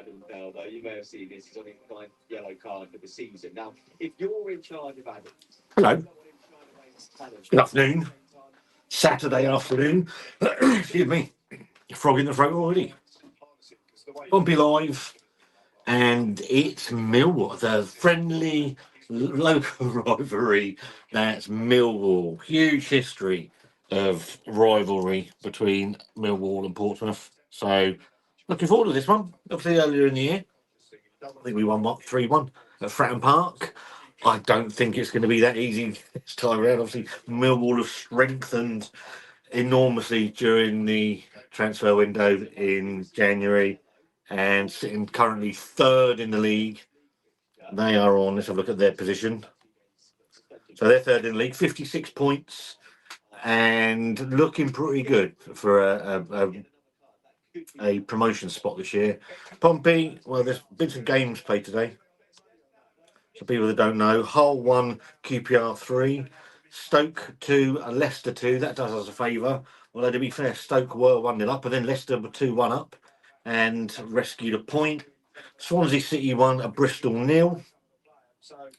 Adam Bell, though. You may have seen this. He's on his ninth yellow card for the season. Now, if you're in charge of Adam... Hello. Good afternoon. Saturday afternoon. Excuse me. Frog in the throat already. Pompey Live. And it's Millwall, the friendly local rivalry. That's Millwall. Huge history of rivalry between Millwall and Portsmouth. So, looking forward to this one. Obviously, earlier in the year, I think we won, 3-1 at Fratton Park. I don't think it's going to be that easy this time around. Obviously, Millwall have strengthened enormously during the transfer window in January and sitting currently third in the league. They are on, let's have a look at their position. So they're third in the league, 56 points, and looking pretty good for a promotion spot this year. Pompey, well, there's been some games played today. For people that don't know, Hull 1, QPR 3, Stoke 2, Leicester 2. That does us a favour. Although, to be fair, Stoke were 1-0 up, and then Leicester were 2-1 up and rescued a point. Swansea City 1, Bristol 0.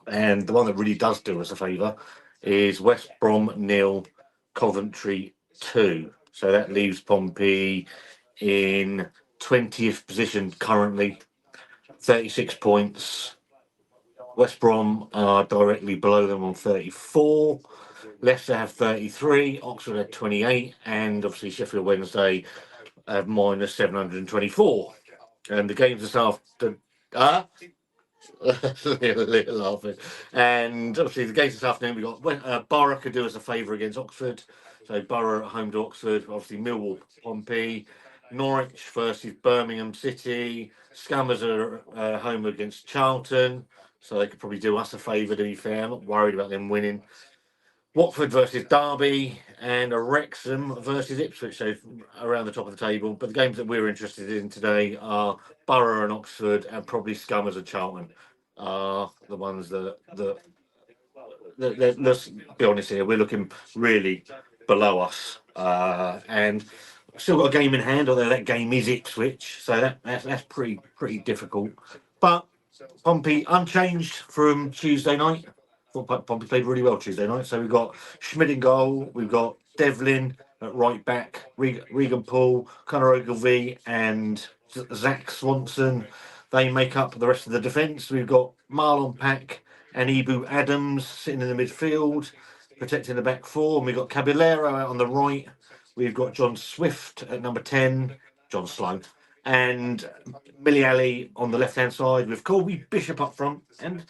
And the one that really does do us a favour is West Brom 0, Coventry 2. So that leaves Pompey in 20th position currently, 36 points. West Brom are directly below them on 34. Leicester have 33, Oxford have 28, and obviously Sheffield Wednesday have minus 724. And the games this afternoon, little laughing. And obviously the games this afternoon, we got Borough could do us a favour against Oxford. So Borough at home to Oxford, obviously Millwall, Pompey, Norwich versus Birmingham City, Scammers are home against Charlton. So they could probably do us a favour, to be fair. I'm not worried about them winning. Watford versus Derby and a Wrexham versus Ipswich, so around the top of the table. But the games that we're interested in today are Borough and Oxford, and probably Scammers and Charlton are the ones that let's be honest here, we're looking really below us. And still got a game in hand, although that game is Ipswich, so that's pretty difficult. But Pompey unchanged from Tuesday night. I thought Pompey played really well Tuesday night. So we've got Schmidt in goal, we've got Devlin at right back, Regan Paul, Conor Ogilvie, and Zach Swanson. They make up the rest of the defence. We've got Marlon Pack and Ibu Adams sitting in the midfield, protecting the back four. And we've got Caballero out on the right. We've got John Swift at number 10, John Sloan, and Millie Alley on the left-hand side with Colby Bishop up front. And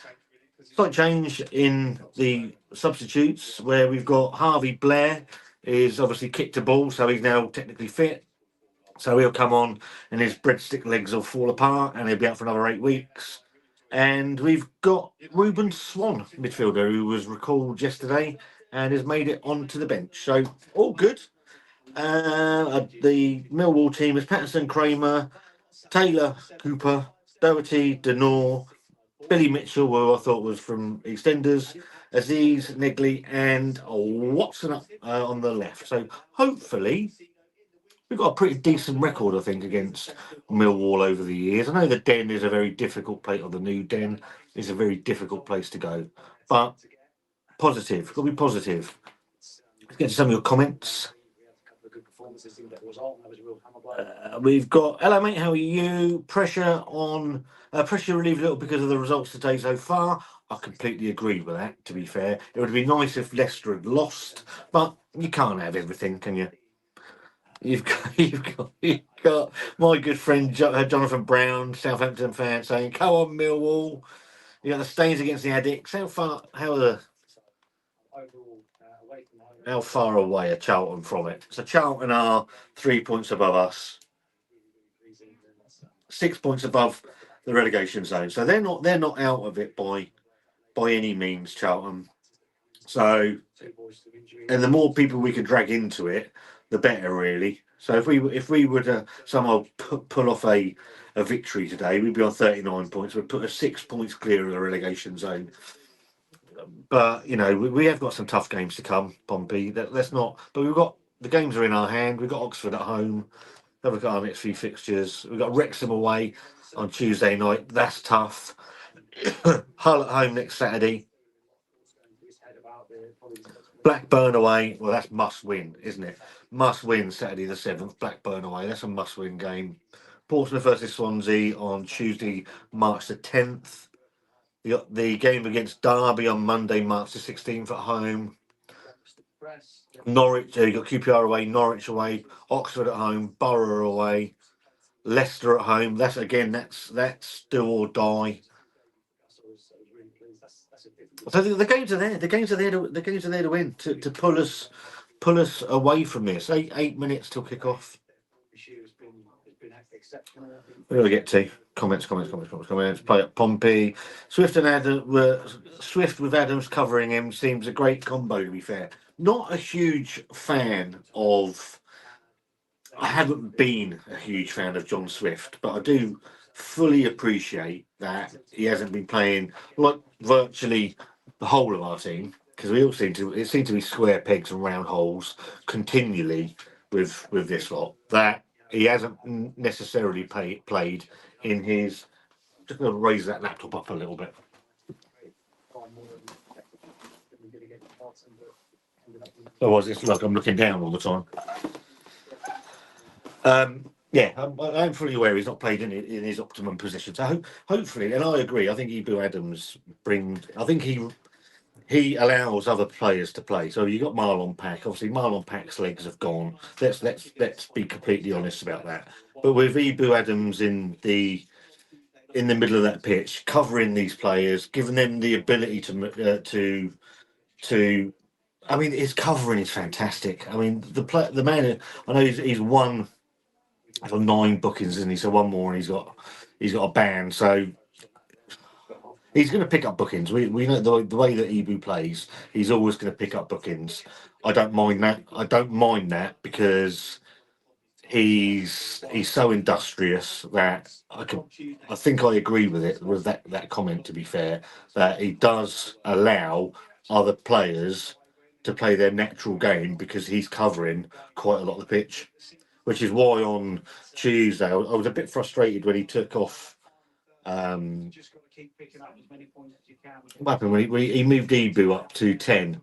slight change in the substitutes where we've got Harvey Blair is obviously kicked a ball, so he's now technically fit. So he'll come on and his breadstick legs will fall apart and he'll be out for another 8 weeks. And we've got Ruben Swan, midfielder, who was recalled yesterday and has made it onto the bench. So all good. The Millwall team is Patterson, Kramer, Taylor, Cooper, Doherty, Denor, Billy Mitchell, who I thought was from EastEnders, Aziz, Negley, and Watson up on the left. So hopefully we've got a pretty decent record, I think, against Millwall over the years. I know the Den is a very difficult place, or the new Den is a very difficult place to go, but positive. Got to be positive. Let's get to some of your comments. We've got, hello mate, how are you? Pressure relieved a little because of the results today so far. I completely agree with that, to be fair. It would be nice if Leicester had lost, but you can't have everything, can you? You've got my good friend Jonathan Brown, Southampton fan, saying, "Come on, Millwall." You got the Stains against the Addicts. How far away are Charlton from it? So Charlton are 3 points above us, 6 points above the relegation zone. So they're not out of it by any means, Charlton. So, and the more people we could drag into it, the better, really. So if we were to somehow pull off a victory today, we'd be on 39 points. We'd put us 6 points clear of the relegation zone. But we have got some tough games to come, Pompey. Let's not. But we've got the games are in our hand. We've got Oxford at home. Then we've got our next few fixtures. We've got Wrexham away on Tuesday night. That's tough. Hull at home next Saturday. Blackburn away. Well, that's must win, isn't it? Must win Saturday the 7th. Blackburn away. That's a must win game. Portsmouth versus Swansea on Tuesday, March the 10th. The game against Derby on Monday, March the 16th at home. Norwich, you got QPR away, Norwich away, Oxford at home, Borough away, Leicester at home. That's do or die. So the games are there. The games are there. The games are there to win. To pull us away from this. 8 minutes till kick off. Where do we get to? Comments. Play at Pompey. Swift with Adams covering him seems a great combo, to be fair. Not a huge fan of. I haven't been a huge fan of John Swift, but I do fully appreciate that he hasn't been playing like virtually the whole of our team, because we all seem to be square pegs and round holes continually with this lot. That he hasn't necessarily played in his. Just going to raise that laptop up a little bit. Otherwise, it's like I'm looking down all the time. Yeah, I'm fully aware he's not played in his optimum position. So hopefully, and I agree. I think Ibu Adams I think he allows other players to play. So you got Marlon Pack. Obviously, Marlon Pack's legs have gone. Let's be completely honest about that. But with Ibu Adams in the middle of that pitch, covering these players, giving them the ability to. I mean, his covering is fantastic. I mean, the man. I know he's won. He's got 9 bookings, isn't he? So one more, and he's got a ban. So he's going to pick up bookings. We know the way that Ibu plays, he's always going to pick up bookings. I don't mind that because he's so industrious that I think I agree with that comment, to be fair, that he does allow other players to play their natural game because he's covering quite a lot of the pitch, which is why on Tuesday I was a bit frustrated when he took off. What happened when he moved Ibu up to 10,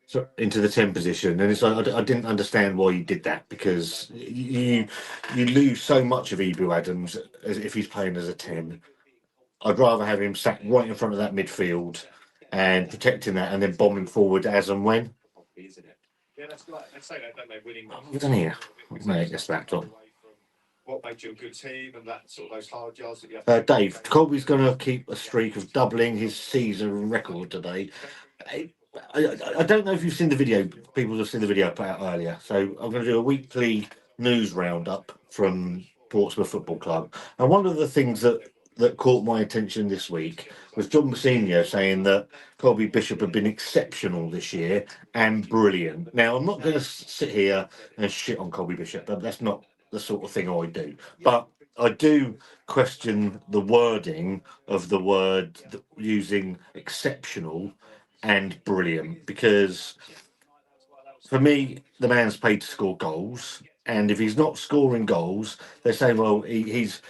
so into the 10 position, and it's like I didn't understand why he did that, because you lose so much of Ibu Adams as if he's playing as a 10. I'd rather have him sat right in front of that midfield and protecting that, and then bombing forward as and when. What's in here? Mate, this laptop. What made you a good team and that sort of those hard yards that you have? Dave, Colby's going to keep a streak of doubling his season record today. I don't know if you've seen the video. People have seen the video put out earlier. So I'm going to do a weekly news roundup from Portsmouth Football Club. And one of the things that caught my attention this week was John Mousinho saying that Colby Bishop had been exceptional this year and brilliant. Now, I'm not going to sit here and shit on Colby Bishop. That's not the sort of thing I do. But I do question the wording of the word using exceptional and brilliant, because for me, the man's paid to score goals. And if he's not scoring goals, they're saying, well, he's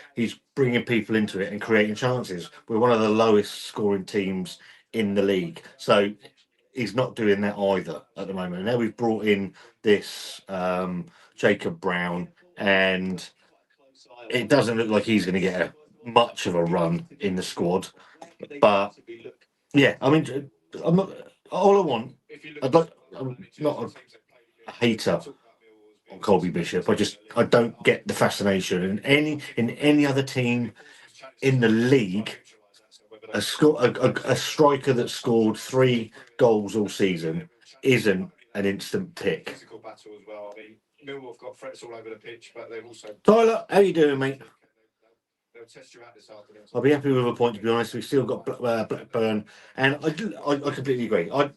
bringing people into it and creating chances. We're one of the lowest scoring teams in the league. So he's not doing that either at the moment. And now we've brought in this Jacob Brown, and it doesn't look like he's going to get much of a run in the squad. But yeah, I mean, I'm not. All I want, I'm not a hater on Colby Bishop. I don't get the fascination in any other team in the league. a striker that scored 3 goals all season isn't an instant pick. Physical battle as well. I mean, Millwall have got threats all over the pitch, but they've also. Tyler, how you doing, mate? They'll test you out this afternoon. I'll be happy with a point, to be honest. We've still got Blackburn, and I completely agree. I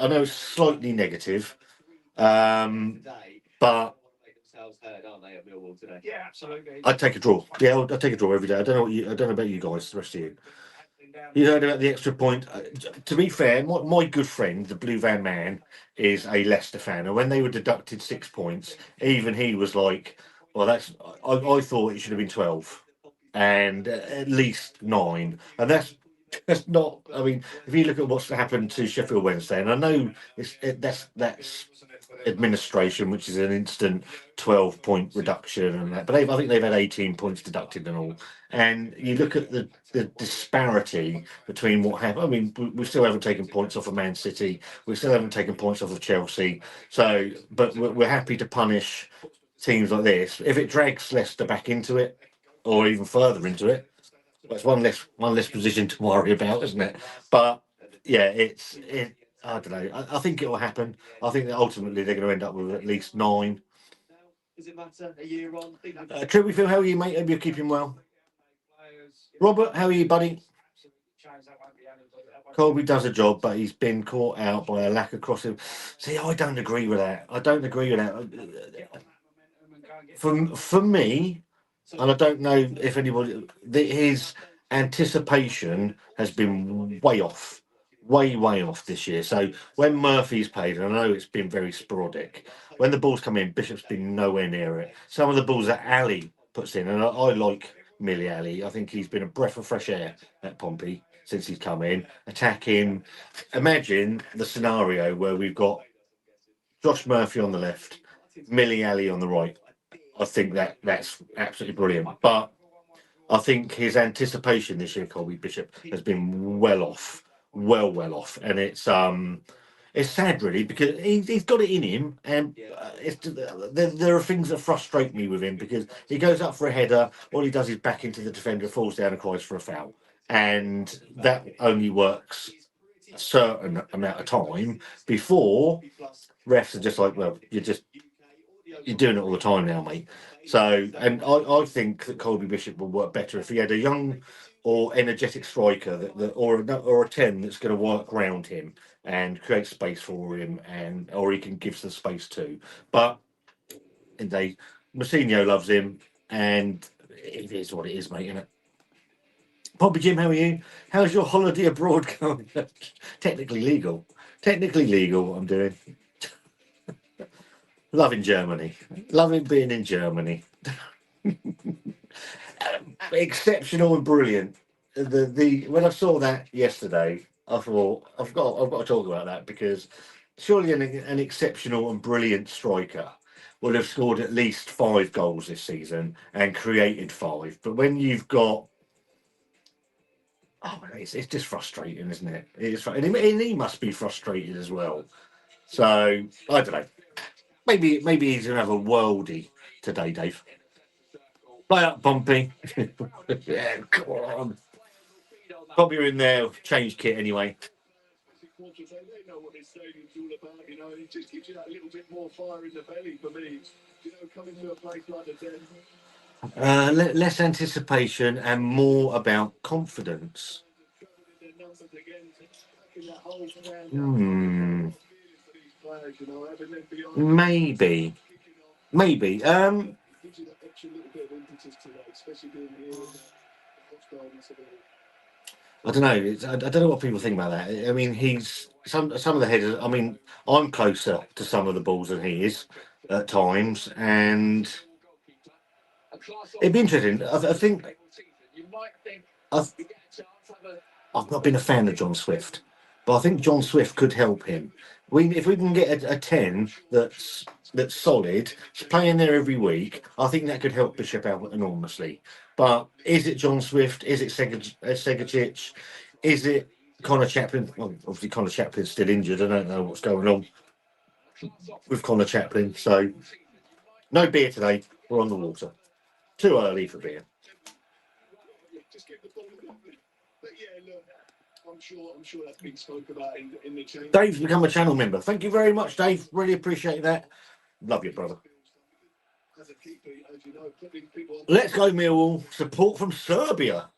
know it's slightly negative, but Yeah, absolutely. I'd take a draw. Yeah, I'd take a draw every day. I don't know about you guys, the rest of you. You heard about the extra point. To be fair, my good friend, the Blue Van Man, is a Leicester fan, and when they were deducted 6 points, even he was like, "Well, that's." I thought it should have been 12, and at least 9, and that's not. I mean, if you look at what's happened to Sheffield Wednesday, and I know that's administration, which is an instant 12-point reduction, and that, but I think they've had 18 points deducted and all. And you look at the disparity between what happened. I mean, we still haven't taken points off of Man City. We still haven't taken points off of Chelsea. So, but we're happy to punish teams like this. If it drags Leicester back into it, or even further into it, that's one less position to worry about, isn't it? But yeah, I don't know. I think it will happen. I think that ultimately they're going to end up with at least 9. Does it matter a year on? Phil, how are you, mate? Hope you're keeping well. Robert, how are you, buddy? Colby does a job, but he's been caught out by a lack of crossing. See, I don't agree with that. For me, and I don't know if anybody, his anticipation has been way off, way off this year. So when Murphy's played, and I know it's been very sporadic, when the balls come in, Bishop's been nowhere near it. Some of the balls that Ali puts in, and I like Millie Ali. I think he's been a breath of fresh air at Pompey since he's come in, attacking. Imagine the scenario where we've got Josh Murphy on the left, Millie Ali on the right. I think that's absolutely brilliant. But I think his anticipation this year, Colby Bishop, has been well off, well off, and it's sad really because he's got it in him, and there are things that frustrate me with him because he goes up for a header, all he does is back into the defender, falls down, and cries for a foul, and that only works a certain amount of time before refs are just like, well, you're doing it all the time now, mate. So, and I think that Colby Bishop will work better if he had a young or energetic striker or a 10 that's going to work around him and create space for him, or he can give some space too. But Mousinho loves him, and it is what it is, mate, isn't it? Poppy Jim, how are you? How's your holiday abroad going? Technically legal. What I'm doing. Loving Germany. Loving being in Germany. Exceptional and brilliant. When I saw that yesterday, I thought I've got to talk about that because surely an exceptional and brilliant striker would have scored at least 5 goals this season and created 5. But when you've got it's just frustrating, isn't it? And he must be frustrated as well. So I don't know. Maybe he's gonna have a worldie today, Dave. Play up, Pompey. Yeah, come on. Pompey are in there, change kit anyway. They know what this stadium's all about, it just gives you that little bit more fire in the belly for me. Coming to a place like the Den. Less anticipation and more about confidence. Maybe. I don't know. I don't know what people think about that. I mean, he's some of the headers. I mean, I'm closer to some of the balls than he is at times, and it'd be interesting. I think I've not been a fan of John Swift, but I think John Swift could help him. If we can get a 10 that's solid, playing there every week, I think that could help Bishop out enormously. But is it John Swift? Is it Segacic? Is it Connor Chaplin? Well, obviously Connor Chaplin's still injured. I don't know what's going on with Connor Chaplin. So no beer today. We're on the water. Too early for beer. But yeah, look, I'm sure that's been spoke about in the change. Dave's become a channel member. Thank you very much, Dave. Really appreciate that. Love you, brother. As a keeper, as you know, putting people on. Let's go, Millwall. Support from Serbia.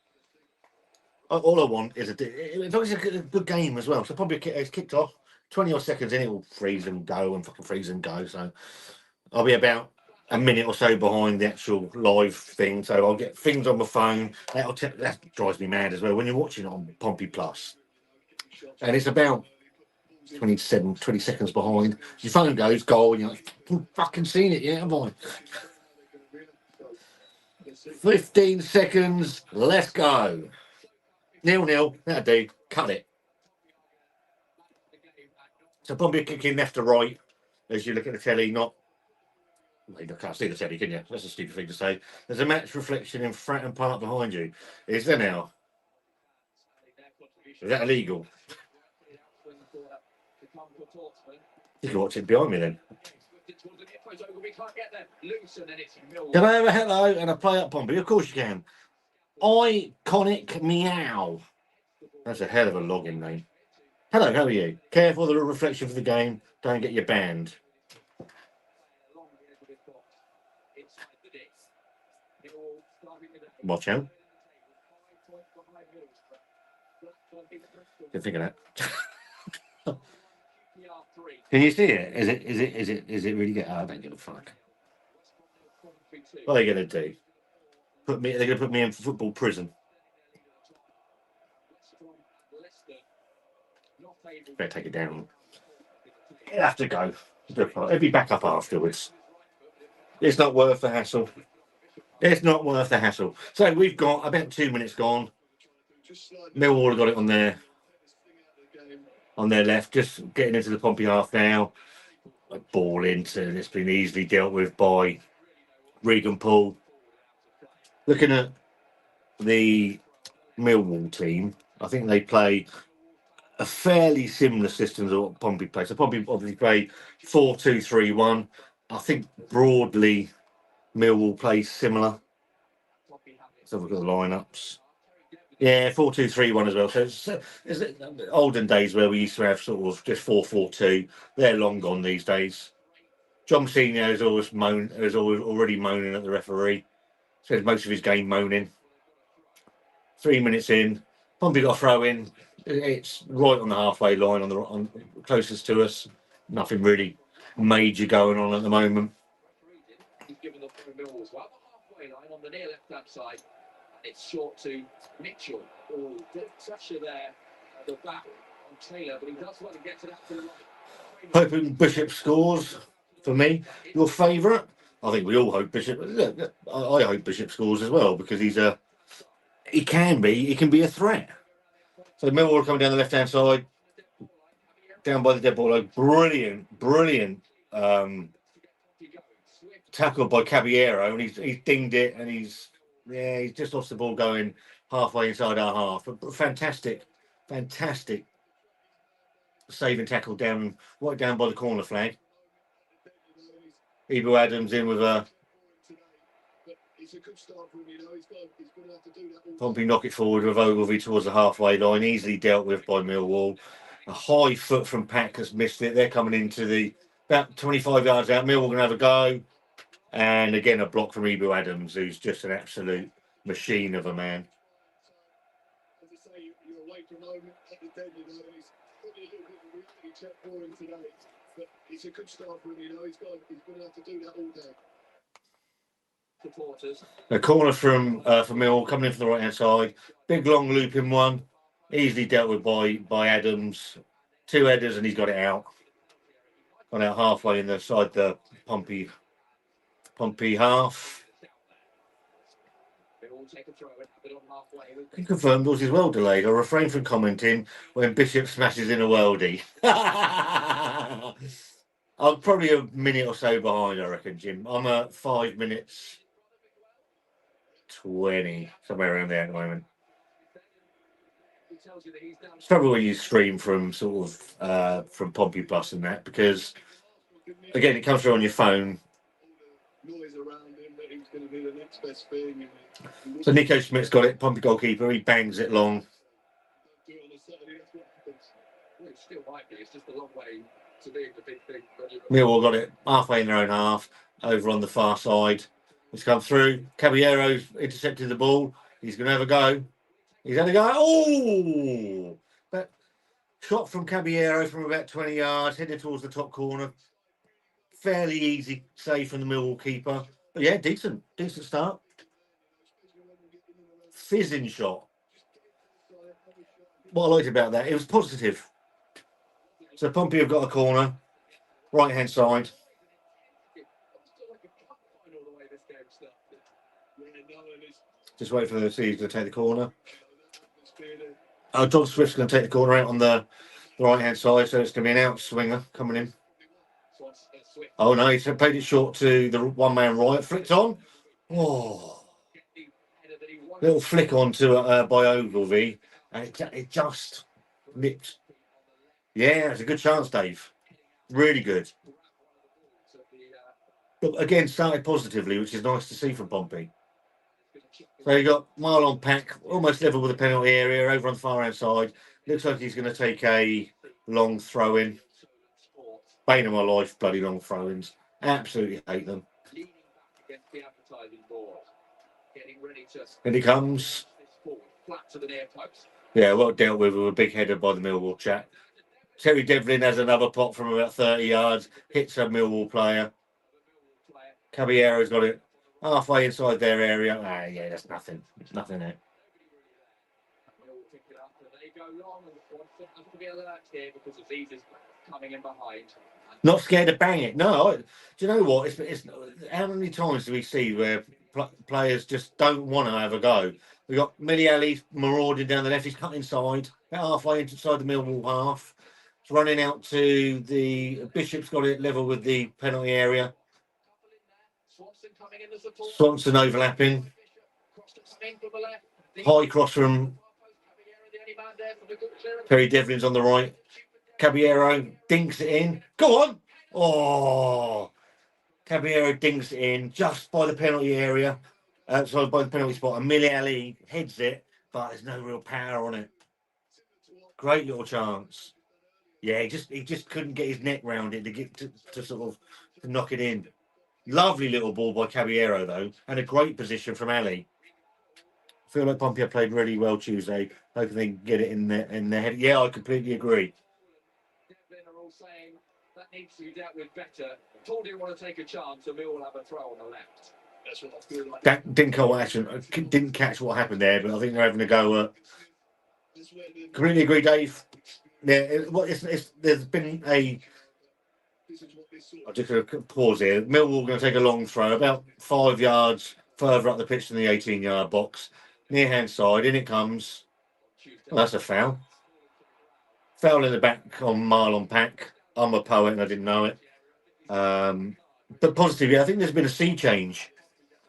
All I want is it's always a good game as well. So probably it's kicked off 20 odd seconds in, it will freeze and go and fucking freeze and go. So I'll be about a minute or so behind the actual live thing. So I'll get things on my phone. That drives me mad as well when you're watching it on Pompey Plus. And it's about 20 seconds behind. Your phone goes, goal, and you're like, I've fucking seen it, yeah, have I? 15 seconds, let's go. 0-0, that'll do, cut it. So probably kicking left to right as you look at the telly, not. You can't see the telly, can you? That's a stupid thing to say. There's a match reflection in Fratton Park behind you. Is there now? Is that illegal? You can watch it behind me then. Can I have a hello and a play up Pompey? Of course you can. Iconic Meow. That's a hell of a login name. Hello, how are you? Careful the reflection for the game. Don't get your banned. Watch out. Good think of that. Can you see it? Is it really good? Oh, I don't give a fuck. What are they gonna do? They're gonna put me in football prison. Better take it down. You have to go. It'll be back up afterwards. It's not worth the hassle. It's not worth the hassle. So we've got about 2 minutes gone. Millwall have got it on their left, just getting into the Pompey half now. A ball into, and it's been easily dealt with by Regan Poole. Looking at the Millwall team, I think they play a fairly similar system to what Pompey plays. So Pompey obviously play 4-2-3-1. I think broadly Millwall plays similar. Let's have a look at the lineups. Yeah, 4-2-3-1 as well. So it's olden days where we used to have sort of just 4-4-2. They're long gone these days. John Senior is always already moaning at the referee. Spends most of his game moaning. 3 minutes in, Pompey got a throw in. It's right on the halfway line, on closest to us. Nothing really major going on at the moment. He's given the Millwall as well. The halfway line on the near left-hand side. It's short to Mitchell. Oh, good pressure there at the back on Taylor, but he does want to get to that to the right. Hoping Bishop scores for me. Your favourite? I think we all hope Bishop. Look, I hope Bishop scores as well because he can be a threat. So Millwall coming down the left hand side, down by the dead ball. Like, brilliant tackle by Caballero, and he's dinged it, and he's just lost the ball going halfway inside our half. But fantastic saving tackle right down by the corner flag. Ebro Adams in with a Pompey knock it forward with Ogilvie towards the halfway line, easily dealt with by Millwall. A high foot from Pack has missed it. They're coming into about 25 yards out. Millwall going to have a go. And again, a block from Ebro Adams, who's just an absolute machine of a man. As I say, you're away from home at the Den, you know, he's probably a little bit of a reality check for him today. But it's a good start for him, you know, he's going to have to do that all day. Supporters. A corner from Millwall coming in from the right hand side. Big long looping one. Easily dealt with by Adams. 2 headers and he's got it out. Gone out halfway inside the Pompey half. Confirmed yours is well delayed. I'll refrain from commenting when Bishop smashes in a worldie. I'm probably a minute or so behind, I reckon, Jim. I'm at 5 minutes 20, somewhere around there at the moment. It's probably when you stream from sort of from Pompey Plus and that, because again, it comes through on your phone. Noise around him that he's going to be the next best thing. So Nico Schmidt's got it, Pompey goalkeeper. He bangs it long. It still might be. It's just a long way to be the big thing. Millwall got it halfway in their own half, over on the far side. It's come through. Caballero's intercepted the ball. He's going to have a go. He's had a go. Oh! But shot from Caballero from about 20 yards, headed towards the top corner. Fairly easy save from the Millwall keeper. But yeah, decent start. Fizzing shot. What I liked about that, it was positive. So Pompey have got a corner, right hand side. Just wait for the Seeds to take the corner. John Swift's going to take the corner out on the right hand side, so it's going to be an out swinger coming in. Oh no, he's played it short to the one man right, flicked on. Oh, little flick on to by Ogilvy, and it just nipped. Yeah, it's a good chance, Dave. Really good. But again, started positively, which is nice to see from Pompey. So you got Marlon Pack, almost level with the penalty area, over on the far hand side. Looks like he's going to take a long throw in. Bane of my life, bloody long throw ins. Absolutely hate them. And he comes. Yeah, well dealt with a big header by the Millwall chap. Terry Devlin has another pot from about 30 yards, hits a Millwall player. Caballero's got it halfway inside their area. Ah, yeah, that's nothing. There's nothing there. Not scared to bang it. No, do you know what? It's how many times do we see where players just don't want to have a go? We got Miliali marauding down the left. He's cut inside, about halfway inside the Millwall half. It's running out to the Bishop's got it level with the penalty area. Swanson overlapping. High cross from Terry Devlin's on the right. Caballero dinks it in. Go on! Oh! Caballero dinks it in just by the penalty area. Sorry, by the penalty spot. And Miliali heads it, but there's no real power on it. Great little chance. Yeah, he just couldn't get his neck round it to get to sort of to knock it in. Lovely little ball by Caballero though, and a great position from Ali. I feel like Pompey played really well Tuesday. Hoping they can get it in their head. Yeah, I completely agree. That needs to be dealt with better. Told didn't want to take a chance, and we all have a throw on the left. That's what I feel like. That didn't catch what happened there, but I think they're having a go. Completely agree, Dave. Yeah, there's been a. I'll just pause here. Millwall going to take a long throw, about 5 yards further up the pitch than the 18-yard box. Near hand side, in it comes. Well, that's a foul. Foul in the back on Marlon Pack. I'm a poet and I didn't know it. But positively, I think there's been a sea change.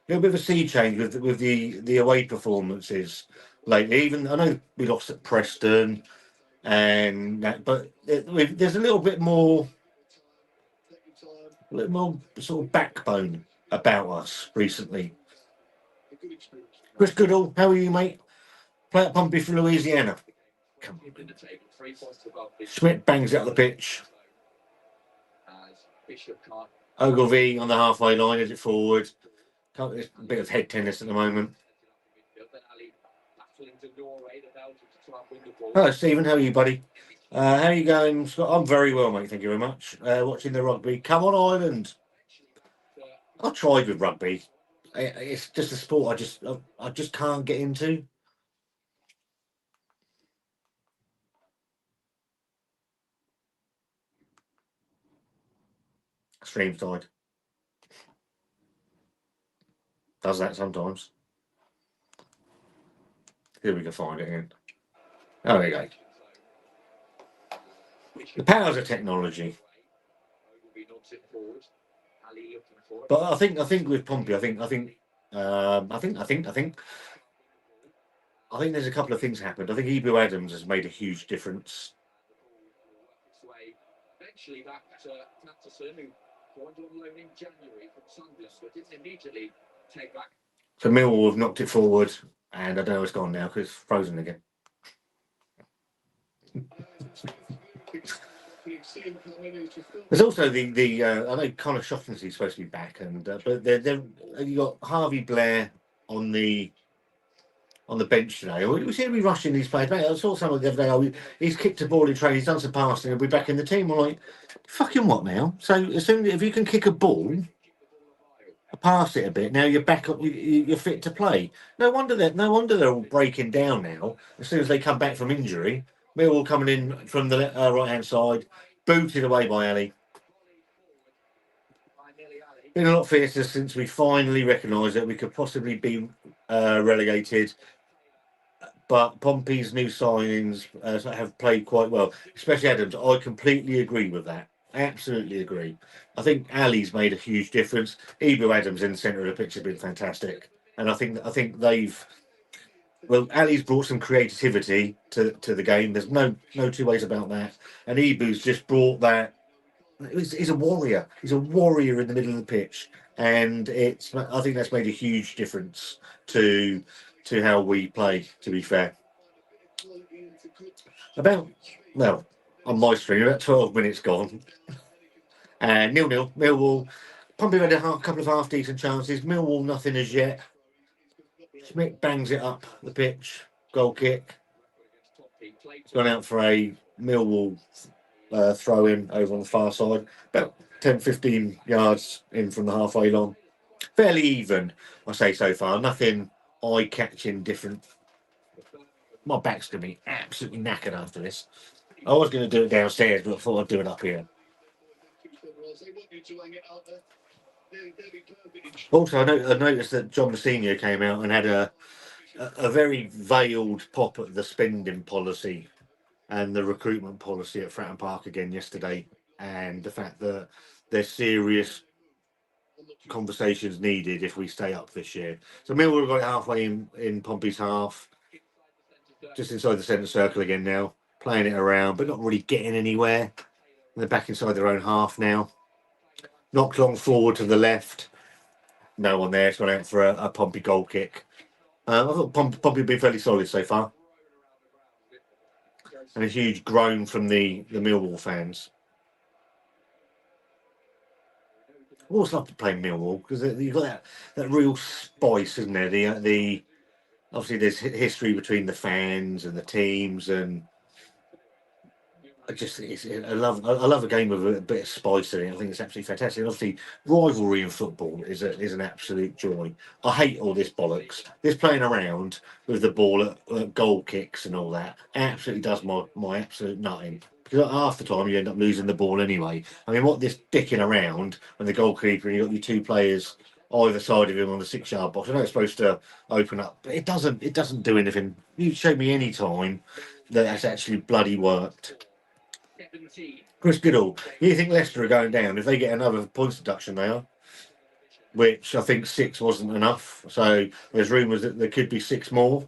A little bit of a sea change with the away performances lately. Even I know we lost at Preston and that, but there's a little bit more sort of backbone about us recently. Chris Goodall, how are you, mate? Play at Pompey for Louisiana. Come on. Schmidt bangs out the pitch. Ogilvy on the halfway line, is it forward? There's a bit of head tennis at the moment. Hello, Stephen. How are you, buddy? How are you going, Scott? I'm very well, mate. Thank you very much. Watching the rugby. Come on, Ireland. I tried with rugby. It's just a sport I just can't get into. Stream side. Does that sometimes. Here we can find it again. Oh, there you go. The powers of technology. But I think with Pompey, I think there's a couple of things happened. I think Ibu Adams has made a huge difference. Eventually back to Matheson, who joined on loan in January from Sunderland, but didn't immediately take back. So Millwall have knocked it forward, and I don't know where it's gone now because it's frozen again. You see him come in, he's just filled. There's also the I know Connor Shotton's supposed to be back, and but they're you got Harvey Blair on the bench today. We seem to be rushing these players back. I saw someone the other day. Oh, he's kicked a ball in training. He's done some passing. He'll be back in the team. I'm like, fucking what now? So as soon if you can kick a ball, pass it a bit. Now you're back up. You're fit to play. No wonder they're all breaking down now. As soon as they come back from injury, Millwall coming in from the right hand side, booted away by Ali. Been a lot fiercer since we finally recognised that we could possibly be relegated. But Pompey's new signings have played quite well, especially Adams. I completely agree with that. Absolutely agree. I think Ali's made a huge difference. Ebro Adams in the centre of the pitch has been fantastic, and I think they've. Well, Ali's brought some creativity to the game. There's no two ways about that. And Ebu's just brought that. He's a warrior. He's a warrior in the middle of the pitch, and I think that's made a huge difference to how we play. To be fair, on my stream, about 12 minutes gone, and 0-0. Millwall. Pompey had a couple of half decent chances. Millwall nothing as yet. Schmidt bangs it up the pitch. Goal kick. It's gone out for a Millwall throw in over on the far side. About 10-15 yards in from the halfway line. Fairly even, I say so far. Nothing eye-catching different. My back's going to be absolutely knackered after this. I was going to do it downstairs, but I thought I'd do it up here. Also, I noticed that John Messina came out and had a very veiled pop at the spending policy and the recruitment policy at Fratton Park again yesterday, and the fact that there's serious conversations needed if we stay up this year. So Millwall got it halfway in Pompey's half, just inside the centre circle again now, playing it around, but not really getting anywhere. They're back inside their own half now. Knocked long forward to the left. No one there. It's gone out for a Pompey goal kick. I thought Pompey have been fairly solid so far. And a huge groan from the Millwall fans. I always love to play Millwall because you've got that real spice, isn't there? The obviously there's history between the fans and the teams, and I love a game with a bit of spice in it. I think it's absolutely fantastic. And obviously, rivalry in football is an absolute joy. I hate all this bollocks. This playing around with the ball at goal kicks and all that absolutely does my absolute nutting. Because half the time you end up losing the ball anyway. I mean, what this dicking around when the goalkeeper and you've got your two players either side of him on the 6-yard box. I know it's supposed to open up, but it doesn't do anything. You show me any time that's actually bloody worked. Chris Goodall, you think Leicester are going down? If they get another points deduction, they are. Which I think 6 wasn't enough. So there's rumours that there could be 6 more.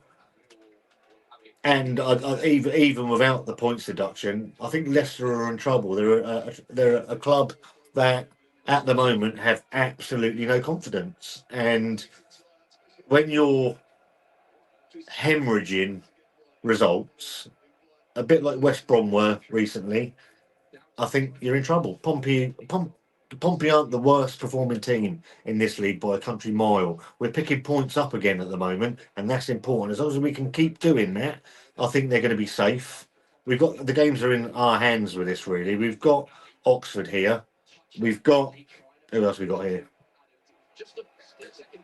And even without the points deduction, I think Leicester are in trouble. They're a club that at the moment have absolutely no confidence. And when you're hemorrhaging results, a bit like West Brom were recently, I think you're in trouble. Pompey aren't the worst performing team in this league by a country mile. We're picking points up again at the moment, and that's important. As long as we can keep doing that, I think they're going to be safe. We've got the games are in our hands with this. Really, we've got Oxford here. We've got who else we got here?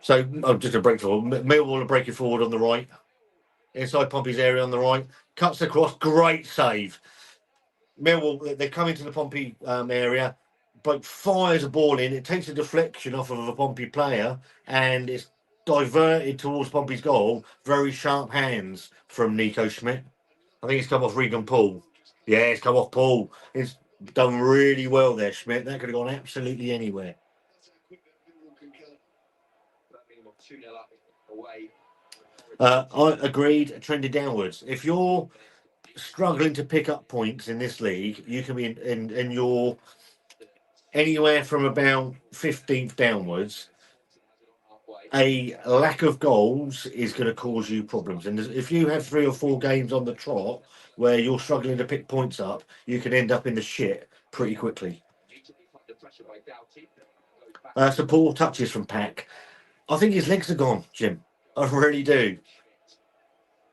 So just a break forward. Millwall are breaking forward on the right, inside Pompey's area on the right. Cuts across, great save. Millwall, they come into the Pompey area, but fires a ball in. It takes a deflection off of a Pompey player, and it's diverted towards Pompey's goal. Very sharp hands from Nico Schmidt. I think it's come off Regan Paul. Yeah, it's come off Paul. It's done really well there, Schmidt. That could have gone absolutely anywhere. I agreed, trended downwards. If you're struggling to pick up points in this league, you can be in your anywhere from about 15th downwards. a lack of goals is going to cause you problems. And if you have 3 or 4 games on the trot where you're struggling to pick points up, you can end up in the shit pretty quickly. Some poor touches from Pack. I think his legs are gone, Jim. I really do.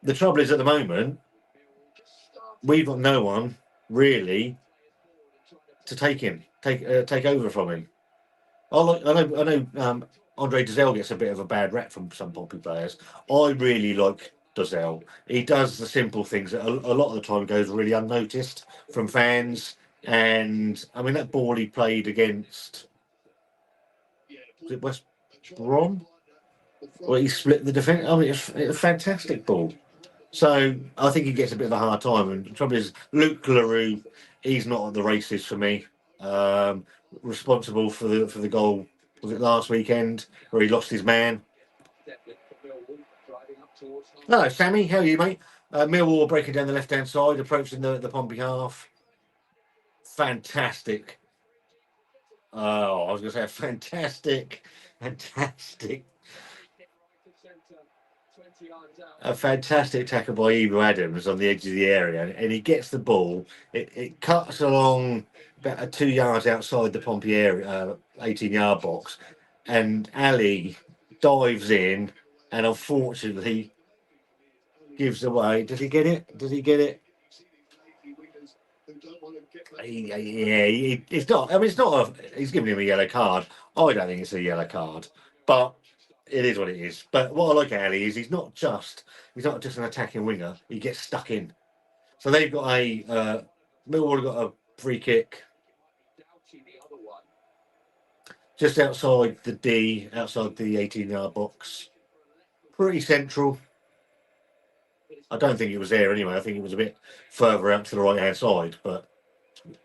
The trouble is, at the moment, we've got no one really to take over from him. I know. Andre Dazelle gets a bit of a bad rap from some Pompey players. I really like Dazelle. He does the simple things that a lot of the time goes really unnoticed from fans. And I mean, that ball he played against, was it West Brom? Well, he split the defence. I mean, it's a fantastic ball. So I think he gets a bit of a hard time. And the trouble is, Luke LaRue, he's not at the races for me. Responsible for the goal, was it last weekend where he lost his man? Hello, Sammy. How are you, mate? Millwall breaking down the left-hand side, approaching the Pompey half. Fantastic. Oh, I was going to say fantastic. A fantastic tackle by Evo Adams on the edge of the area, and he gets the ball. It cuts along about 2 yards outside the Pompey area, 18-yard box, and Ali dives in, and unfortunately gives away. Does he get it? It's not. I mean, it's not. He's giving him a yellow card. I don't think it's a yellow card, but it is what it is. But what I like at Ali is he's not just an attacking winger. He gets stuck in. So they've got Millwall have got a free kick just outside the 18-yard box. Pretty central. I don't think it was there anyway. I think it was a bit further out to the right-hand side, but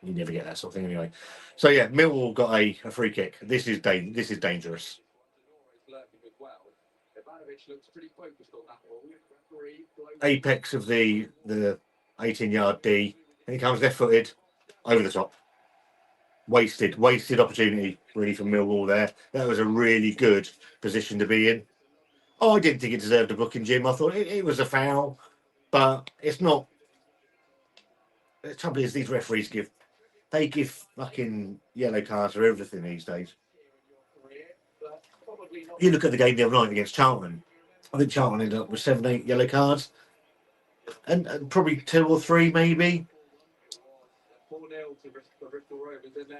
you never get that sort of thing anyway. So yeah, Millwall got a free kick. This is dangerous. Apex of the 18-yard D, and he comes left-footed over the top. Wasted opportunity really from Millwall there. That was a really good position to be in. I didn't think it deserved a booking, Jim. I thought it was a foul, but it's not. The trouble is, these referees give fucking yellow cards for everything these days. You look at the game the other night against Charlton. I think Charlton ended up with 7, 8 yellow cards, and probably 2 or 3 maybe. 4-0 to Bristol Rovers, and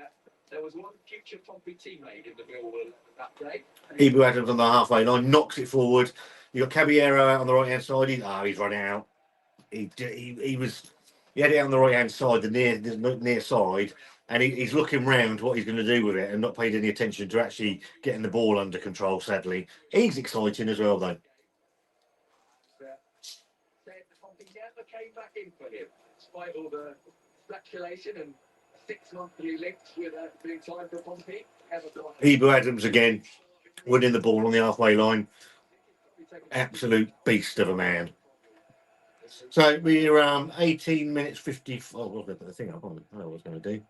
there was one future Pompey teammate in the Millwall that day. Ebu Adams on the halfway line knocks it forward. You got Caballero out on the right hand side. He's run out. He had it on the right hand side, the near side, and he's looking round what he's going to do with it and not paying any attention to actually getting the ball under control. Sadly, he's exciting as well, though. Pompey never came back in for him, despite all the speculation and 6 monthly links with being time for Pompey. Ebu Adams again, winning the ball on the halfway line. Absolute beast of a man. So we're 18 minutes 50. Oh, we'll put the thing up. I don't know what I was going to do.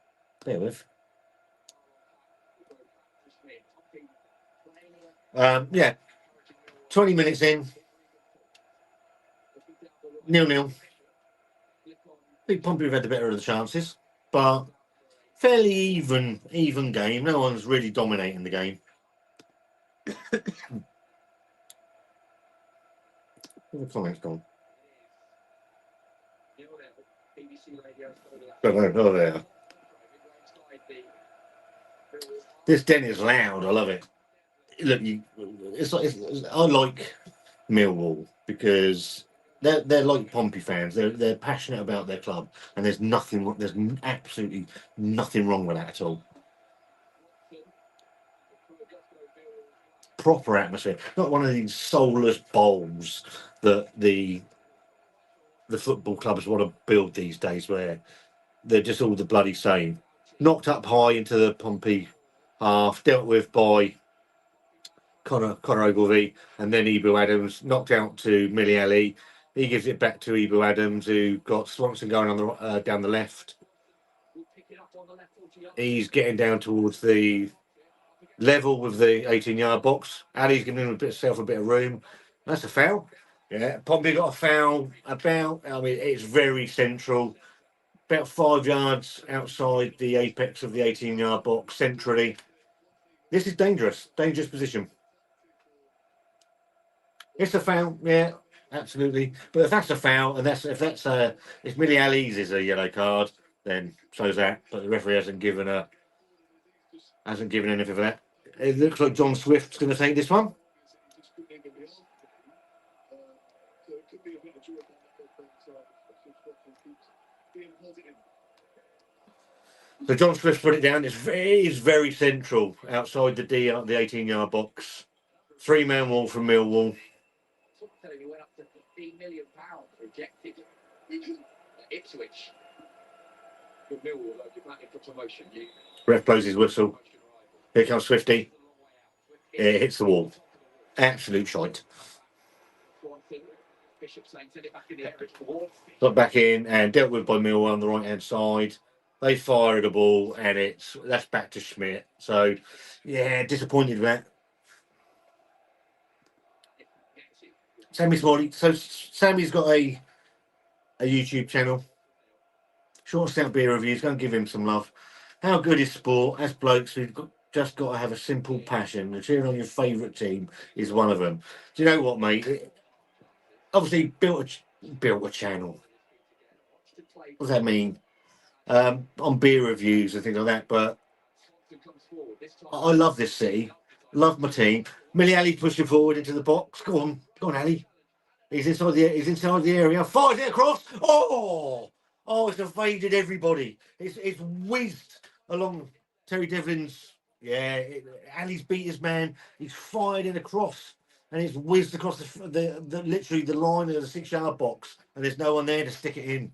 Bear with. Yeah, 20 minutes in. 0-0. I think Pompey have had the better of the chances, but fairly even game. No one's really dominating the game. Where's the comments gone? Oh, there. This den is loud. I love it. Look, I like Millwall because they're like Pompey fans. They're passionate about their club, and there's absolutely nothing wrong with that at all. Proper atmosphere, not one of these soulless bowls that the football clubs want to build these days, where they're just all the bloody same. Knocked up high into the Pompey half, dealt with by Connor Ogilvie, and then Ebu Adams knocked out to Miliali. He gives it back to Ebu Adams, who got Swanson going on down the left. He's getting down towards the level with the 18-yard box. Ali's giving himself a bit of room. That's a foul. Yeah, Pompey got a foul about, I mean, it's very central, about 5 yards outside the apex of the 18-yard box, centrally. This is dangerous position. It's a foul, yeah, absolutely. But if that's a foul, and if Millie Ali's is a yellow card, then so's that. But the referee hasn't given anything for that. It looks like John Swift's going to take this one. So John Swift put it down. It's very central outside the 18-yard box. 3-man wall from Millwall. He went up to £15 million rejected Ipswich. With Millwall, though, you're back in for promotion. Ref blows his whistle. Here comes Swifty. It hits the wall. Absolute shite. Got back in and dealt with by Millwall on the right-hand side. They fired a ball and that's back to Schmidt. So, yeah, disappointed with that. Sammy Smalley. So Sammy's got a YouTube channel. Short Stout Beer Reviews. Go and give him some love. How good is sport? As blokes, we've just got to have a simple passion. And cheering on your favourite team is one of them. Do you know what, mate? Obviously, built a channel. What does that mean? On beer reviews and things like that. But I love this city. Love my team. Millie Ali pushing forward into the box. Go on, Ali. He's inside the area. Fires it across. Oh, it's evaded everybody. It's whizzed along Terry Devlin's. Yeah, Ali's beat his man. He's fired it across, and it's whizzed across the literally the line of the 6-yard box, and there's no one there to stick it in.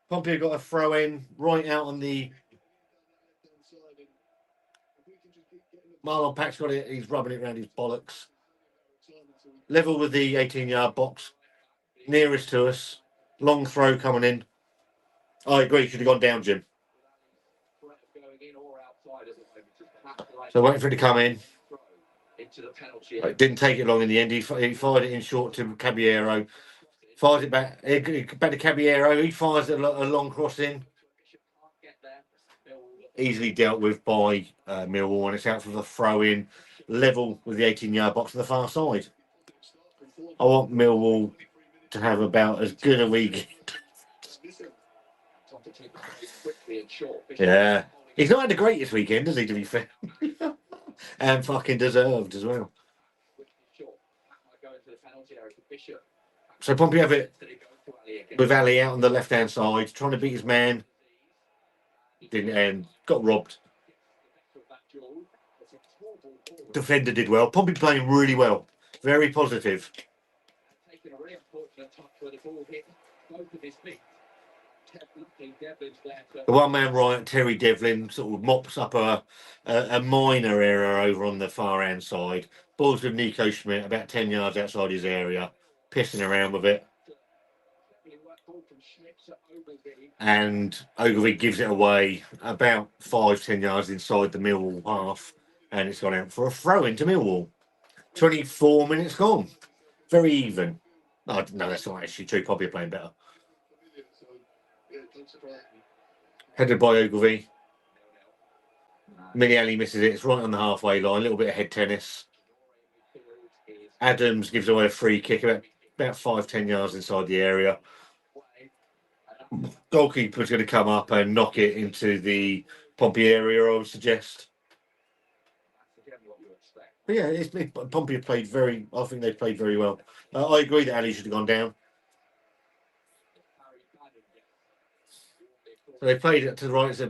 Pompey got a throw in right out on the. Marlon Pack's got it. He's rubbing it around his bollocks. Level with the 18-yard box. Nearest to us. Long throw coming in. I agree. Should have gone down, Jim. So waiting for it to come in. It didn't take it long in the end. He fired it in short to Caballero. Fires it back. Back to Caballero. He fires a long cross in. Easily dealt with by Millwall, and it's out for the throw in. Level with the 18-yard box to the far side. I want Millwall to have about as good a weekend. Yeah. He's not had the greatest weekend, has he, to be fair? And fucking deserved as well. So Pompey have it with Ali out on the left-hand side, trying to beat his man. Didn't, and got robbed. Defender did well. Pompey playing really well. Very positive. The one-man riot, Terry Devlin, sort of mops up a minor error over on the far-hand side. Balls with Nico Schmidt about 10 yards outside his area, pissing around with it. And Ogilvie gives it away about 5-10 yards inside the Millwall half, and it's gone out for a throw into Millwall. 24 minutes gone. Very even. Oh, no, that's not actually true. Pompey are playing better. Headed by Ogilvie. Miliali misses it. It's right on the halfway line. A little bit of head tennis. Adams gives away a free kick about 5-10 yards inside the area. Goalkeeper's going to come up and knock it into the Pompey area, I would suggest. But yeah, Pompey have played I think they've played very well. I agree that Ali should have gone down. So they played it to the right. So,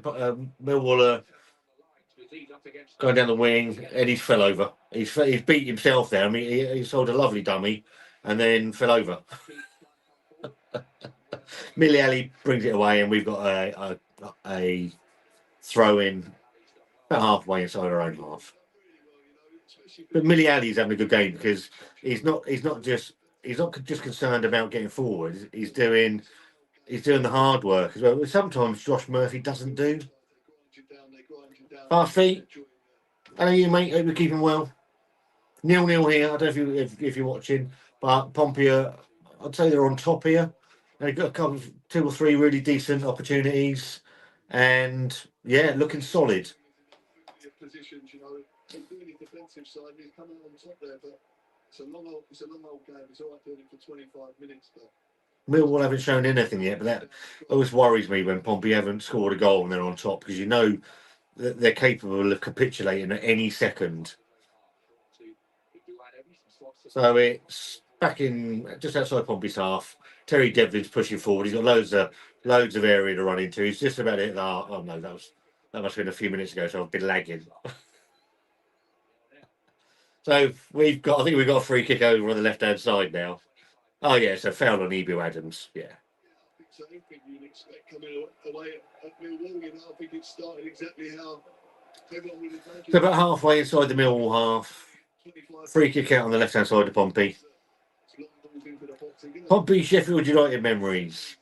Millwall going down the wing, and he fell over. He's beat himself there. I mean, he sold a lovely dummy and then fell over. Millie Ali brings it away, and we've got a throw in about halfway inside our own half. But Millie Ali's having a good game because he's not just concerned about getting forward. He's doing the hard work as well. Sometimes Josh Murphy doesn't do. Fast feet. Hello, you mate. Hope you're keeping well. 0-0 here. I don't know if you're watching, but Pompey I'd say they're on top here. They've got a couple, 2 or 3 really decent opportunities, and yeah, looking solid. Positions, you know, he's doing his defensive side. He's coming on top there, but it's a long old game. It's all right doing it for 25 minutes, but. Millwall haven't shown anything yet, but that always worries me when Pompey haven't scored a goal and they're on top, because you know that they're capable of capitulating at any second. So it's back in just outside Pompey's half. Terry Devlin's pushing forward. He's got loads of area to run into. He's just about hit the. Oh no, that must have been a few minutes ago. So I've been lagging. So I think we've got a free kick over on the left hand side now. Oh yeah, so foul on Ebu Adams. Yeah. So anything you'd expect coming away at Millwall, you know, I think it started exactly how everyone would have imagined. So about halfway inside the Millwall half, free kick out on the left hand side of Pompey. Pompey Sheffield United memories.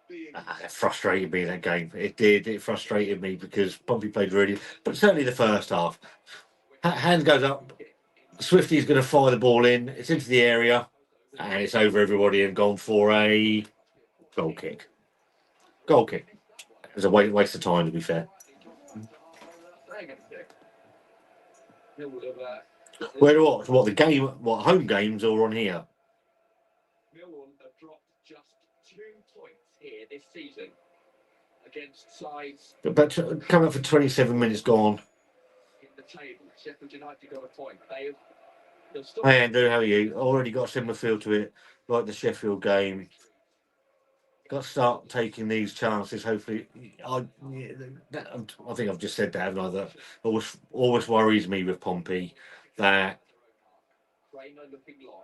It frustrated me, that game. It did. It frustrated me because Pompey played really, but certainly the first half. Hand goes up. Swifty's going to fire the ball in. It's into the area, and it's over everybody and gone for a goal kick. Goal kick. It was a waste of time, to be fair. Where to watch? What, the game? What, home games or on here? Millwall have dropped just 2 points here this season against sides But coming up for 27 minutes gone. in the table. Sheffield United got a point. They'll still. Hey Andrew, how are you? Already got a similar feel to it, like the Sheffield game. Got to start taking these chances. Hopefully, I think I've just said that, haven't I? That always worries me with Pompey, that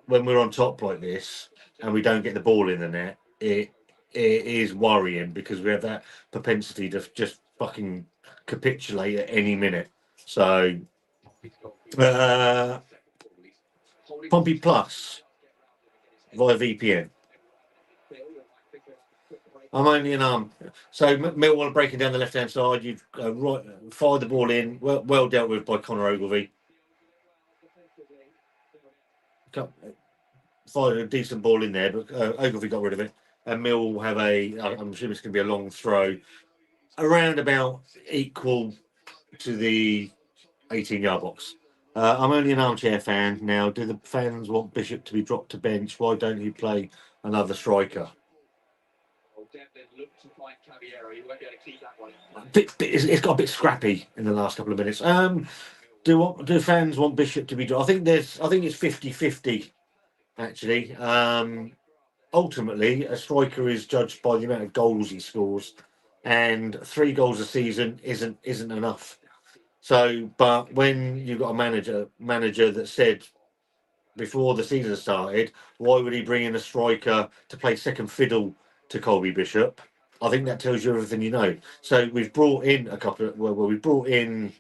when we're on top like this and we don't get the ball in the net, it is worrying, because we have that propensity to just fucking capitulate at any minute. So, Pompey Plus via VPN. I'm only an arm. So Millwall breaking down the left hand side. You've fired the ball in. Well dealt with by Connor Ogilvie. Fired a decent ball in there, but Ogilvie got rid of it. And Mill will have I'm assuming it's going to be a long throw, around about equal to the 18-yard box. I'm only an armchair fan now. Do the fans want Bishop to be dropped to bench? Why don't he play another striker? It's got a bit scrappy in the last couple of minutes. Do fans want Bishop to be dropped? I think it's 50-50 actually. Ultimately, a striker is judged by the amount of goals he scores, and 3 goals a season isn't enough. So, but when you've got a manager that said before the season started, why would he bring in a striker to play second fiddle to Colby Bishop? I think that tells you everything you know. So we've brought in we brought in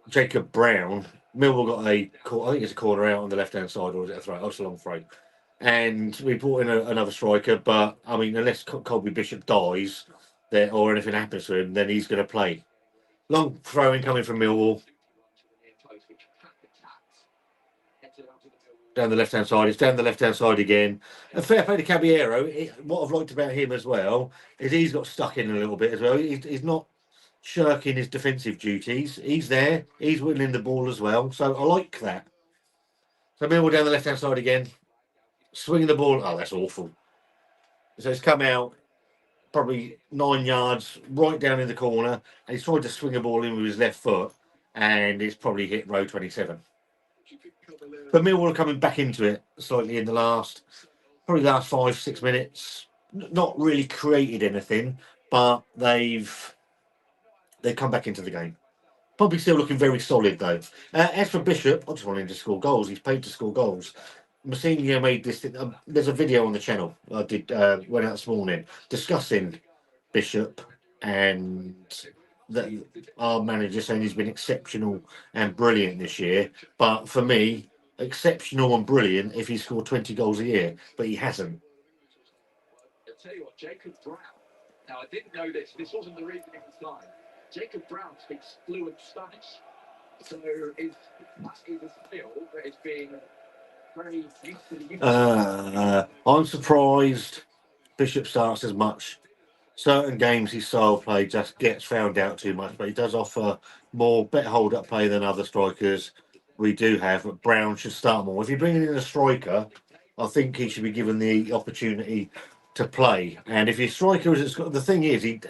Jacob Brown. Millwall got I think it's a corner out on the left hand side, or is it a throw? Oh, it's a long throw. And we brought in another striker, but I mean, unless Colby Bishop dies, or anything happens to him, then he's going to play. Long throwing coming from Millwall. Down the left-hand side. It's down the left-hand side again. A fair play to Caballero. What I've liked about him as well is he's got stuck in a little bit as well. He's not shirking his defensive duties. He's there. He's winning the ball as well. So I like that. So Millwall down the left-hand side again. Swinging the ball. Oh, that's awful. So it's come out probably 9 yards right down in the corner. And he's tried to swing a ball in with his left foot. And it's probably hit row 27. But Millwall are coming back into it slightly in the last 5-6 minutes. Not really created anything, but they've come back into the game. Probably still looking very solid though. As for Bishop, I just want him to score goals. He's paid to score goals. Mousinho made this. There's a video on the channel I did went out this morning discussing Bishop, and that our manager saying he's been exceptional and brilliant this year. But for me, exceptional and brilliant if he scored 20 goals a year, but he hasn't. I'll tell you what, Jacob Brown. Now, I didn't know this. This wasn't the reason at the time. Jacob Brown speaks fluent Spanish. So is that is a skill that is being very used to the use. I'm surprised Bishop starts as much. Certain games his style play just gets found out too much, but he does offer more better hold up play than other strikers we do have. But Brown should start more. If you're bringing in a striker, I think he should be given the opportunity to play. And if your striker is, the thing is, he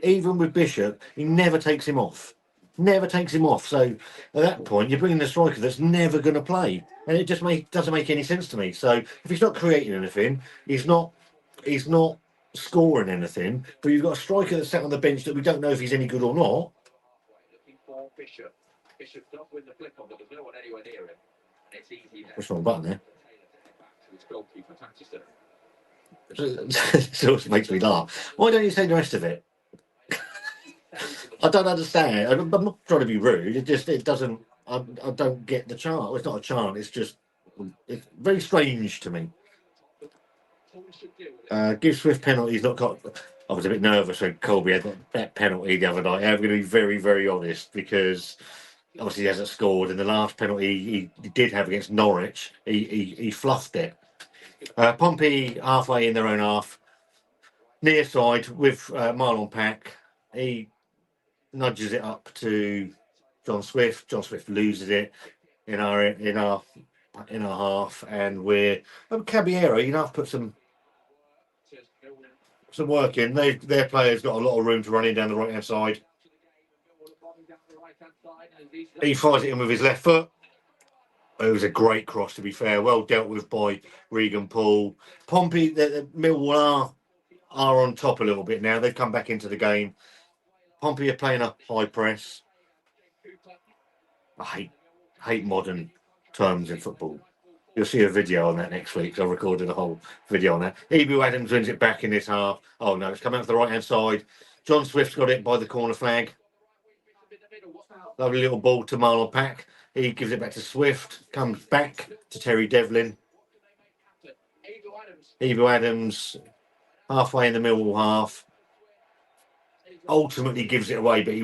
even with Bishop, he never takes him off. Never takes him off. So at that point, you're bringing a striker that's never going to play, and it just doesn't make any sense to me. So if he's not creating anything, he's not scoring anything. But you've got a striker that's sat on the bench that we don't know if he's any good or not. Looking for Bishop. Bishop does win the flick on, but there's no one anywhere near him. And it's easy there. What's wrong button there? Back to his goalkeeper, Atchison. It always makes me laugh. Why don't you say the rest of it? I don't understand. I'm not trying to be rude. It doesn't. I don't get the chant. Well, it's not a chant. It's very strange to me. Give Swift penalty. He's not got. I was a bit nervous when Colby had that penalty the other night. I'm going to be very, very honest because obviously he hasn't scored. And the last penalty he did have against Norwich, he fluffed it. Pompey halfway in their own half, near side with Marlon Pack. He nudges it up to John Swift. John Swift loses it in our half, and we're Caballero. You know, I've put some work in. Their players got a lot of room to run in down the right hand side. He fires it in with his left foot. It was a great cross, to be fair. Well dealt with by Regan Paul. Pompey, the Millwall are on top a little bit now. They've come back into the game. Pompey are playing a high press. I hate modern terms in football. You'll see a video on that next week. I recorded a whole video on that. Ebu Adams wins it back in this half. Oh no, it's coming out to the right hand side. John Swift's got it by the corner flag. Lovely little ball to Marlon Pack. He gives it back to Swift. Comes back to Terry Devlin. Ebu Adams halfway in the Millwall half. Ultimately gives it away, but he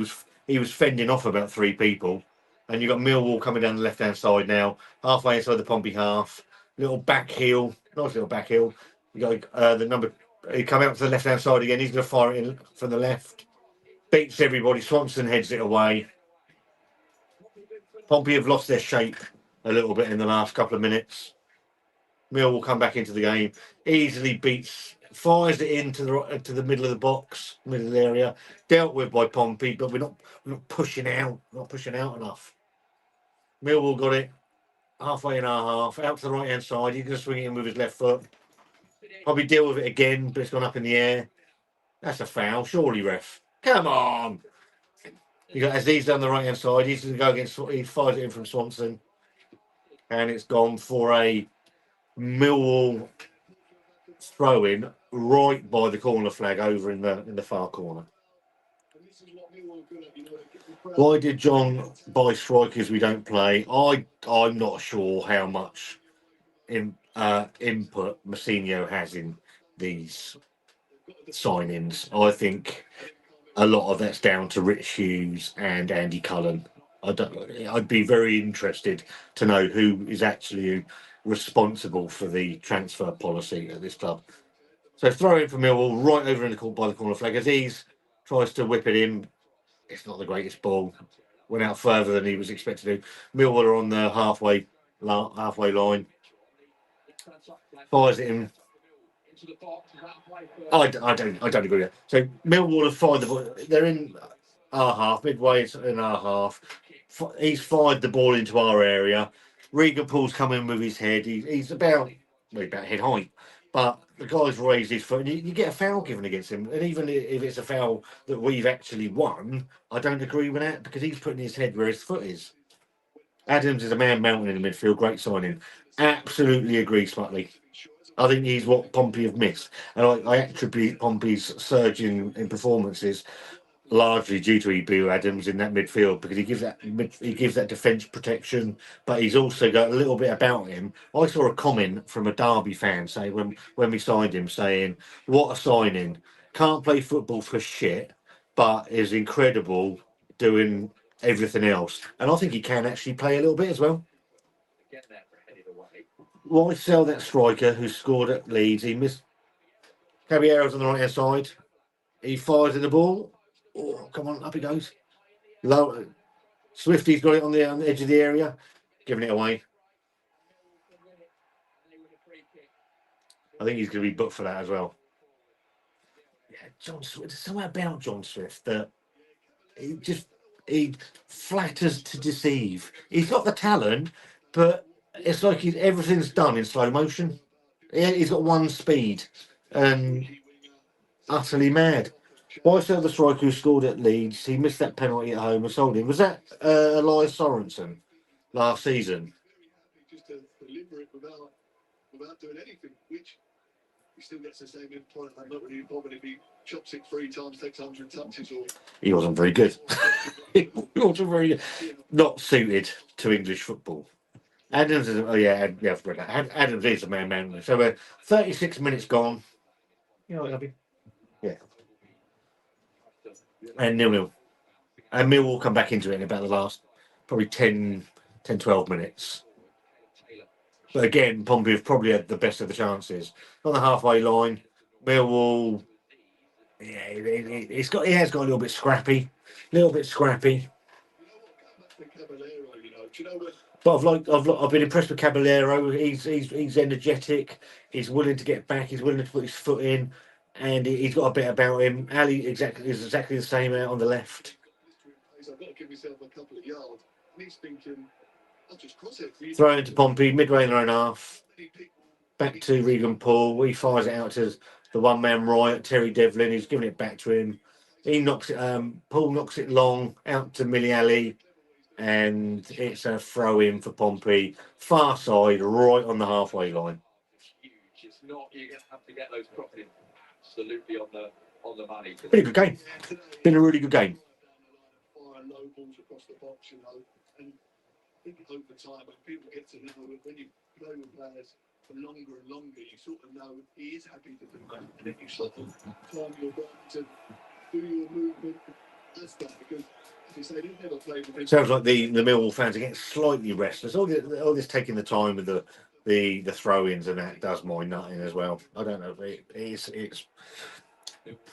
was fending off about three people. And you've got Millwall coming down the left-hand side now, halfway inside the Pompey half. Little back heel, nice little back heel. You got the number. He come out to the left-hand side again. He's going to fire it in from the left. Beats everybody. Swanson heads it away. Pompey have lost their shape a little bit in the last couple of minutes. Millwall come back into the game. Easily fires it into the middle of the box, middle of the area. Dealt with by Pompey, but we're not pushing out. Not pushing out enough. Millwall got it halfway in our half, out to the right hand side. He's going to swing it in with his left foot. Probably deal with it again, but it's gone up in the air. That's a foul, surely, ref. Come on. You got Aziz down the right hand side. He's going to go against. He fires it in from Swanson, and it's gone for a Millwall throw in right by the corner flag over in the far corner. Why did John buy strikers we don't play? I'm not sure how much input Mousinho has in these signings. I think a lot of that's down to Rich Hughes and Andy Cullen. I'd be very interested to know who is actually responsible for the transfer policy at this club. So throw in for Millwall right over by the corner flag. Aziz tries to whip it in. It's not the greatest ball. Went out further than he was expected to do. Millwall are on the halfway line. Fires it in. I don't agree with that. So Millwall have fired the ball. They're in our half, midway in our half. He's fired the ball into our area. Regan Paul's come in with his head. He's about head height. But the guy's raised his foot, and you get a foul given against him. And even if it's a foul that we've actually won, I don't agree with that because he's putting his head where his foot is. Adams is a man mountain in the midfield. Great signing. Absolutely agree, Smutley. I think he's what Pompey have missed. And I attribute Pompey's surge in performances largely due to Ebu Adams in that midfield because he gives that defence protection, but he's also got a little bit about him. I saw a comment from a Derby fan say when we signed him saying, "What a signing! Can't play football for shit, but is incredible doing everything else. And I think he can actually play a little bit as well. Get there for headed away. Why sell that striker who scored at Leeds? He missed. Caballero's on the right hand side. He fires in the ball. Oh, come on, up he goes. Low. Swifty's got it on the edge of the area, giving it away. I think he's going to be booked for that as well. Yeah, John Swift. There's something about John Swift that he flatters to deceive. He's got the talent, but it's like everything's done in slow motion. He's got one speed, and utterly mad. Why sell the striker who scored at Leeds? He missed that penalty at home and sold him. Was that Elias Sorensen last season? Just to deliver it without doing anything, which he still gets the same point. I'm not really bothered if he chops it 3 times, takes 100 touches, or He wasn't very good. He wasn't very good. Not suited to English football. Adams is, oh yeah, I've read that. Adams is a man. So we're 36 minutes gone. You know what, Abby? Yeah. And 0-0. And Mill will come back into it in about the last probably 10, 12 minutes. But again, Pompey have probably had the best of the chances. On the halfway line, Millwall, yeah, he has got a little bit scrappy. But I've been impressed with Caballero. He's energetic. He's willing to get back. He's willing to put his foot in, and he's got a bit about him. Ali is exactly the same out on the left. I've got to give myself a couple of yards. And he's thinking, I'll just cross it. Throw into Pompey, midway in their own half. Back to Regan Paul. He fires it out to the one-man riot, Terry Devlin. He's giving it back to him. He knocks it. Paul knocks it long out to Miliali, and it's a throw-in for Pompey. Far side, right on the halfway line. Huge. It's not. You're going to have to get those crossing absolutely on the money. Been a good game. Been a really good game. Fire low balls across the box, you know, and I think over time when people get to know it, when you play with players for longer and longer, you sort of know he is happy to do that, and then you sort of time your body to do your movement as that, because as you say, they've never played with him. Sounds like the Millwall fans are getting slightly restless. All this taking the time with the throw-ins and that does my nutting as well. I don't know. It's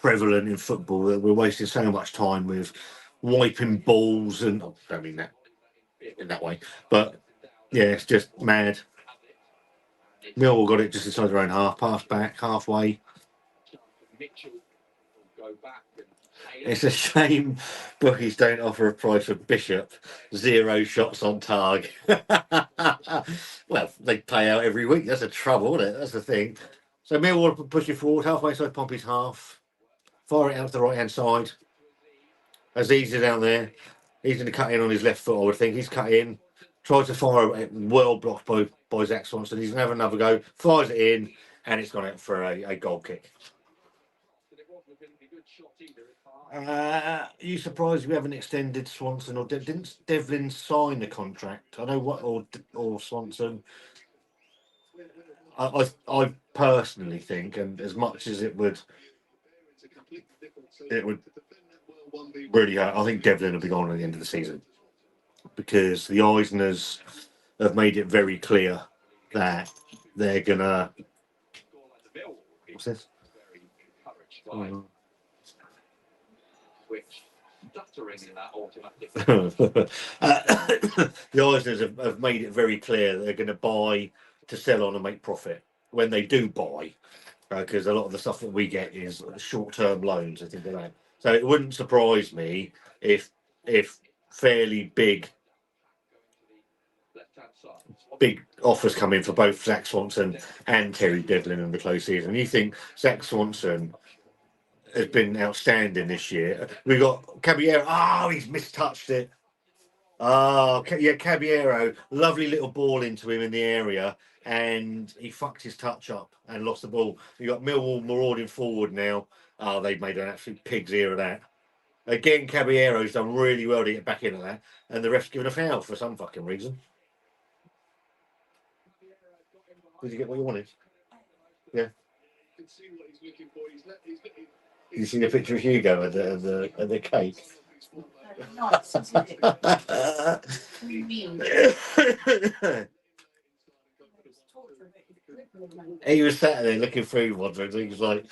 prevalent in football that we're wasting so much time with wiping balls, and I don't mean that in that way, but yeah, it's just mad. Millwall got it just inside their own half, pass back halfway. It's a shame bookies don't offer a price for Bishop. 0 shots on target. Well, they pay out every week. That's the trouble, isn't it? That's the thing. So Millwall push it forward halfway inside Pompey's half. Fire it out to the right hand side. Aziz is down there. He's going to cut in on his left foot, I would think. He's cut in. Tries to fire it, well blocked by Zach Swanson. He's going to have another go. Fires it in, and it's gone out for a goal kick. Are you surprised we haven't extended Swanson, or didn't Devlin sign the contract? I know what, or Swanson. I personally think, and as much as it would really hurt, I think Devlin will be gone at the end of the season, because the Eisners have made it very clear that they're gonna. What's this? Which stuttering in that automatic. The Eisners have made it very clear that they're going to buy to sell on and make profit when they do buy, because a lot of the stuff that we get is short-term loans and things like that. So it wouldn't surprise me if fairly big offers come in for both Zach Swanson and Terry Devlin in the close season. You think Zach Swanson has been outstanding this year? We got Caballero. Oh, he's mistouched it. Oh, yeah, Caballero. Lovely little ball into him in the area, and he fucked his touch up and lost the ball. You got Millwall marauding forward now. Oh, they've made an absolute pig's ear of that. Again, Caballero's done really well to get back into that, and the ref's given a foul for some fucking reason. Did you get what you wanted? Yeah. You see the picture of Hugo at the cake? He was sat there looking through one, and he was like.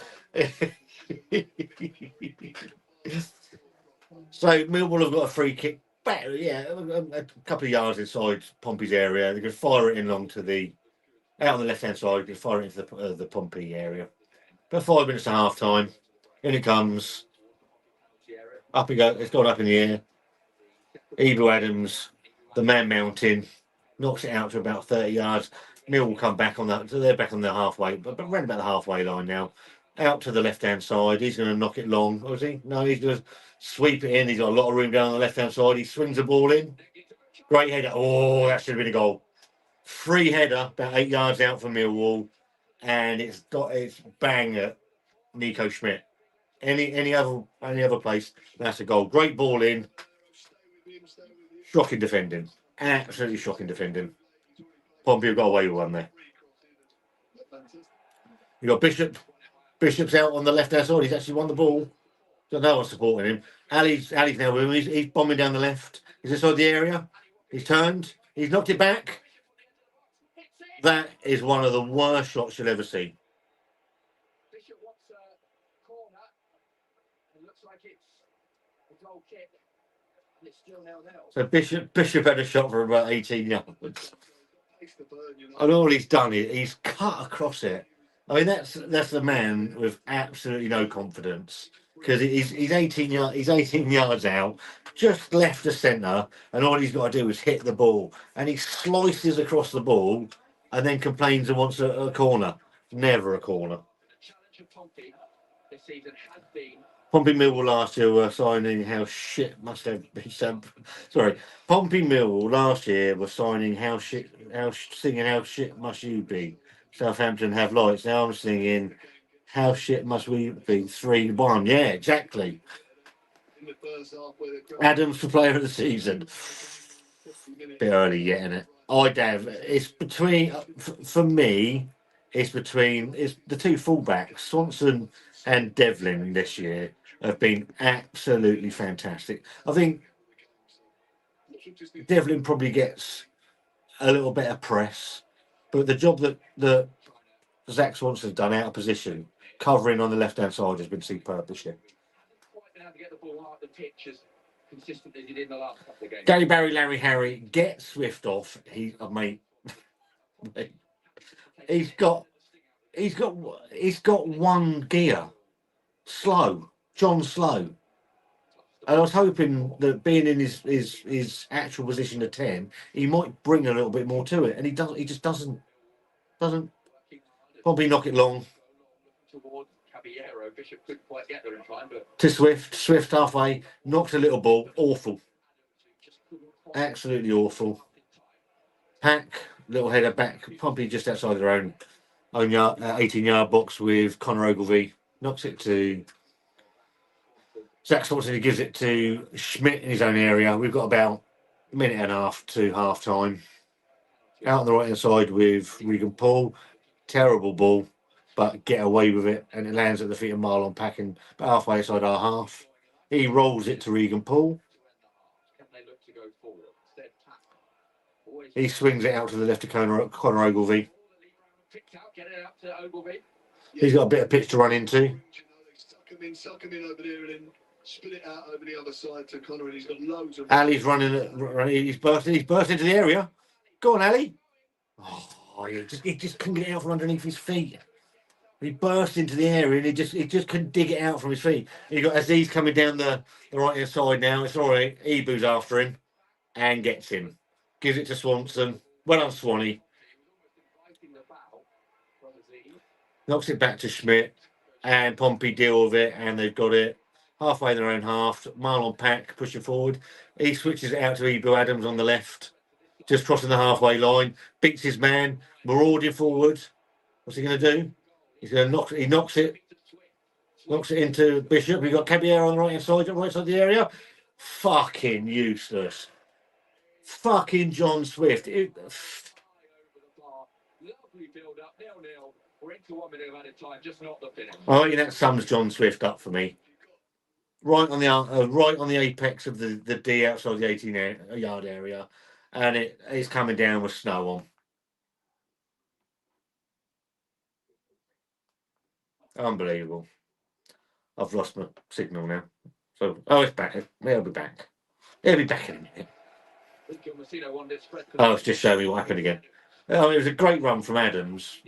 So Millwall have got a free kick back, yeah, a couple of yards inside Pompey's area. They could fire it in along to the out on the left hand side. They could fire it into the Pompey area. About 5 minutes to half time. In it comes. Up it goes. It's gone up in the air. Ebro Adams, the man mountain, knocks it out to about 30 yards. Mill will come back on that. So they're back on the halfway, but around about the halfway line now. Out to the left hand side. He's going to knock it long. Was he? No, he's going to sweep it in. He's got a lot of room down on the left hand side. He swings the ball in. Great header. Oh, that should have been a goal. Free header, about 8 yards out from Millwall, and it's bang at Nico Schmidt. Any other place, that's a goal. Great ball in. Shocking defending. Absolutely shocking defending. Pompey have got away with one there. You got Bishop. Bishop's out on the left hand side. He's actually won the ball. So no one's supporting him. Ali's now with him. He's bombing down the left. He's inside the area. He's turned. He's knocked it back. That is one of the worst shots you'll ever see. Bishop wants a corner. It looks like it's a goal kick. And it's still 0-0. So Bishop had a shot for about 18 yards. And all he's done is he's cut across it. I mean, that's the man with absolutely no confidence, because he's 18 yards out, just left the centre, and all he's got to do is hit the ball, and he slices across the ball, and then complains and wants a corner. Never a corner. The challenge of Pompey this season has been. Pompey Millwall last year were signing how shit must have been. Sorry, Pompey Millwall last year were signing singing how shit must you be. Southampton have lights. Now I'm singing how shit must we be. 3-1. Yeah, exactly. Adams for player of the season. Bit early yet, isn't it? It's between for me. It's the two fullbacks, Swanson and Devlin this year have been absolutely fantastic. I think Devlin probably gets a little bit of press, but the job that Zach Swanson's done out of position, covering on the left hand side, has been superb this year. Quite been able to get the ball out the pitch as consistently as he did in the last couple of games. Gary Barry, Larry Harry, get Swift off. Mate. He's got one gear. Slow. John Slow. And I was hoping that being in his actual position of 10, he might bring a little bit more to it. And he just doesn't probably knock it long. Towards Caballero, Bishop couldn't quite get there in time, but To Swift halfway, knocks a little ball. Awful. Absolutely awful. Pack, little header back, Pompey just outside their own 18-yard box with Conor Ogilvie. Knocks it to Zach Swanson, who gives it to Schmidt in his own area. We've got about a minute and a half to half time. Out on the right hand side with Regan Paul. Terrible ball, but get away with it, and it lands at the feet of Marlon Packing about halfway inside our half. He rolls it to Regan Paul. He swings it out to the left of Conor Ogilvie. He's got a bit of pitch to run into. Suck him in over there and then spit it out over the other side to Conor, and he's got loads of. Ali's running. He's burst into the area. Go on, Ali. Oh, he just couldn't get it out from underneath his feet. He burst into the area and he just couldn't dig it out from his feet. You got Aziz coming down the right hand side now. It's all right. Ebu's after him and gets him. Gives it to Swanson. Well done, Swanee. Knocks it back to Schmidt, and Pompey deal with it, and they've got it halfway in their own half. Marlon Pack pushing forward. He switches it out to Ebro Adams on the left, just crossing the halfway line. Beats his man, marauding forward. What's he going to do? He's going to knocks it into Bishop. We've got Caballero on the right side of the area. Fucking useless. Fucking John Swift. Lovely build up, 0-0. We're into 1 minute of added time, just not the finish. I reckon that sums John Swift up for me. right on the apex of the D outside the 18-yard area, and it's coming down with snow on. Unbelievable. I've lost my signal now. So, it's back. It'll be back. It'll be back in a minute. Oh, it's just showing me what happened again. Oh, it was a great run from Adams.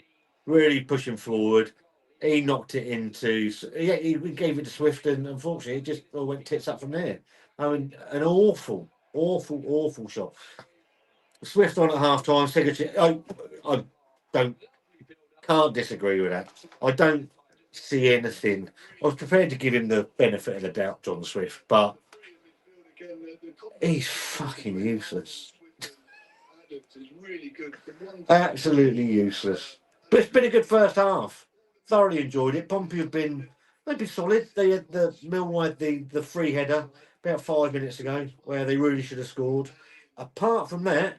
Really pushing forward. He knocked it into. He gave it to Swift, and unfortunately, it just all went tits up from there. I mean, an awful shot. Swift on at half time. I can't disagree with that. I don't see anything. I was prepared to give him the benefit of the doubt, John Swift, but he's fucking useless. Absolutely useless. But it's been a good first half. Thoroughly enjoyed it. Pompey they've been solid. They had Millwall had the free header about 5 minutes ago where they really should have scored. Apart from that,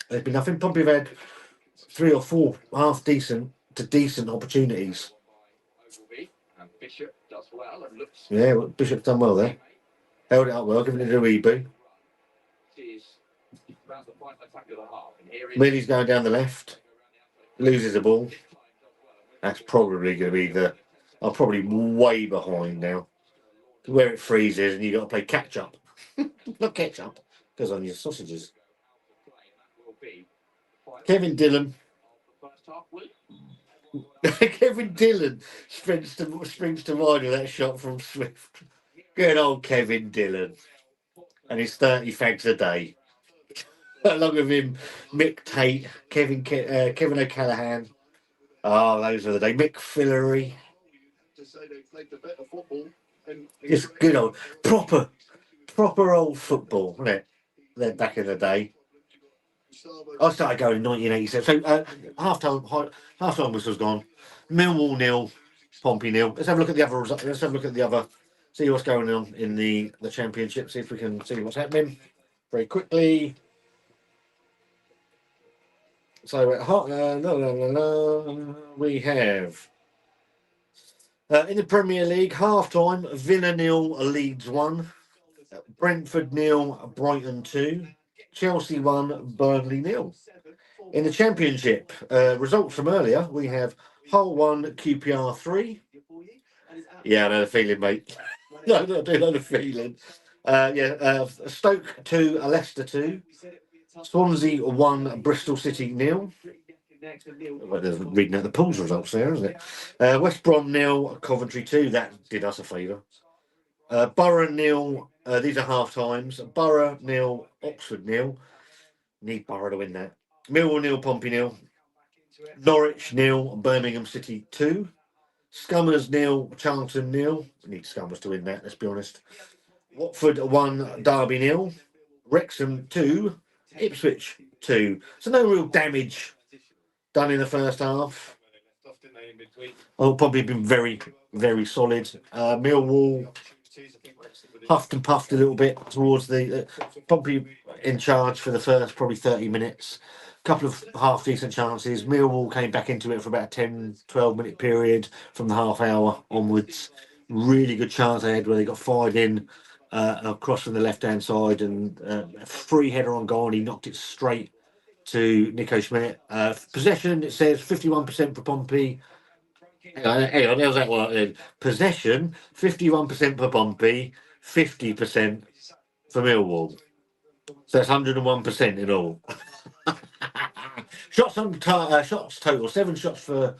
there's been nothing. Pompey have had 3 or 4 half decent to decent opportunities. Yeah, well, Bishop's done well there. Held it up well, giving it to Ibu. Millie's going down the left, loses the ball. That's probably going to be I'm probably way behind now. Where it freezes and you've got to play catch up. Not catch up, goes on your sausages. Kevin Dillon. Kevin Dillon springs to mind with that shot from Swift. Good old Kevin Dillon. And his 30 fags a day. Along with him, Mick Tate, Kevin O'Callaghan. Oh, those are the days. Mick Fillery. Just good old, proper old football, wasn't it? Then back in the day. I started going in 1987. So half time whistle's gone. Millwall 0, Pompey 0. Let's have a look at the other results. Let's have a look at the other. See what's going on in the championship. See if we can see what's happening very quickly. So we have in the Premier League half time Villa 0, Leeds 1, Brentford 0, Brighton 2, Chelsea 1, Burnley 0. In the Championship, results from earlier, we have Hull 1, QPR 3. Yeah, I know the feeling, mate. No, I do know the feeling. Stoke 2, Leicester 2. Swansea 1, Bristol City 0. Well, there's reading out the Pools results there, isn't it? West Brom 0, Coventry 2. That did us a favour. Borough 0. These are half times. Borough 0, Oxford 0. Need Borough to win that. Millwall 0, Pompey 0. Norwich 0, Birmingham City 2. Scummers 0, Charlton 0. We need Scummers to win that, let's be honest. Watford 1, Derby 0. Wrexham 2, Ipswich 2. So no real damage done in the first half. Oh, probably been very, very solid. Millwall huffed and puffed a little bit towards the Pompey in charge for the first probably 30 minutes. A couple of half decent chances. Millwall came back into it for about a 10-12 minute period from the half hour onwards. Really good chance they had where they got fired in across from the left hand side, and a free header on goal, and he knocked it straight to Nico Schmidt. Possession, it says 51% for Pompey. Hang on, how's that work then? Possession, 51% for Pompey, 50% for Millwall. So that's 101% in all. Shots total, 7 shots for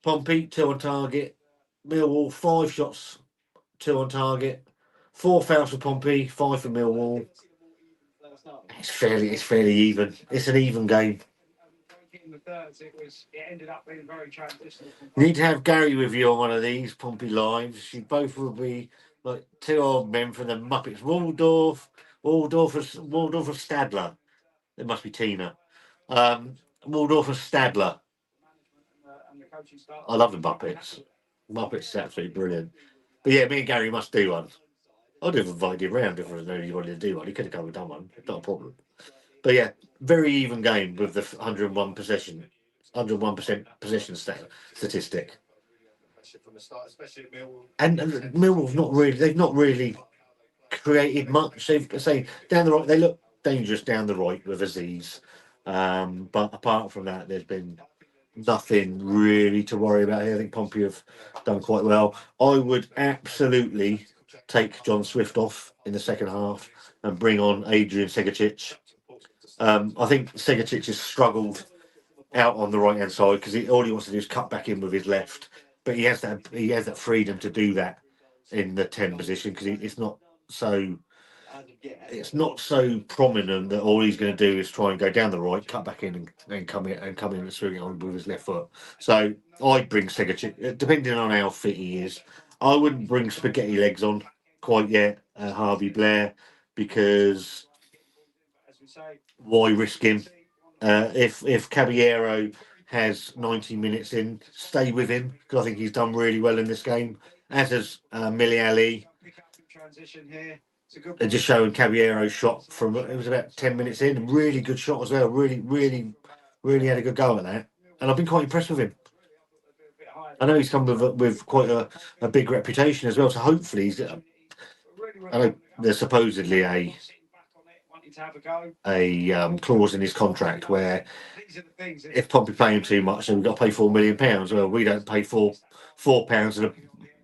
Pompey, 2 on target. Millwall, 5 shots, 2 on target. 4 fouls for Pompey, 5 for Millwall. It's fairly even. It's an even game. You need to have Gary with you on one of these Pompey lives. You both will be like 2 old men from the Muppets. Waldorf or Stadler. It must be Tina. Waldorf and Stadler. I love the Muppets. Muppets is absolutely brilliant. But yeah, me and Gary must do one. I'd have invited him round if there was anybody to do one. He could have come and done one. Not a problem. But yeah, very even game with the 101% possession statistic. pressure from the start, especially at Millwall. And Millwall've not really, they've not really created much. They've say down the right, they look dangerous down the right with Aziz. But apart from that, there's been nothing really to worry about here. I think Pompey have done quite well. I would absolutely take John Swift off in the second half and bring on Adrian Segicic. I think Segicic has struggled out on the right hand side because all he wants to do is cut back in with his left, but he has that freedom to do that in the 10 position because it's not so prominent that all he's going to do is try and go down the right, cut back in, and come in and swing it on with his left foot. So I'd bring Segicic, depending on how fit he is. I wouldn't bring spaghetti legs on quite yet, Harvey Blair, because why risk him? If Caballero has 90 minutes in, stay with him because I think he's done really well in this game, as has Millie Ali. And just showing Caballero's shot from it was about 10 minutes in, really good shot as well. Really had a good go at that, and I've been quite impressed with him. I know he's come with quite a big reputation as well, so hopefully he's. I know there's supposedly a clause in his contract where if Pompey pay him too much, then we've got to pay £4 million. Well, we don't pay £4 and a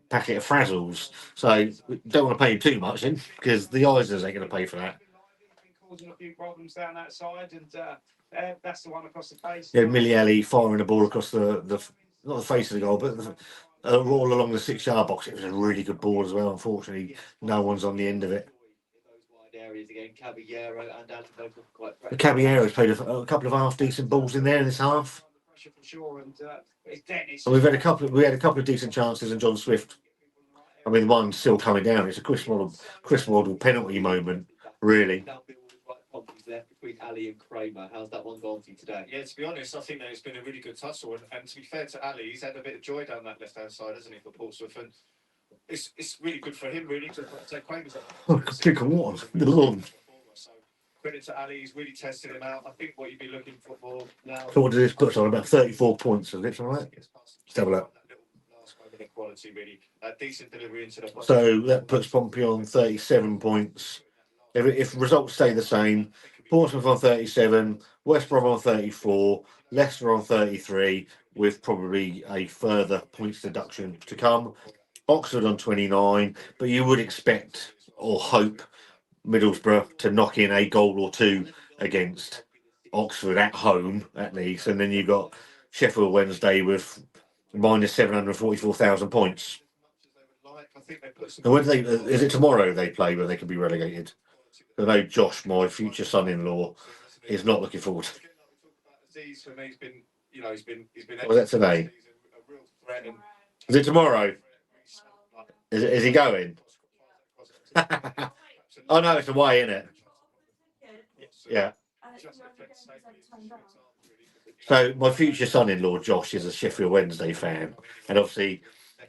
packet of Frazzles, so we don't want to pay him too much then because the Isers ain't going to pay for that. Causing a few problems down that side, and that's the one across the face. Yeah, Milielli firing the ball across the not the face of the goal, but all along the 6-yard box. It was a really good ball as well. Unfortunately, no one's on the end of it. Caballero's played a couple of half decent balls in there in this half. And we had a couple of decent chances, and John Swift. I mean, one's still coming down. It's a Chris Waddle penalty moment, really. Between Ali and Kramer, how's that one gone for you today? Yeah, to be honest, I think that it's been a really good tussle, and to be fair to Ali, he's had a bit of joy down that left hand side, hasn't he, for Portsmouth? And it's really good for him, really, to take Kramer's Oh, drink of water. The Lord. So credit to Ali, he's really tested him out. I think what you'd be looking for more now. So what did this put on? About 34 points, is it? All right. Let's have a look. Quality, really. Decent delivery into the. So that puts Pompey on 37 points. If results stay the same, Portsmouth on 37, West Brom on 34, Leicester on 33, with probably a further points deduction to come. Oxford on 29, but you would expect or hope Middlesbrough to knock in a goal or two against Oxford at home, at least. And then you've got Sheffield Wednesday with minus 744,000 points. And when is it tomorrow they play where they can be relegated? I know Josh, my future son-in-law, is not looking forward. Oh, that's today. Is it tomorrow? Is he going? Oh no, it's away, isn't it? Yeah. So my future son-in-law Josh is a Sheffield Wednesday fan, and obviously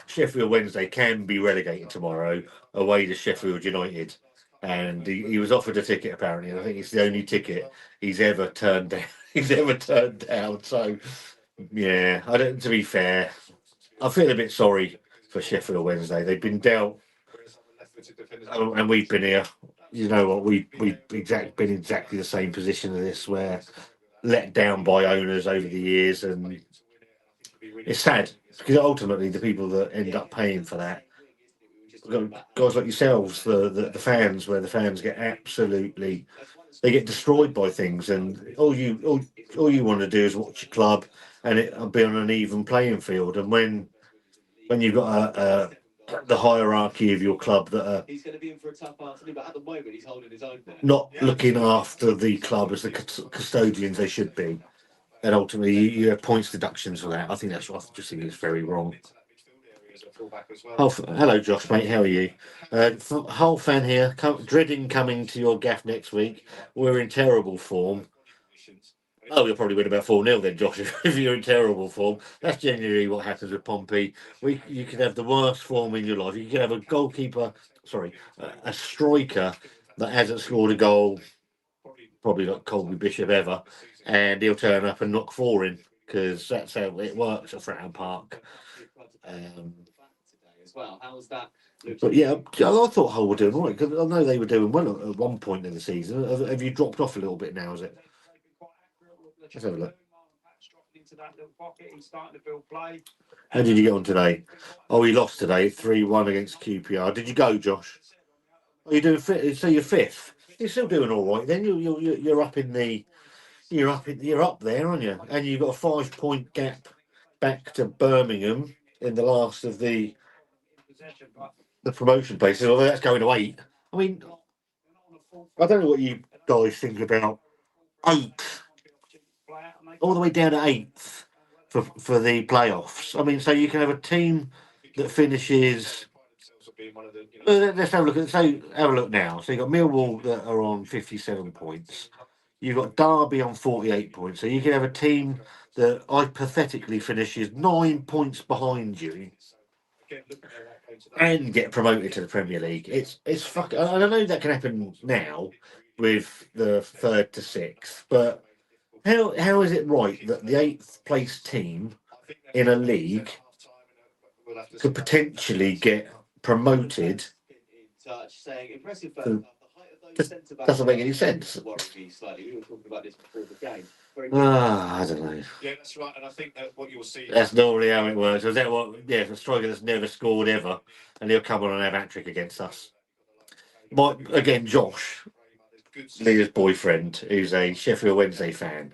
Sheffield Wednesday can be relegated tomorrow away to Sheffield United. And he was offered a ticket apparently, and I think it's the only ticket he's ever turned down. So yeah, I don't. To be fair, I feel a bit sorry for Sheffield Wednesday. They've been dealt, and we've been here. You know what? We've been exactly the same position as this, where let down by owners over the years, and it's sad because ultimately the people that end up paying for that, guys like yourselves, the fans, where the fans get absolutely, they get destroyed by things, and all you want to do is watch your club and it be on an even playing field. And when you've got the hierarchy of your club that are He's going to be in for a tough afternoon, but at the moment he's holding his own there. not looking after the club as the custodians they should be, and ultimately you have points deductions for that. I think I just think it's very wrong. Oh, hello, Josh, mate. How are you? Hull fan here, dreading coming to your gaff next week. We're in terrible form. Oh, you'll probably win about 4-0 then, Josh, if you're in terrible form. That's generally what happens with Pompey. You could have the worst form in your life. You could have a striker that hasn't scored a goal, probably like Colby Bishop ever, and he'll turn up and knock 4 in, because that's how it works at Fratton Park. As well. How was that? But yeah, I thought Hull were doing all right because I know they were doing well at one point in the season. Have you dropped off a little bit now? Is it? Let's have a look. How did you get on today? Oh, he lost today, 3-1 against QPR. Did you go, Josh? Oh, you're doing fifth. So you're fifth. You're still doing all right. Then you're up in the you're up there, aren't you? And you've got a 5-point gap back to Birmingham in the last of the promotion places. Although that's going to 8. I mean, I don't know what you guys think about 8th, all the way down to 8th for the playoffs. I mean, so you can have a team that finishes. Let's have a look at. So have a look now. So you have got Millwall that are on 57 points. You've got Derby on 48 points. So you can have a team that hypothetically finishes 9 points behind you and get promoted to the Premier League. It's fucking. I don't know that can happen now with the 3rd to 6th, but how is it right that the 8th place team in a league could potentially get promoted? Doesn't make any sense. I don't know. Yeah, that's right. And I think that what you'll see. That's normally how it works. Is that what? Yeah, a striker that's never scored ever, and he'll come on and have a hat-trick against us. Again, Josh, Leah's boyfriend, who's a Sheffield Wednesday fan,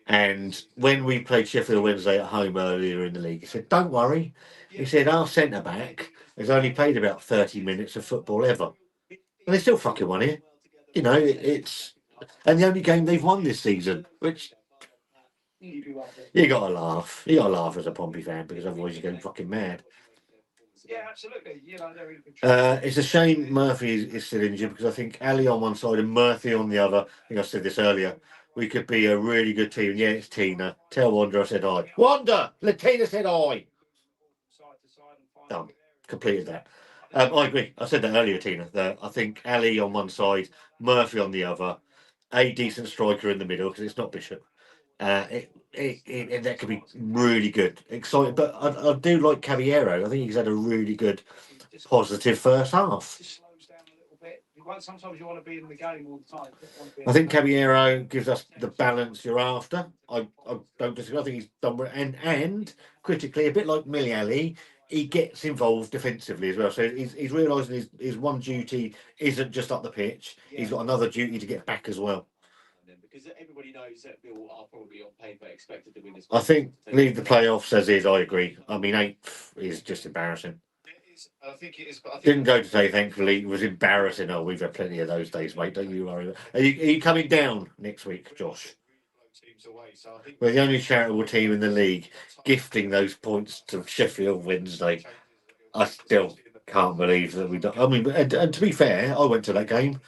and when we played Sheffield Wednesday at home earlier in the league, he said, "Don't worry." He said, "Our centre back has only played about 30 minutes of football ever, and they still fucking won it. You know, it's and the only game they've won this season, which." You gotta laugh. You gotta laugh as a Pompey fan because otherwise you're going fucking mad. Yeah, absolutely. You know, they're really good. It's a shame Murphy is still injured because I think Ali on one side and Murphy on the other. I think I said this earlier. We could be a really good team. Yeah, it's Tina. Tell Wanda I said I. Wanda! Latina said I. Done. Completed that. I agree. I said that earlier, Tina. That I think Ali on one side, Murphy on the other, a decent striker in the middle because it's not Bishop. That could be really good, exciting. But I do like Caballero. I think he's had a really good, positive first half. Sometimes you want to be in the game all the time. I think Caballero gives us the balance you're after. I don't disagree. I think he's done well. And critically, a bit like Millie Ali, he gets involved defensively as well. So he's realising his one duty isn't just up the pitch. He's got another duty to get back as well. Because everybody knows that Millwall are probably on paper expected to win this. I think leave the playoffs as is. I agree. I mean, 8th is just embarrassing. I think it is. But I think Didn't go today, thankfully. It was embarrassing. Oh, we've had plenty of those days, mate. Don't you worry. Are you coming down next week, Josh? We're the only charitable team in the league gifting those points to Sheffield Wednesday. I still can't believe that we don't. I mean, and to be fair, I went to that game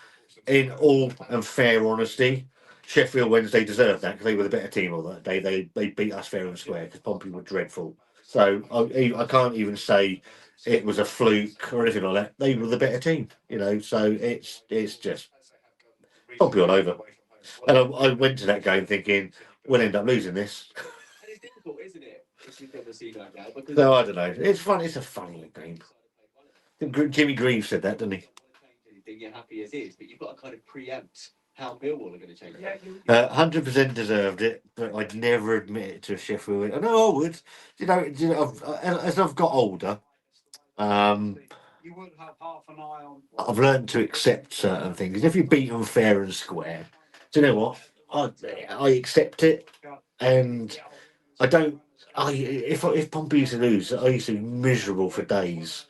in all and fair honesty. Sheffield Wednesday deserved that because they were the better team on that day. They beat us fair and square because Pompey were dreadful. So I can't even say it was a fluke or anything like that. They were the better team, you know. So it's just Pompey all over. And I went to that game thinking we'll end up losing this. It's difficult, isn't it? No, I don't know. It's fun. It's a funny game. I think Jimmy Greaves said that, didn't he? You're happy as is, but you've got to kind of preempt how Millwall are going to change. 100% deserved it, but I'd never admit it to Sheffield. I know I would. You know, as I've got older, you would have half an eye on. I've learned to accept certain things. If you beat them fair and square, do you know what? I accept it, and I don't. If Pompey used to lose, I used to be miserable for days.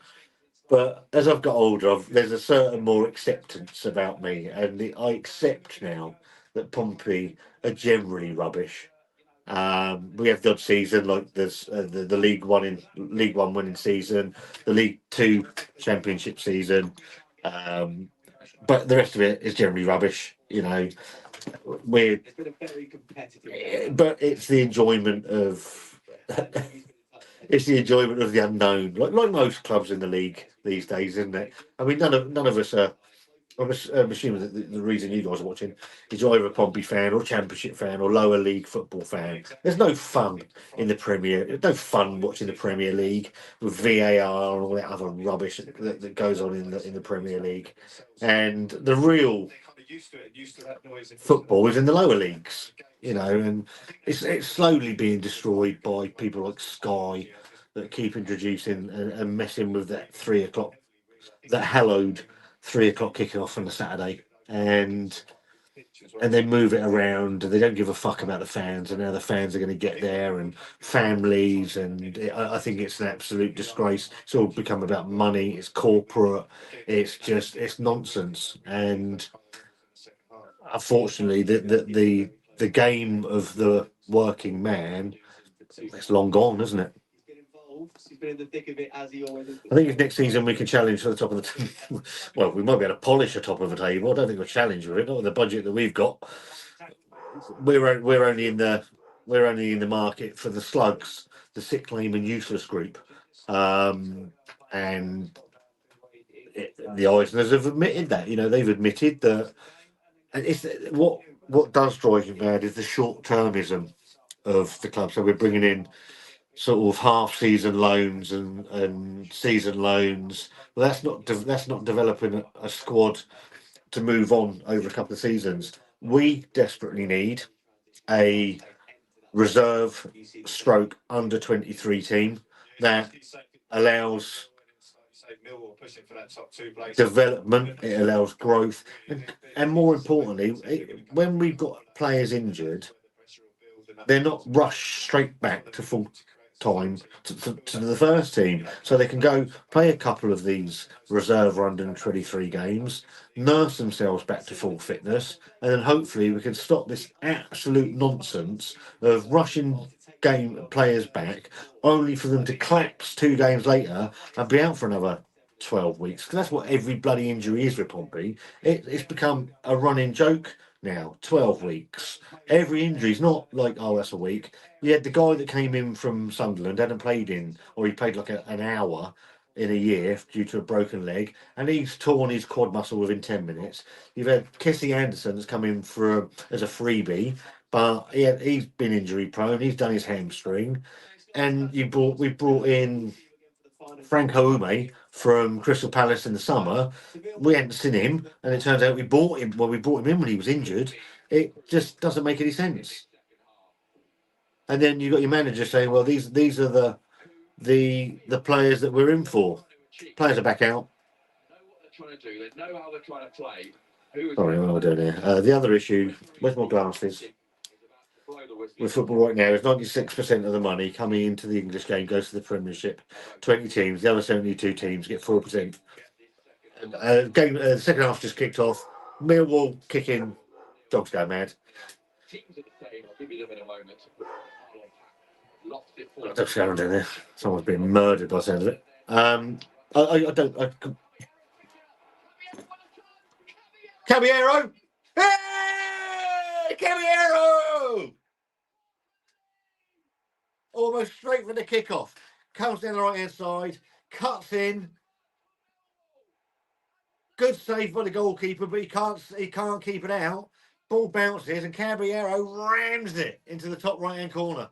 But as I've got older, there's a certain more acceptance about me, and I accept now that Pompey are generally rubbish. We have the odd season like this, the League One winning season, the League Two Championship season, but the rest of it is generally rubbish. You know, It's been a very competitive. but it's the enjoyment of. It's the enjoyment of the unknown, like most clubs in the league these days, isn't it? I mean, none of us are I'm assuming that the reason you guys are watching is you're either a Pompey fan or Championship fan or lower league football fan. There's no fun in the Premier. There's no fun watching the Premier League with VAR and all that other rubbish that goes on in the Premier League. And the real football is in the lower leagues, you know, and it's slowly being destroyed by people like Sky that keep introducing and messing with that 3 o'clock, that hallowed 3 o'clock kicking off on a Saturday, and they move it around. They don't give a fuck about the fans, and now the fans are going to get there, and families, and I think it's an absolute disgrace. It's all become about money. It's corporate. It's nonsense, and unfortunately, the game of the working man, it's long gone, isn't it? He's been in the thick of it as he always has. I think if next season we can challenge for the top of the table, well, we might be able to polish the top of the table. I don't think we'll challenge with it. Not with the budget that we've got. We're only in the market for the slugs, the sick, lame, and useless group, and the Eisners have admitted that. You know, they've admitted that. And it's what does drive you mad is the short-termism of the club. So we're bringing in sort of half-season loans and season loans. Well, that's not developing a squad to move on over a couple of seasons. We desperately need a reserve stroke under 23 team that allows development, it allows growth, and more importantly, when we've got players injured, they're not rushed straight back to full time to the first team, so they can go play a couple of these reserve under 23 games, nurse themselves back to full fitness, and then hopefully we can stop this absolute nonsense of rushing game players back only for them to collapse 2 games later and be out for another 12 weeks, because that's what every bloody injury is with Pompey. It's become a running joke now. 12 weeks. Every injury's not like, oh, that's a week. You had the guy that came in from Sunderland, hadn't played or he played like an hour in a year due to a broken leg, and he's torn his quad muscle within 10 minutes. You've had Kessie Anderson that's come in as a freebie, but he's been injury prone. He's done his hamstring, and we brought in Franco Ume from Crystal Palace in the summer. We hadn't seen him, and it turns out we bought him. Well, we brought him in when he was injured. It just doesn't make any sense. And then you got your manager saying, "Well, these are the players that we're in for." Players are back out. Sorry, what am I doing here? The other issue. Where's my glasses? With football right now, is 96% of the money coming into the English game goes to the Premiership. 20 teams, the other 72 teams get 4%. The second half just kicked off. Millwall kicking, dogs go mad. What's going on down there? Someone's been murdered by the sound of it. I don't. Caballero! Hey! Caballero! Almost straight for the kickoff. Comes down the right hand side, cuts in. Good save by the goalkeeper, but he can't keep it out. Ball bounces and Caballero rams it into the top right hand corner.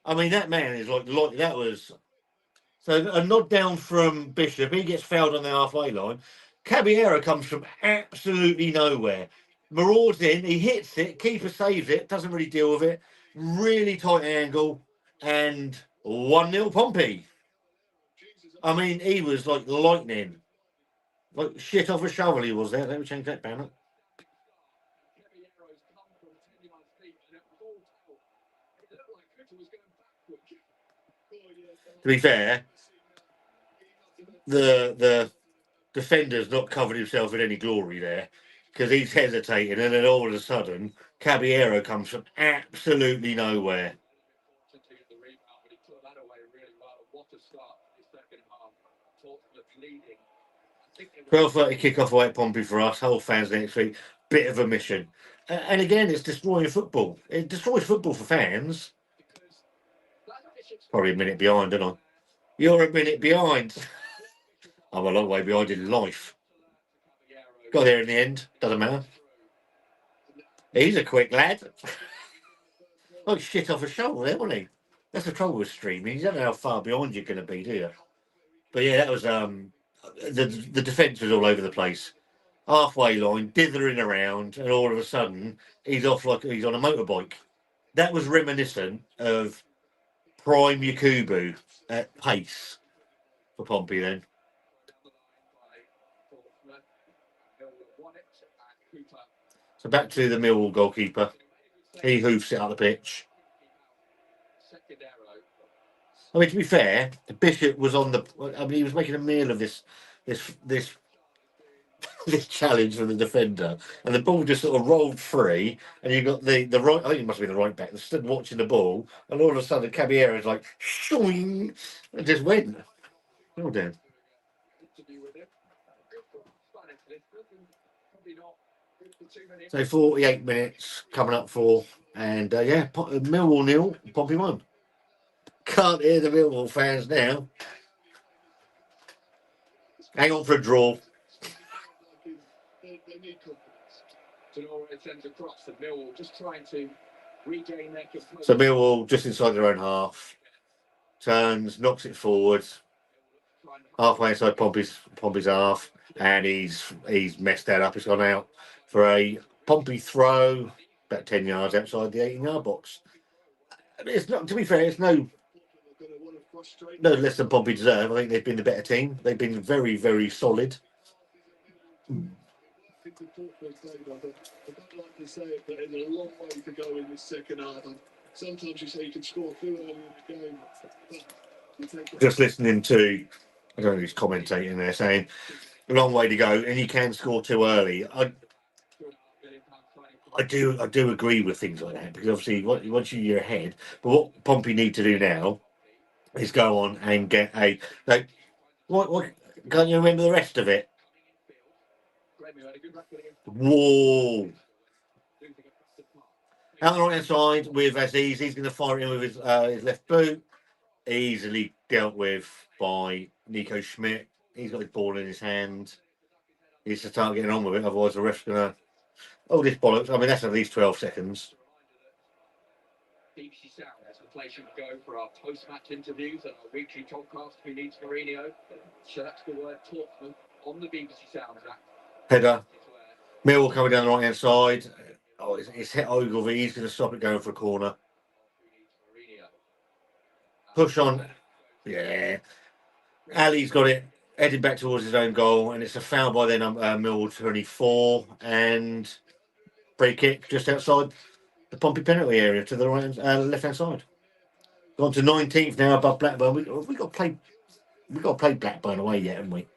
I mean, that man is like that was. So a nod down from Bishop. He gets fouled on the halfway line. Caballero comes from absolutely nowhere. Marauds in, he hits it, keeper saves it, doesn't really deal with it. Really tight angle, and 1-0 Pompey. I mean, he was like lightning. Like shit off a shovel he was there. Let me change that banner. To be fair, the defender's not covered himself in any glory there, because he's hesitating, and then all of a sudden Caballero comes from absolutely nowhere. 12:30 kick-off away at Pompey for us. Whole fans next week. Bit of a mission. And again, it's destroying football. It destroys football for fans. Probably a minute behind, don't I? You're a minute behind. I'm a long way behind in life. Got there in the end. Doesn't matter. He's a quick lad. Oh, shit off a shoulder there, wasn't he? That's the trouble with streaming. You don't know how far behind you're going to be, do you? But yeah, that was the defence was all over the place. Halfway line, dithering around, and all of a sudden he's off like he's on a motorbike. That was reminiscent of prime Yakubu at pace for Pompey then. So back to the Millwall goalkeeper. He hoofs it up the pitch. I mean, to be fair, Bishop was on the. I mean, he was making a meal of this this challenge from the defender, and the ball just sort of rolled free, and you got the right. I think it must have been the right back that stood watching the ball, and all of a sudden Caballero's like, shooing, and just went. Oh damn. So 48 minutes coming up for, and Millwall 0, Pompey 1. Can't hear the Millwall fans now. Hang on for a draw. They need confidence. So Millwall just inside their own half, turns, knocks it forward, halfway inside Pompey's half, and he's messed that up. It's gone out for a Pompey throw about 10 yards outside the 18-yard box. It's not, to be fair, it's no less than Pompey deserve. I think they've been the better team. They've been very, very solid. I don't like to say it, but there's a long way to go in this second half. And sometimes you say you can score too early in the game. Just listening to, I don't know who's commentating there, saying a long way to go, and you can score too early. I do agree with things like that, because obviously once you're ahead, but what Pompey need to do now is go on and get a what can't you remember the rest of it? Whoa! Out on the right hand side with Aziz, he's going to fire it in with his left boot. Easily dealt with by Nico Schmidt. He's got his ball in his hand. He needs to start getting on with it, otherwise the ref's going to. Oh, this bollocks. I mean, that's at least 12 seconds. BBC Sound, that's the place you go for our post-match interviews and our weekly podcast. Who needs Mourinho? So that's the word Portsmouth on the BBC Sound app. Header. Millwall coming down the right hand side. Oh, it's hit Ogilvie. He's going to stop it going for a corner. Push on. Yeah. Ali's got it headed back towards his own goal, and it's a foul by then Millwall 24, and free kick just outside the Pompey penalty area to the right left hand side. Gone to 19th now above Blackburn. We got to play Blackburn away yet, haven't we?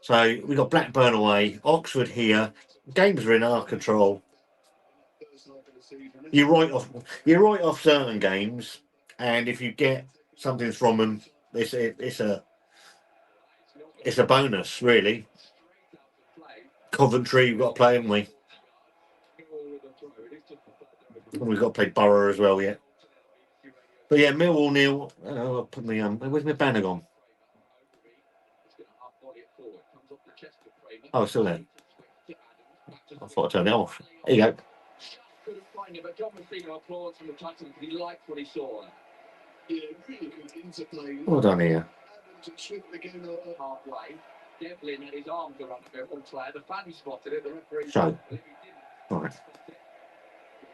So we got Blackburn away, Oxford here. Games are in our control. You write off certain games, and if you get something from them, it's a bonus, really. Coventry, we've got to play, haven't we? We've got to play Borough as well yet. But yeah, Millwall 0. I'll put my where's my banner gone? Oh, it's still there. I thought I turned it off. There you go. Yeah, really good interplay. Well done here. Halfway. Devlin had his arms around the one player. The fan spotted it. The referee. So, right.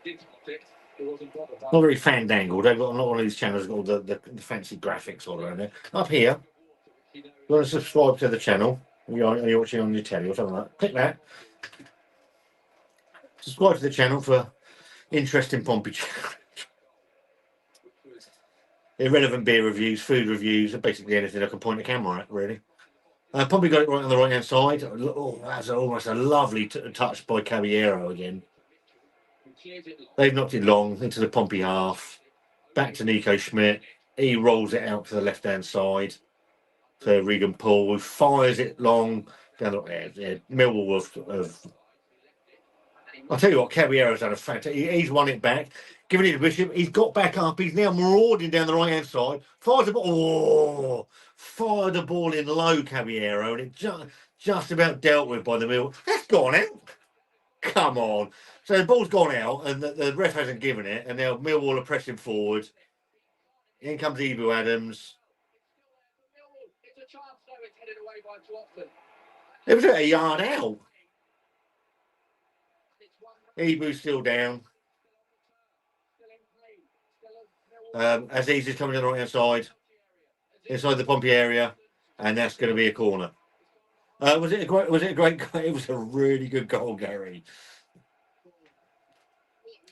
Did spot it. It wasn't bothered. Not very fandangled. They've got not one of these channels got all the fancy graphics all around there. Up here, you want to subscribe to the channel. You're watching on your telly or something like that. Click that. Subscribe to the channel for interesting Pompey irrelevant beer reviews, food reviews, basically anything I can point the camera at, really. Pompey got it right on the right hand side. Oh, that's almost a lovely touch by Caballero again. They've knocked it long into the Pompey half. Back to Nico Schmidt. He rolls it out to the left hand side to Regan Paul, who fires it long down the Millwall of I'll tell you what, Caballero's done a fantastic. He's won it back. giving it to Bishop. He's got back up. He's now marauding down the right-hand side. Fires the ball. Oh, fired the ball in low, Caballero, and it just about dealt with by the Mill. That's gone out. Come on. So the ball's gone out, and the ref hasn't given it, and now Millwall are pressing forward. In comes Ebu Adams. It's a chance now. It's headed away by Charlton. It was a yard out. Ebu's still down. Aziz is coming down the right hand side, inside the Pompey area, and that's going to be a corner. Was it a great? It was a really good goal, Gary.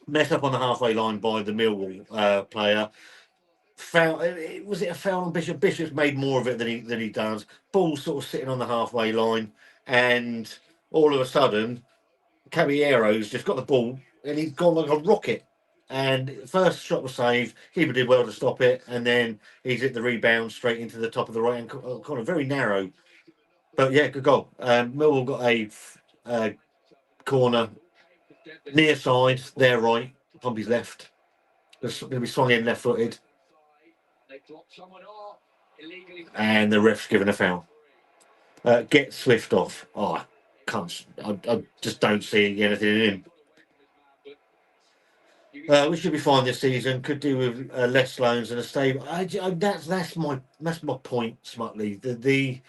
Messed up on the halfway line by the Millwall player. Foul. Was it a foul on Bishop? Bishop's made more of it than he does. Ball sort of sitting on the halfway line, and all of a sudden, Caballero's just got the ball, and he's gone like a rocket. And first shot was saved. Keeper did well to stop it, and then he's hit the rebound straight into the top of the right hand corner, very narrow. But yeah, good goal. Millwall got a corner near side, their right, Pompey's left. It's going to be swung in left-footed, and the ref's given a foul. Get Swift off. Oh, I can't. I just don't see anything in him. We should be fine this season. Could do with less loans and a stable. That's my point, Smutley.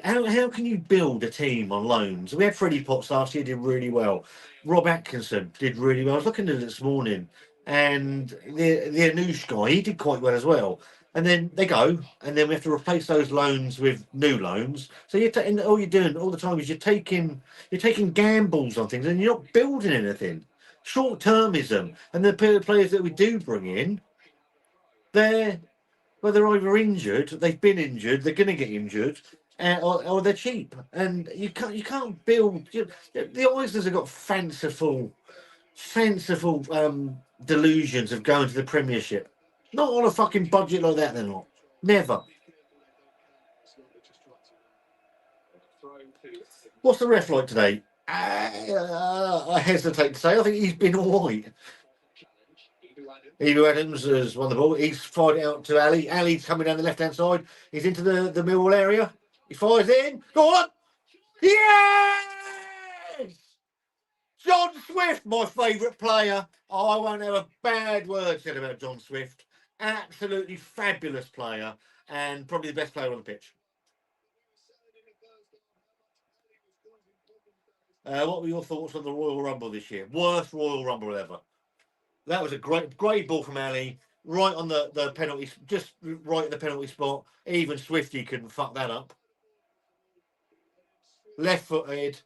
How can you build a team on loans? We had Freddie Potts last year, did really well. Rob Atkinson did really well. I was looking at it this morning, and the Anoush guy, he did quite well as well. And then they go, and then we have to replace those loans with new loans. So all you're doing all the time is you're taking gambles on things, and you're not building anything. Short-termism, and the players that we do bring in, they're either injured, they've been injured, they're going to get injured, or they're cheap, and you can't build. The Oilers have got fanciful delusions of going to the Premiership. Not on a fucking budget like that. They're not. Never. What's the ref like today? I hesitate to say. I think he's been all right. Ebu Adams has won the ball. He's fired it out to Ali. Ali's coming down the left-hand side. He's into the Millwall area. He fires in. Go on. Yes! John Swift, my favourite player. Oh, I won't have a bad word said about John Swift. Absolutely fabulous player, and probably the best player on the pitch. What were your thoughts on the Royal Rumble this year? Worst Royal Rumble ever. That was a great ball from Ali, right on the penalty, just right at the penalty spot. Even Swifty couldn't fuck that up. Left-footed.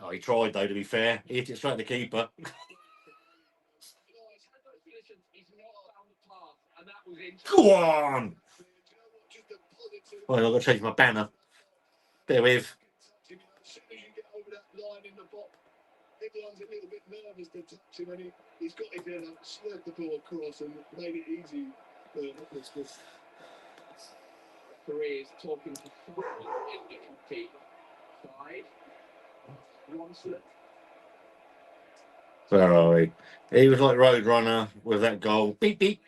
Oh, he tried though, to be fair. He hit it straight at the keeper. Go on! Well, I've got to change my banner. Bear with. Everyone's a little bit nervous to touch him, and he's got his head up, slurred the ball across, and made it easy for Portsmouth. Careers talking to team side. Where are we? He was like Roadrunner with that goal. Beep beep.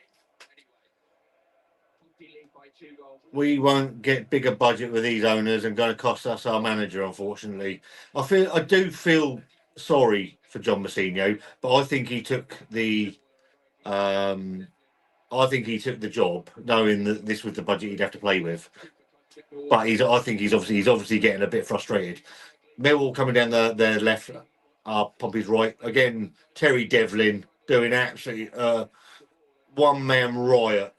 We won't get bigger budget with these owners, and going to cost us our manager. Unfortunately, I do feel sorry for John Mousinho, but I think he took the job knowing that this was the budget he'd have to play with. But I think he's obviously getting a bit frustrated. Millwall coming down their left, Pompey's right again. Terry Devlin doing absolutely one-man riot.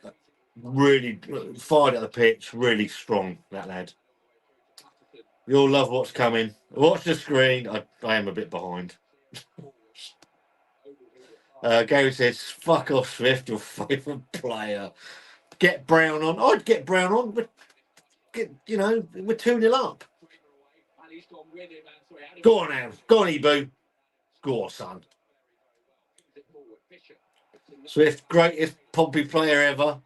Really fired at the pitch. Really strong, that lad. You'll love what's coming. Watch the screen. I am a bit behind. Gary says, "Fuck off, Swift, your favourite player. Get Brown on." I'd get Brown on, but we're 2-0 up. Go on, Am. Go on, Ebu. Go on, son. Swift, greatest Pompey player ever.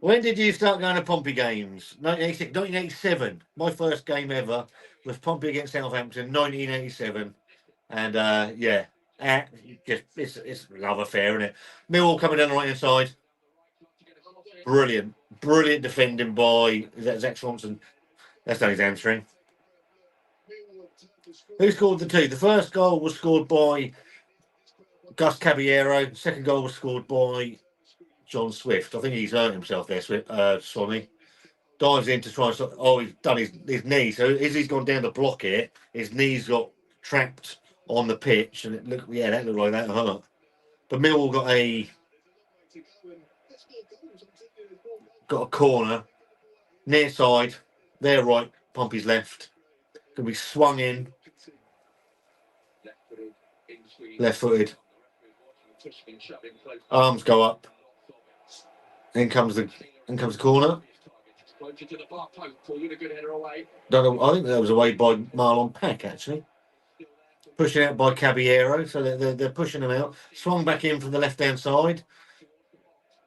When did you start going to Pompey games? 1987. My first game ever was Pompey against Southampton, 1987. And, It's love affair, isn't it? Millwall coming down the right hand side. Brilliant defending by Zach Swanson. That's done his hamstring. Who scored the two? The first goal was scored by Gus Caballero. The second goal was scored by John Swift. I think he's hurt himself there, Swami. Dives in to try and stop. Oh, he's done his knee. So as he's gone down to block it, his knees got trapped on the pitch, and that looked like that hurt. But Millwall got a corner near side. They're right. Pompey's left. Can be swung in. Left-footed. Arms go up. In comes the corner. Don't know. I think that was away by Marlon Peck actually. Pushing out by Caballero, so they're pushing him out. Swung back in from the left-hand side.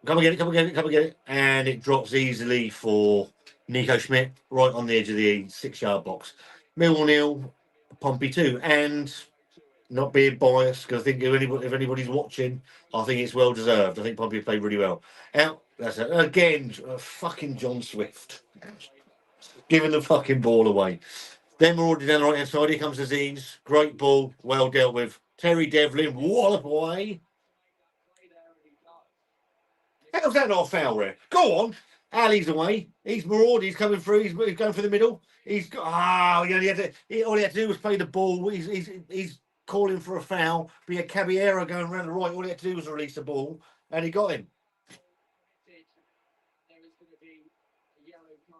Come and get it. And it drops easily for Nico Schmidt, right on the edge of the 6-yard box. Millwall 0, Pompey 2. And not being biased, because I think if anybody's watching, I think it's well deserved. I think Pompey played really well. Out, that's it. Again, fucking John Swift. Giving the fucking ball away. Then we're already down the right hand side. Here comes Aziz. Great ball. Well dealt with. Terry Devlin. Wallop away. How's that not a foul, Red? Go on. Ali's away. He's marauding. He's coming through. He's going for the middle. He's got. All he had to do was play the ball. He's calling for a foul. But he had Caballero going around the right. All he had to do was release the ball, and he got him.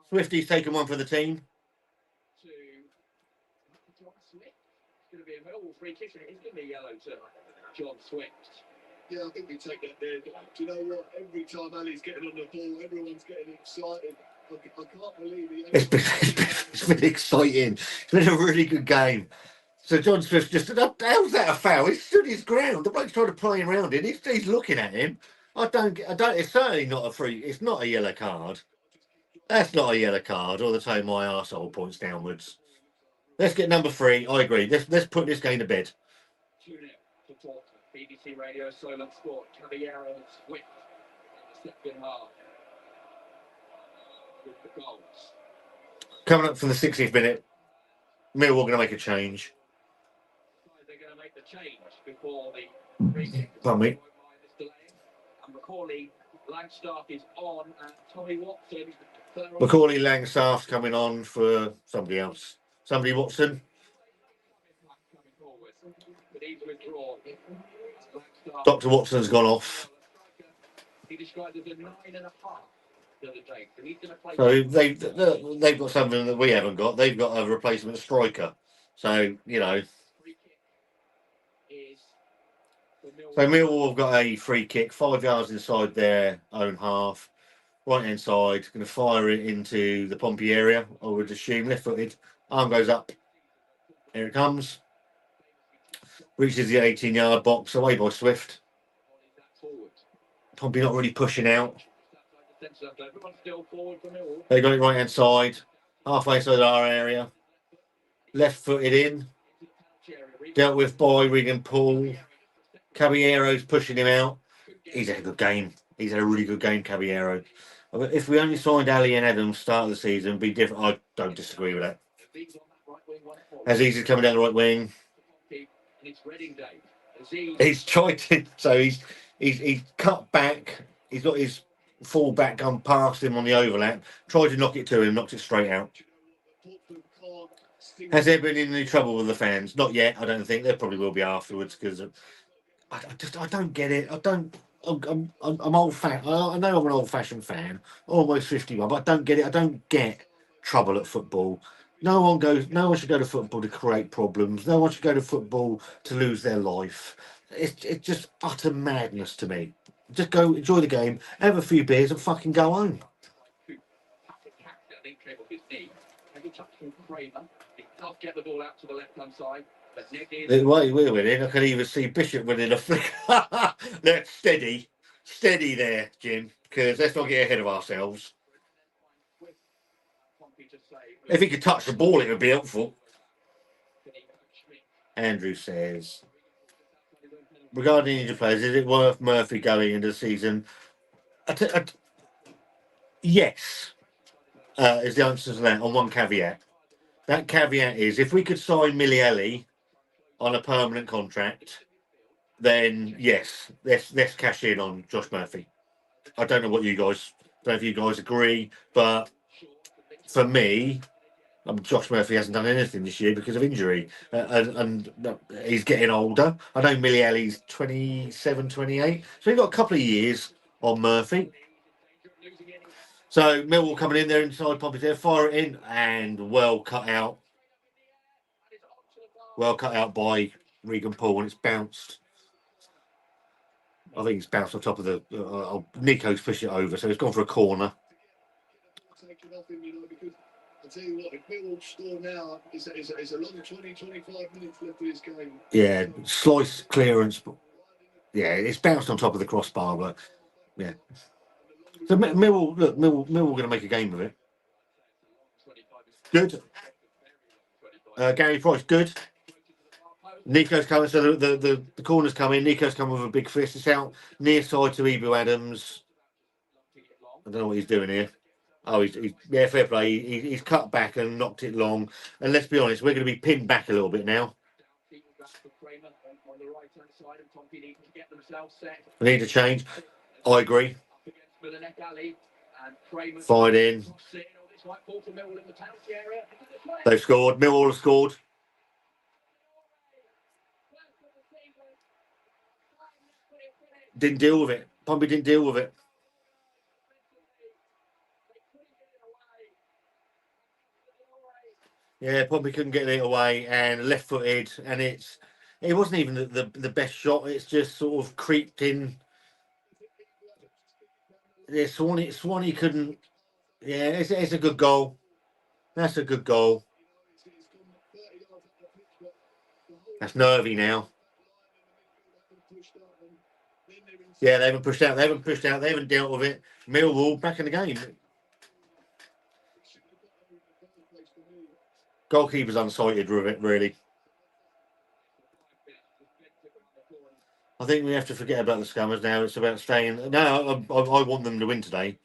Swifty's taken one for the team. Going to be a Millwall free kick, and it's going to be yellow to John Swift. Yeah, I think we take that there. Do you know what? Every time Ali's getting on the ball, everyone's getting excited. I can't believe it. It's been exciting. It's been a really good game. So John Swift how's that a foul? He stood his ground. The bloke's trying to play around it. He's looking at him. I don't. It's certainly not a free. It's not a yellow card. That's not a yellow card. All the time, my arsehole points downwards. Let's get number 3. I agree. Let's put this game to bed. 2-0 to Portsmouth. BBC Radio Solent Sport. Caballero and Swift in the second half. With the goals. Coming up for the 60th minute, Millwall going to make a change. They're going to make the change before the free kick. Pardon me. And Macaulay Langstaff is on, and Tommy Watson. Macaulay Langstaff's coming on for somebody else. Somebody Watson. Dr. Watson's gone off. So they've got something that we haven't got. They've got a replacement striker. So, you know. So Millwall have got a free kick, 5 yards inside their own half. Right hand side, going to fire it into the Pompey area. I would assume left-footed. Arm goes up. Here it comes. Reaches the 18-yard box, away by Swift. Pompey not really pushing out. They got it right hand side, halfway inside our area. Left-footed in. Dealt with by Regan Paul. Caballero's pushing him out. He's had a good game. He's had a really good game, Caballero. If we only signed Ali and Adams start of the season, it'd be different. I don't disagree with that. Aziz is coming down the right wing. He's tried to, so he's cut back. He's got his full back gone past him on the overlap. Tried to knock it to him, knocked it straight out. Has there been any trouble with the fans? Not yet. I don't think there probably will be afterwards because I don't get it. I'm old-fashioned. I know I'm an old-fashioned fan, almost 51, but I don't get it. I don't get trouble at football. No one should go to football to create problems. No one should go to football to lose their life. It's just utter madness to me. Just go enjoy the game, have a few beers, and fucking go home. Get the ball out to the left-hand side. The way we're winning, I can even see Bishop winning a flick. Let's steady there, Jim, because let's not get ahead of ourselves. If he could touch the ball, it would be helpful. Andrew says, regarding injured players, is it worth Murphy going into the season? Yes, is the answer to that on one caveat. That caveat is if we could sign Milielli on a permanent contract, then yes, let's cash in on Josh Murphy. I don't know what you guys, don't know if you guys agree, but for me, Josh Murphy hasn't done anything this year because of injury, and he's getting older. I know Milielli's 27, 28, so he's got a couple of years on Murphy. So Millwall coming in there inside Pompey there, fire it in, and well cut out by Regan Paul, and it's bounced. I think it's bounced on top of the. Nico's pushed it over, so it's gone for a corner. Taking off him, because I tell you what, if Millwall score now, it's a long 20-25 minutes left of this game. Yeah, slice clearance. Yeah, it's bounced on top of the crossbar, but yeah. So Millwall going to make a game of it. Good. Gary Price, good. Nico's coming, so the corner's coming. Nico's coming with a big fist. It's out near side to Ebu Adams. I don't know what he's doing here. Oh, he's yeah, fair play. He's cut back and knocked it long. And let's be honest, we're going to be pinned back a little bit now. We need to change. I agree. Fired in. They've scored. Millwall have scored. Didn't deal with it. Pompey didn't deal with it. Yeah, Pompey couldn't get it away and left-footed, and it wasn't even the best shot. It's just sort of creeped in. Yeah, Swanee couldn't. Yeah, it's a good goal. That's a good goal. That's nervy now. Yeah, they haven't pushed out. They haven't dealt with it. Millwall back in the game. Goalkeeper's unsighted with it, really. I think we have to forget about the Scummers now. It's about staying. No, I want them to win today.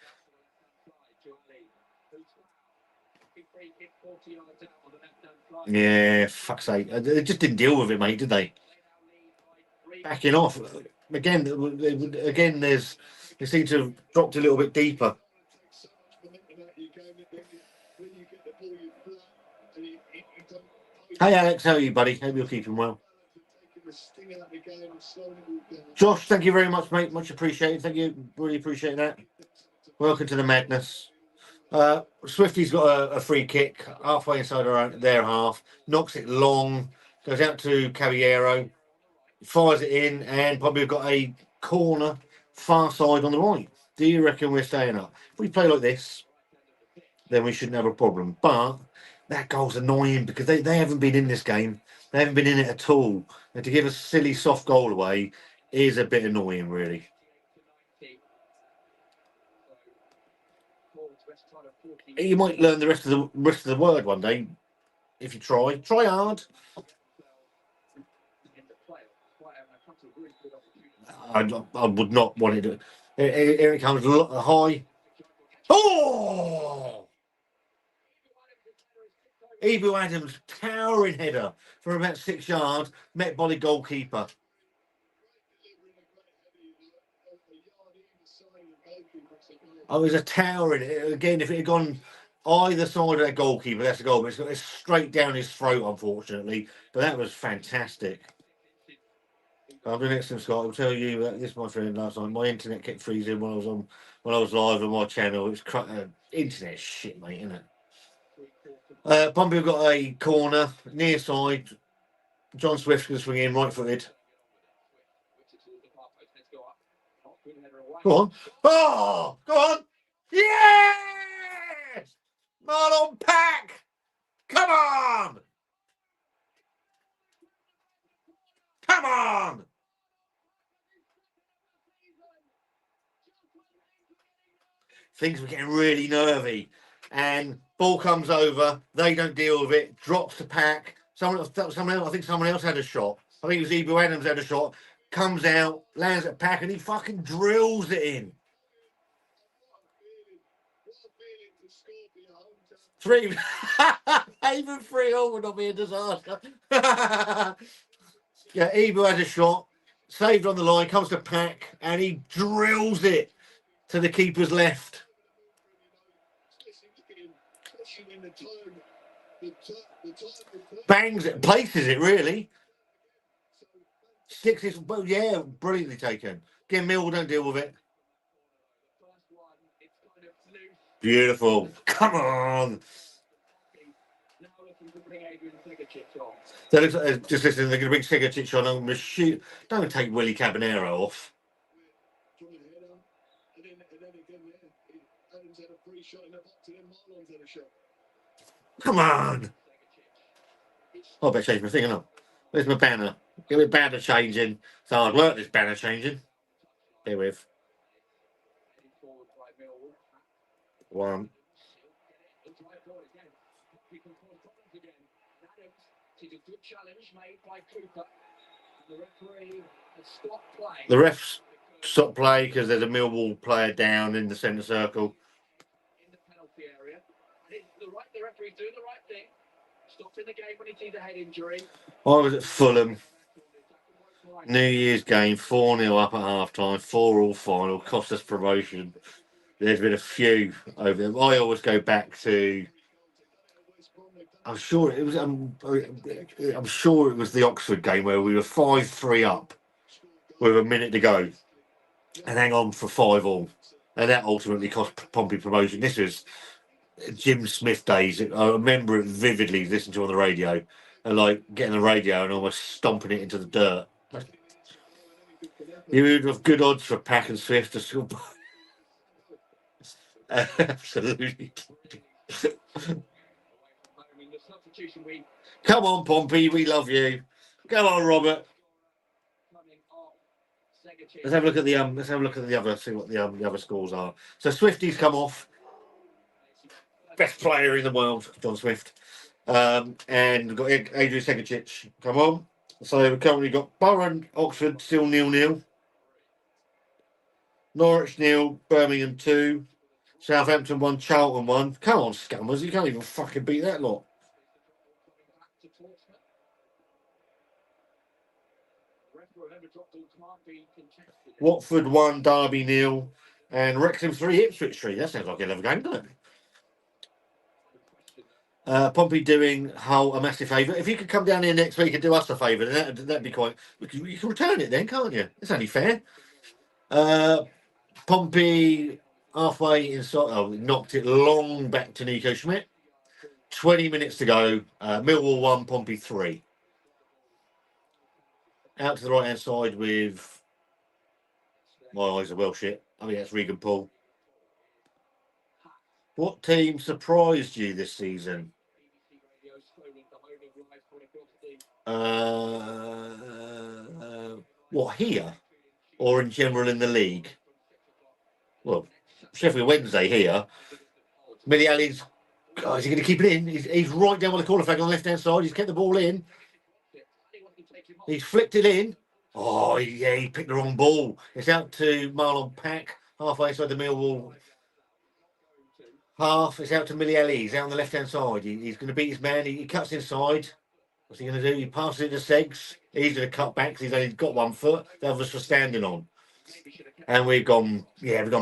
Yeah, fuck's sake. They just didn't deal with it, mate, did they? Backing off. Again, they seem to have dropped a little bit deeper. Hey Alex, how are you, buddy? Hope you're keeping well. Josh, thank you very much, mate. Much appreciated. Thank you. Really appreciate that. Welcome to the madness. Swifty's got a free kick halfway inside their half, knocks it long, goes out to Caballero, fires it in, and probably got a corner far side on the right. Do you reckon we're staying up? If we play like this, then we shouldn't have a problem. But that goal's annoying because they haven't been in this game. They haven't been in it at all. And to give a silly soft goal away is a bit annoying, really. You might learn the rest of the word one day if you try. Try hard. I would not want it to. Here it comes high. Oh! Ebu Adams, towering header from about 6 yards, met by the goalkeeper. Oh, it was a towering. Again, if it had gone either side of that goalkeeper, that's a goal. But it's straight down his throat, unfortunately. But that was fantastic. I'll be next to Scott. I'll tell you this, my friend. Last night, my internet kept freezing when I was live on my channel. It was internet shit, mate, isn't it? Pompey have got a corner near side. John Swift's going to swing in right-footed. Go on. Oh, go on. Yes! Marlon Pack! Come on! Come on! Things were getting really nervy. And ball comes over. They don't deal with it. Drops to Pack. Someone else, I think someone else had a shot. I think it was Ebu Adams had a shot. comes out, lands at Pack, and he fucking drills it in. Three, even 3-0 would not be a disaster. Yeah, Ebu has a shot, saved on the line, comes to Pack, and he drills it to the keeper's left. Bangs it, places it really. Sticks it, well, yeah, brilliantly taken. Again, Mill don't deal with it. Beautiful. Come on. That looks like, just listen, they're going to bring Sigurdic on. I'm going to shoot. Don't take Willie Cabanero off. Come on. Oh, I better change my thing, innit? Where's my banner? Give me banner changing. So I'd learnt this banner changing. Here with. One. The refs stop play because there's a Millwall player down in the centre circle. In the penalty area. The referee's doing the right thing. Stopping the game when he sees a head injury. I was at Fulham. New Year's game, 4-0 up at half time, 4-4 final, cost us promotion. There's been a few over there. I always go back to. I'm sure it was. I'm sure it was the Oxford game where we were 5-3 up with a minute to go, and hang on for 5-all, and that ultimately cost Pompey promotion. This was Jim Smith days. I remember it vividly. Listening to on the radio, and like getting the radio and almost stomping it into the dirt. You would have good odds for Pack and Swift to score. Absolutely. Come on, Pompey, we love you. Go on, Robert. Let's have a look at the other. See what the other scores are. So Swifties come off. Best player in the world, John Swift, and we've got Adrian Segicic. Come on. So we've currently got Borough and Oxford still 0-0. Norwich 0, Birmingham 2, Southampton 1, Charlton 1. Come on, scummers, you can't even fucking beat that lot. Watford 1, Derby 0, and Wrexham 3, Ipswich 3. That sounds like another game, doesn't it? Pompey doing Hull a massive favour. If you could come down here next week and do us a favour, then that'd be quite. You can return it then, can't you? It's only fair. Pompey halfway inside, knocked it long back to Nico Schmidt. 20 minutes to go. Millwall 1, Pompey 3. Out to the right hand side with my eyes are well shit. I mean that's Regan Paul. What team surprised you this season? What here, or in general in the league? Well, Sheffield Wednesday here. Miliali's, is he going to keep it in? He's right down by the corner flag on the left-hand side. He's kept the ball in. He's flicked it in. Oh, yeah, he picked the wrong ball. It's out to Marlon Pack, halfway inside the Millwall half. It's out to Miliali. He's out on the left-hand side. He's going to beat his man. He cuts inside. What's he going to do? He passes it to Seggs. He's going to cut back because he's only got 1 foot. The others for standing on. And we've gone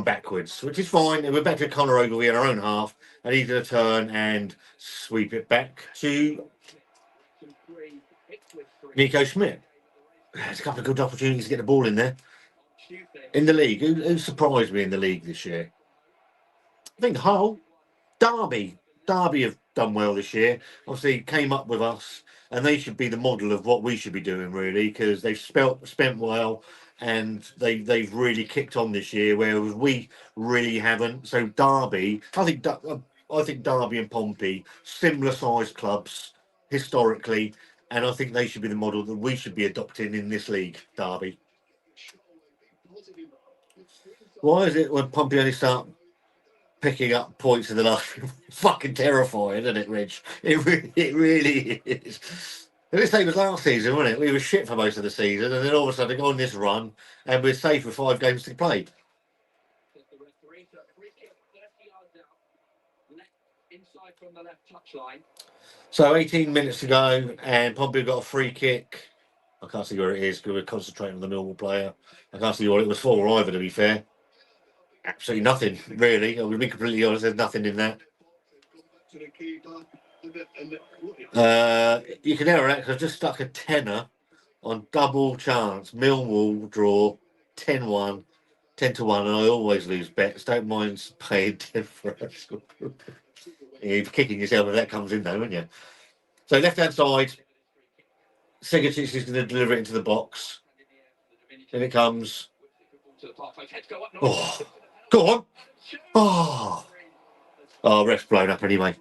backwards, which is fine. And we're back to Conor Ogilvie in our own half. And he's going to turn and sweep it back to Nico Schmidt. There's a couple of good opportunities to get the ball in there. In the league, who surprised me in the league this year? I think Hull, Derby have done well this year. Obviously, came up with us, and they should be the model of what we should be doing, really, because they've spent well, and they've really kicked on this year, whereas we really haven't. So Derby, I think Derby and Pompey, similar sized clubs historically, and I think they should be the model that we should be adopting in this league, Derby. Why is it when Pompey only start picking up points in the last fucking terrifying, isn't it, Rich? It really is. This thing was last season, wasn't it? We were shit for most of the season, and then all of a sudden go on this run, and we're safe with 5 games to play. The referee, so free kick 30 yards out. Left inside from the left touchline. So 18 minutes to go, and Pompey got a free kick. I can't see where it is because we're concentrating on the Millwall player. I can't see what it was for either, to be fair. Absolutely nothing, really. I would be completely honest, there's nothing in that. To the keeper. You can error that because I've just stuck a tenner on double chance. Millwall draw 10-1, 10-1, and I always lose bets. Don't mind paying 10 for us. You're kicking yourself if that comes in, though, aren't you? So left hand side, Segatic is going to deliver it into the box. Then it comes. Oh, go on. Oh, ref's blown up anyway.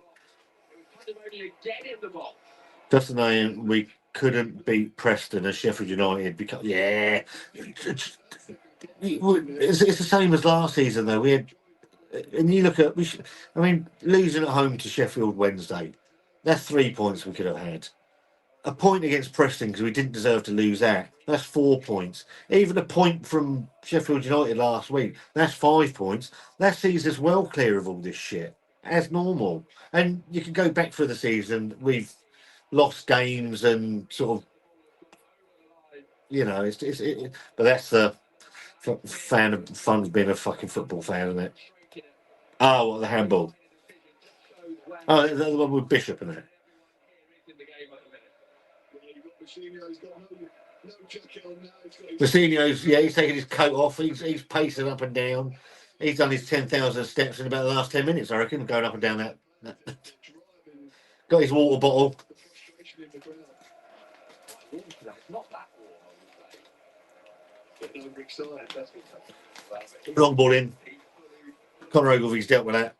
Just the name we couldn't beat Preston as Sheffield United because it's the same as last season though. We had, and you look at losing at home to Sheffield Wednesday, that's 3 points we could have had. A point against Preston because we didn't deserve to lose that. That's 4 points. Even a point from Sheffield United last week, that's 5 points. That sees us well clear of all this shit as normal. And you can go back for the season. We've lost games and sort of, but that's the fun of being a fucking football fan, isn't it? Oh, what, the handball? Oh, the one with Bishop in it. Mourinho's, he's taking his coat off. He's pacing up and down. He's done his 10,000 steps in about the last 10 minutes, I reckon, going up and down that. Got his water bottle. Long ball in. Conor Ogilvy's dealt with that.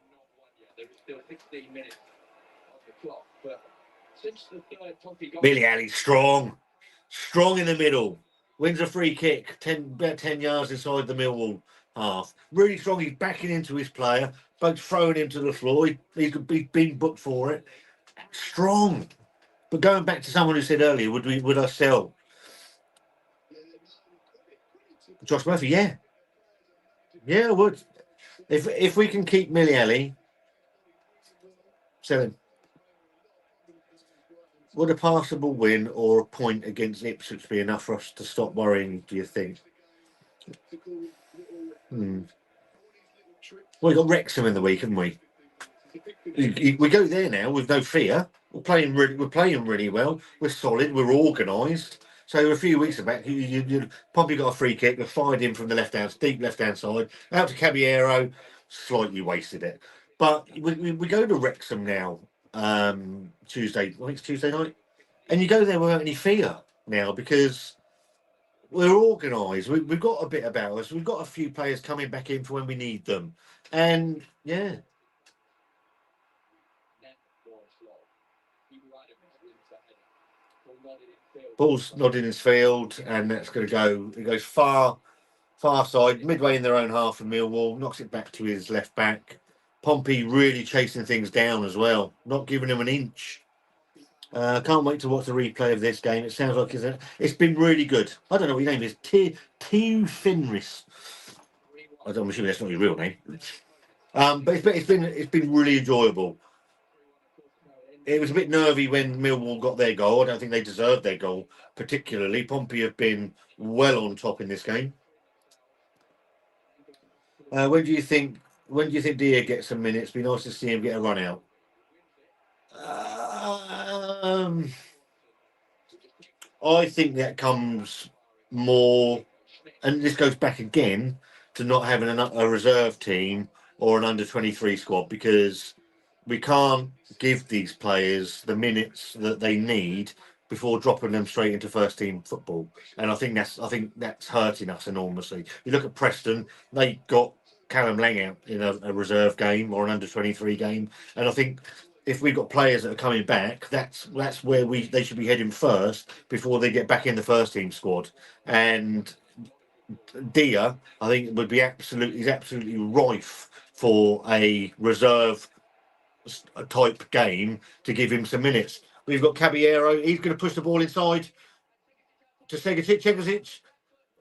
Billy Alley, strong in the middle. Wins a free kick, about 10 yards inside the Millwall half. Really strong. He's backing into his player, both throwing him to the floor. He's been booked for it. Strong. But going back to someone who said earlier, would I sell Josh Murphy? Yeah, I would. If we can keep Millwall, sell him. Would a passable win or a point against Ipswich be enough for us to stop worrying, do you think? Well, we got Wrexham in the week, haven't we? We go there now with no fear. We're playing really well. We're solid. We're organised. So a few weeks back, Pompey got a free kick. We fired in from the deep left-hand side, out to Caballero, slightly wasted it. But we go to Wrexham now, Tuesday. I think it's Tuesday night, and you go there without any fear now because we're organised. We've got a bit about us. We've got a few players coming back in for when we need them, and yeah. Ball's nodding his field, and that's going to go. It goes far side, midway in their own half of Millwall, knocks it back to his left back. Pompey really chasing things down as well, not giving him an inch. Can't wait to watch the replay of this game. It sounds like it's been really good. I don't know what your name is. T. Fenris. I'm assuming that's not your real name. But it's been really enjoyable. It was a bit nervy when Millwall got their goal. I don't think they deserved their goal particularly. Pompey have been well on top in this game. When do you think Dia gets some minutes? Be nice to see him get a run out. I think that comes more, and this goes back again to not having a reserve team or an under-23 squad because we can't give these players the minutes that they need before dropping them straight into first team football. And I think that's hurting us enormously. You look at Preston, they got Callum Lang out in a reserve game or an under-23 game. And I think if we've got players that are coming back, that's where they should be heading first before they get back in the first team squad. And Dia, I think, is absolutely rife for a reserve type game to give him some minutes. We've got Caballero. He's going to push the ball inside to Segicic.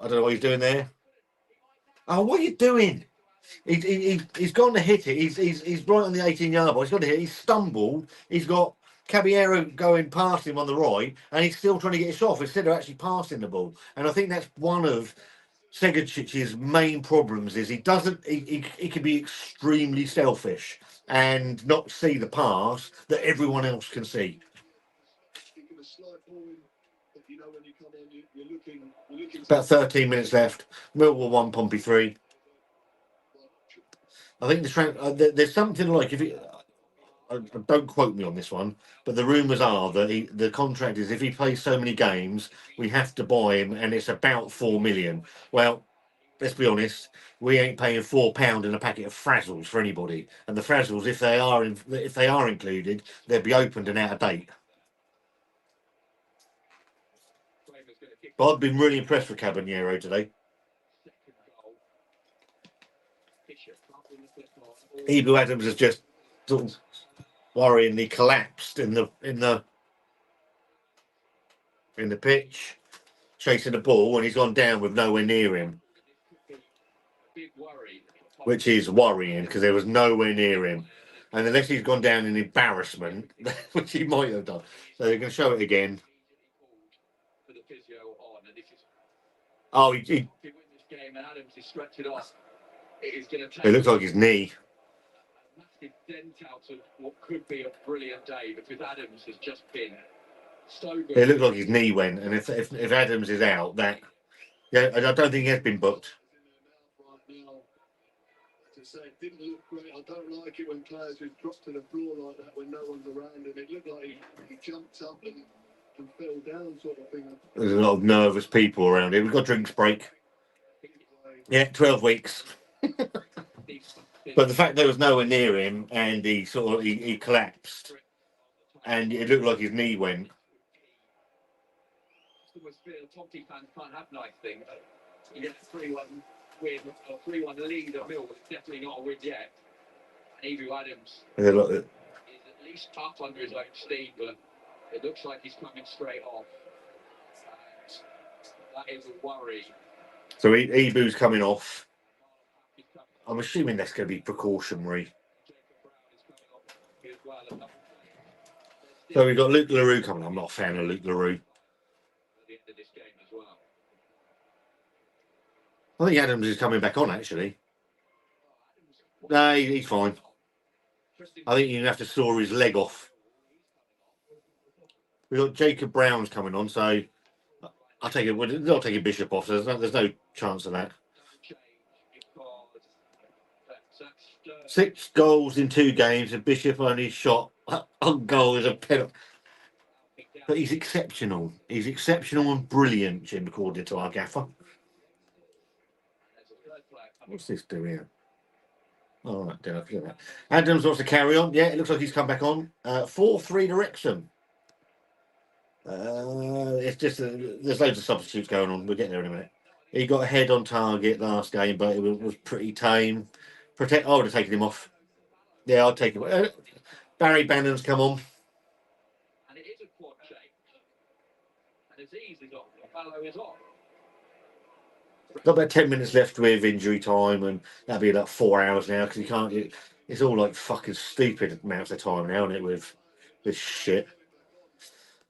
I don't know what he's doing there. Oh, what are you doing? He's gone to hit it. He's right on the 18-yard line. He's gone to hit it. He's stumbled. He's got Caballero going past him on the right, and he's still trying to get it off instead of actually passing the ball. And I think that's one of Segicic's main problems is he can be extremely selfish and not see the pass that everyone else can see. About 13 minutes left. Millwall 1, Pompey 3. I think there's something like don't quote me on this one, but the rumours are that the contract is if he plays so many games, we have to buy him, and it's about 4 million. Well, let's be honest, we ain't paying £4 in a packet of Frazzles for anybody, and the Frazzles, if they are included, they'll be opened and out of date. But I've been really impressed with Caballero today. Ebu Adams has just sort of worryingly collapsed in the pitch, chasing the ball, and he's gone down with nowhere near him, which is worrying because there was nowhere near him. And unless he's gone down in embarrassment, which he might have done, so they're going to show it again. Oh, it looks like his knee. Dent out of what could be a brilliant day because Adams has just been so good. It looked like his knee went, and if Adams is out, I don't think he has been booked. It didn't look great. I don't like it when players just drop to the floor like that when no one's around him. It looked like he jumped up and fell down, sort of thing. There's a lot of nervous people around here. We've got drinks break. Yeah, 12 weeks. But the fact there was nowhere near him and he collapsed and it looked like his knee went. Pompey fans can't have nice things. You get a 3-1 win, a 3-1 lead at Millwall. It's definitely not a win yet. And Ebu Adams is at least up under his own steam, but it looks like he's coming straight off. That is a worry. So Ebu's coming off. I'm assuming that's going to be precautionary. So we've got Luke LaRue coming. I'm not a fan of Luke LaRue. I think Adams is coming back on, actually. No, he's fine. I think you're going to have to saw his leg off. We've got Jacob Brown's coming on, so I'll take it. They're not taking Bishop off. So there's no chance of that. 6 goals in 2 games, and Bishop only shot on goal as a penalty. But he's exceptional. He's exceptional and brilliant, Jim, according to our gaffer. What's this doing here? All right, I forget that. Adams wants to carry on. Yeah, it looks like he's come back on. 4-3 to Wrexham. It's just there's loads of substitutes going on. We'll get there in a minute. He got a head on target last game, but it was pretty tame. I would have taken him off. Yeah, I'll take him. Barry Bannon's come on. And it is a quad change. And it's easy on. Fallow is on. Got about 10 minutes left with injury time, and that'll be about 4 hours now because you can't. It's all like fucking stupid amounts of time now, isn't it? With this shit.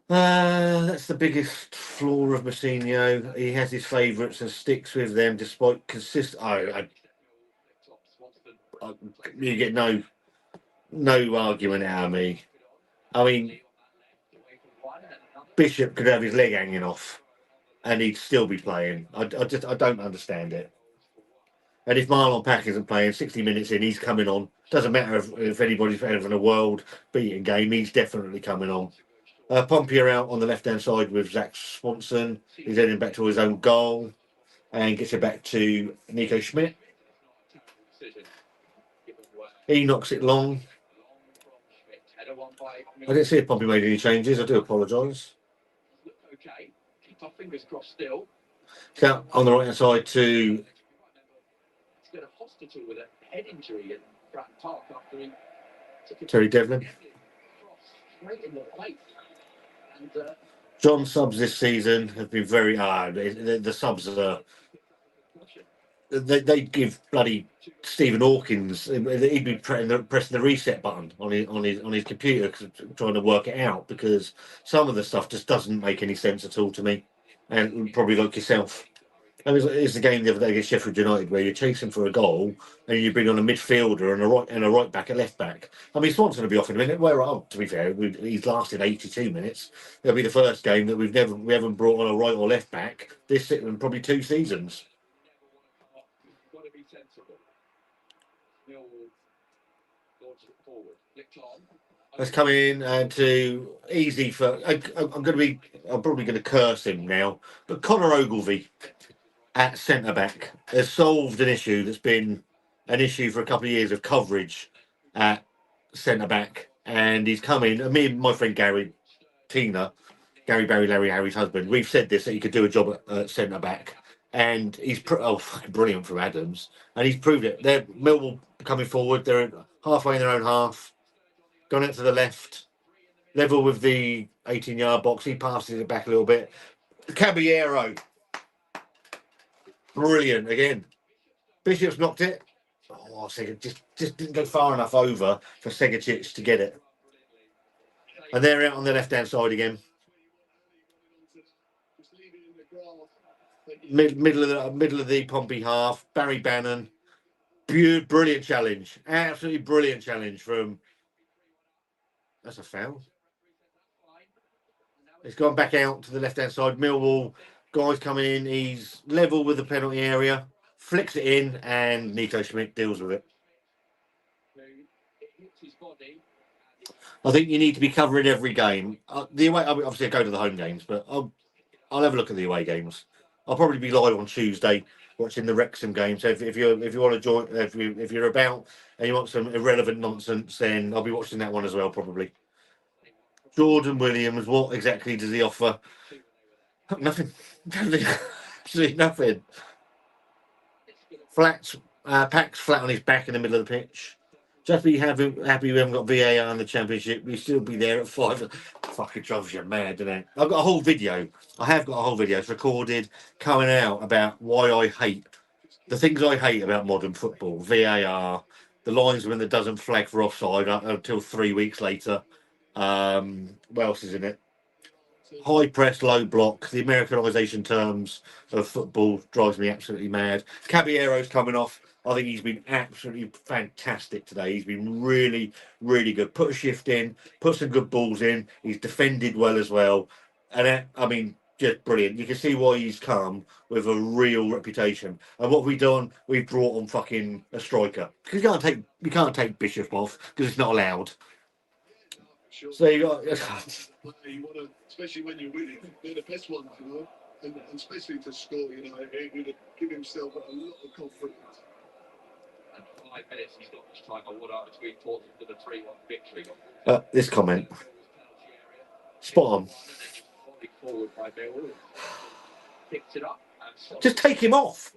That's the biggest flaw of Mousinho. He has his favourites and sticks with them despite consistent. You get no argument out of me. I mean, Bishop could have his leg hanging off and he'd still be playing. I don't understand it. And if Marlon Pack isn't playing 60 minutes in, he's coming on. Doesn't matter if anybody's having a world beating game, he's definitely coming on. Pompey are out on the left-hand side with Zach Swanson. He's heading back to his own goal and gets it back to Nico Schmidt. He knocks it long. I didn't see if Pompey made any changes. I do apologise. Okay, keep our fingers crossed still. So on the right-hand side to... He's got a hospital with a head injury in Bratton Park after he took Terry Devlin. Straight in the plate. John subs this season have been very hard. The subs are they give bloody Stephen Hawkins. He'd be pressing the reset button on his computer trying to work it out, because some of the stuff just doesn't make any sense at all to me, and probably like yourself. And it's the game the other day against Sheffield United where you're chasing for a goal and you bring on a midfielder and a right back, a left back. I mean, Swanson's going to be off in a minute. To be fair, he's lasted 82 minutes. It'll be the first game that we haven't brought on a right or left back this in probably 2 seasons. Got to be sensible. Millwall launch it forward. Flicked on. Let's come in to easy for. I'm probably going to curse him now, but Connor Ogilvie at centre back has solved an issue that's been an issue for a couple of years of coverage at centre back, and he's come in. Me and my friend Gary Barry Larry Harry's husband, we've said this, that he could do a job at centre back, and he's fucking brilliant from Adams, and he's proved it. They're Millwall coming forward. They're halfway in their own half, gone out to the left, level with the 18-yard box. He passes it back a little bit. Caballero, brilliant again. Bishop's knocked it. Oh, just didn't go far enough over for Segacic to get it. And they're out on the left-hand side again. Middle of the Pompey half. Barry Bannon, brilliant challenge, absolutely brilliant challenge from. That's a foul. It's gone back out to the left-hand side. Millwall guys coming in. He's level with the penalty area, flicks it in, and Nico Schmidt deals with it. I think you need to be covering every game. The away, obviously, I go to the home games, but I'll have a look at the away games. I'll probably be live on Tuesday watching the Wrexham game. So if you want to join, if you're about and you want some irrelevant nonsense, then I'll be watching that one as well, probably. Jordan Williams, what exactly does he offer? Nothing. Absolutely nothing. Packs flat on his back in the middle of the pitch. Just be happy we haven't got VAR in the Championship. We still be there at 5. Fucking drives you mad, doesn't it? I've got a whole video. I have got a whole video. It's recorded, coming out about why I hate the things I hate about modern football. VAR, the linesman that doesn't flag for offside until 3 weeks later. What else is in it? High press, low block. The Americanisation terms of football drives me absolutely mad. Caballero's coming off. I think he's been absolutely fantastic today. He's been really, really good. Put a shift in, put some good balls in. He's defended well as well. And I mean, just brilliant. You can see why he's come with a real reputation. And what we've done, we've brought on fucking a striker. Because you can't take Bishop off because it's not allowed. So you got you want to, especially when you're winning, they're the best ones, you know, and especially to score, you know, he would give himself a lot of confidence. And 5 minutes, he's got this time. I would argue between Portsmouth with a 3-1 victory. This comment, spot on. Forward by Millwall. Picks it up. Just take him off.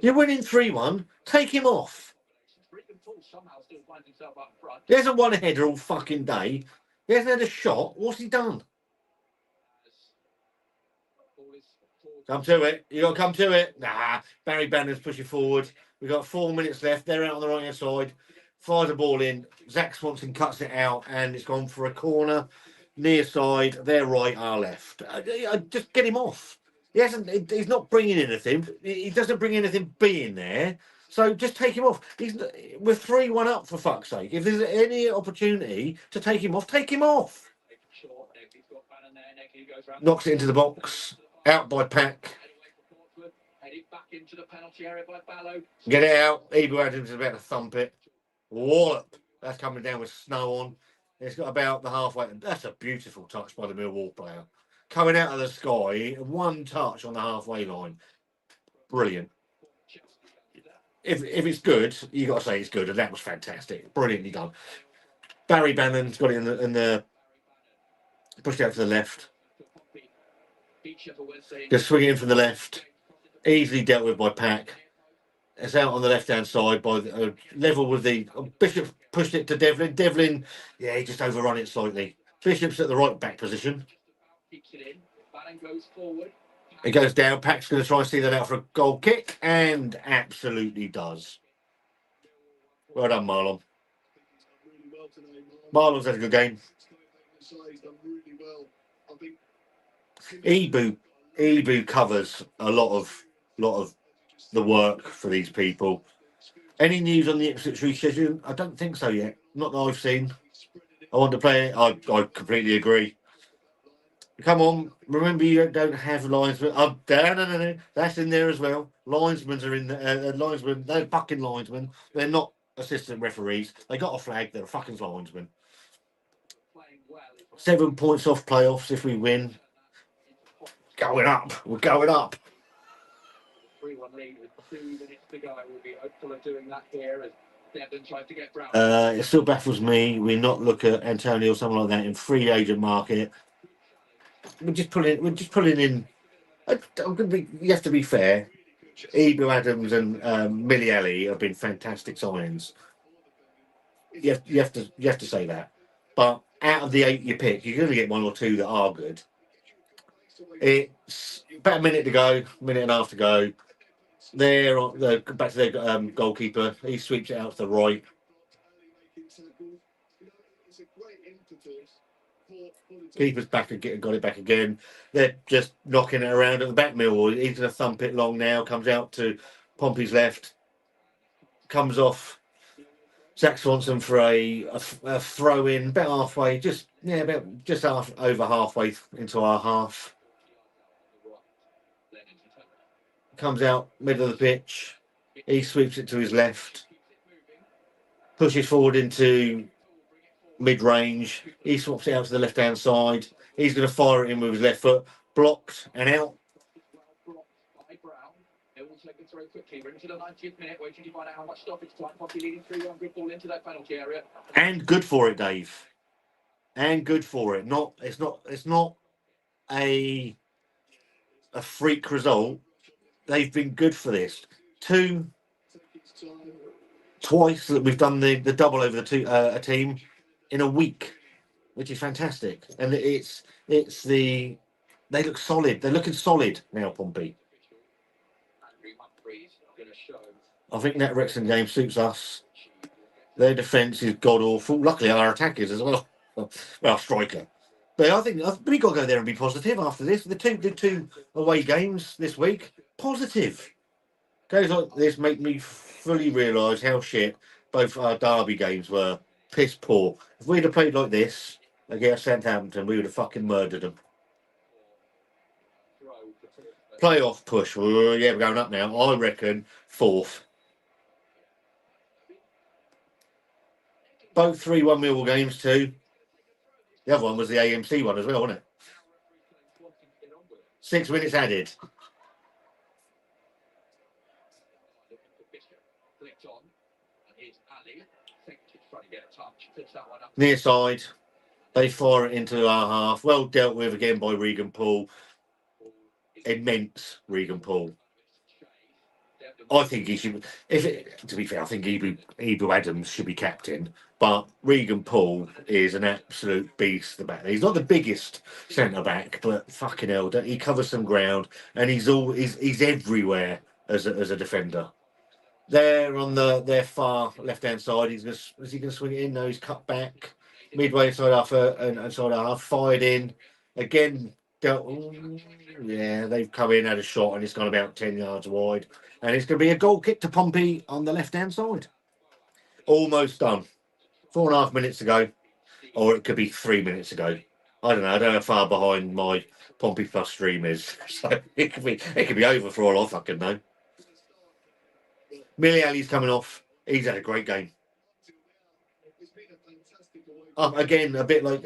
You're winning 3-1. Take him off. He hasn't won a header all fucking day. He hasn't had a shot. What's he done? Come to it. You got to come to it. Nah. Barry Bannon's pushing forward. We've got 4 minutes left. They're out on the right hand side. Fires the ball in. Zach Swanson cuts it out, and it's gone for a corner. Near side, their right, our left. Just get him off. He hasn't. He's not bringing anything. He doesn't bring anything being there. So just take him off. We're 3-1 up, for fuck's sake. If there's any opportunity to take him off, take him off. Knocks it into the box. Out by Pack. Get it out. Ebu Adams is about to thump it. Wallop. That's coming down with snow on. It's got about the halfway. That's a beautiful touch by the Millwall player. Coming out of the sky, one touch on the halfway line. Brilliant. If it's good, you got to say it's good, and that was fantastic. Brilliantly done. Barry Bannon's got it in the pushed out to the left. Just swing it in from the left. Easily dealt with by Pack. It's out on the left-hand side by the level with the Bishop pushed it to Devlin. Devlin, yeah, he just overrun it slightly. Bishop's at the right back position. Keeps it in. Bannon goes forward. It goes down. Pack's going to try and see that out for a goal kick, and absolutely does. Well done, Marlon. Really well today, Marlon's had a good game. He's done really well. I think Ebu covers a lot of the work for these people. Any news on the Ipswich reschedule? I don't think so yet. Not that I've seen. I want to play it. I completely agree. Come on, remember you don't have linesmen. Oh, no. That's in there as well. Linesmen are in there. Linesmen, they're fucking linesmen. They're not assistant referees. They got a flag. They're fucking linesmen. 7 points off playoffs if we win. Going up. We're going up. 3-1 lead with 2 minutes to go. We'll be hopeful of doing that here as Devon tries to get Brown. It still baffles me. We not look at Antonio or someone like that in free agent market. We're just pulling in. You have to be fair. Ebu Adams and Miliali have been fantastic signings. You have to say that. But out of the 8 you pick, you're going to get 1 or 2 that are good. It's about a minute to go, minute and a half to go. They're back to their goalkeeper. He sweeps it out to the right. Keeper's back again, got it back again. They're just knocking it around at the back. Millwall. He's going to thump it long now. Comes out to Pompey's left. Comes off. Zach Swanson for a throw in about halfway. Over halfway into our half. Comes out middle of the pitch. He sweeps it to his left. Pushes forward into mid-range. He swaps it out to the left-hand side. He's going to fire it in with his left foot. Blocked and out. It will take the throw quickly. We're into the 90th minute, waiting to find out how much stoppage time. Pompey leading 3-1. Good ball into that penalty area. And good for it, Dave. And good for it. It's not a freak result. They've been good for this. Twice that we've done the double over a team in a week, which is fantastic. And they look solid. They're looking solid now, Pompey. I think that Wrexham game suits us. Their defence is god awful. Luckily, our attack is as well. Well, striker. But I think we've got to go there and be positive after this. The two away games this week, positive. Goes like this make me fully realise how shit both our derby games were. Piss poor. If we'd have played like this against Southampton, we would have fucking murdered them. Playoff push. Oh, yeah, we're going up now. I reckon 4th. Both 3-1 Millwall games too. The other one was the AMC one as well, wasn't it? 6 minutes added. Near side. They fire it into our half. Well dealt with again by Regan Paul. Immense Regan Paul. I think he should. To be fair, I think Ebu Adams should be captain. But Regan Paul is an absolute beast. The back. He's not the biggest centre back, but fucking hell, he covers some ground, and he's everywhere as a defender. There on their far left hand side, is he going to swing it in? No, he's cut back midway inside inside our half, fired in again. Yeah, they've come in, had a shot, and it's gone about 10 yards wide. And it's going to be a goal kick to Pompey on the left-hand side. Almost done. 4.5 minutes to go. Or it could be 3 minutes ago. I don't know how far behind my Pompey Plus stream is. So it could be over for all I fucking know. Miliali's coming off. He's had a great game. Again, a bit like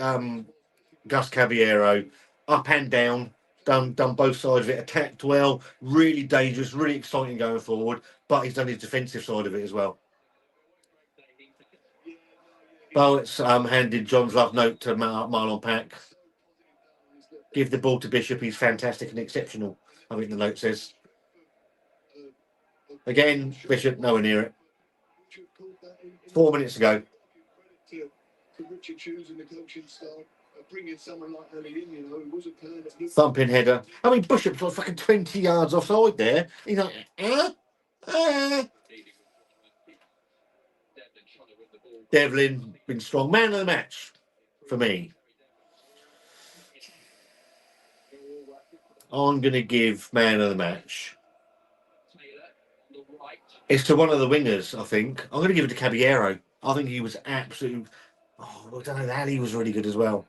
Gus Caballero. Up and down. Done both sides of it, attacked well, really dangerous, really exciting going forward, but he's done his defensive side of it as well. Bowett's handed John's love note to Marlon Pack. Give the ball to Bishop, he's fantastic and exceptional, I think the note says. Again, Bishop, nowhere near it. 4 minutes to go. To Richard choosing the coaching style bringing someone like Ellie in, you know, who wasn't playing at Thumping header. I mean, Bishop's like fucking 20 yards offside there. He's like, Devlin been strong. Man of the match for me. I'm going to give man of the match. It's to one of the wingers, I think. I'm going to give it to Caballero. I think he was absolutely... Oh, I don't know, Ali was really good as well.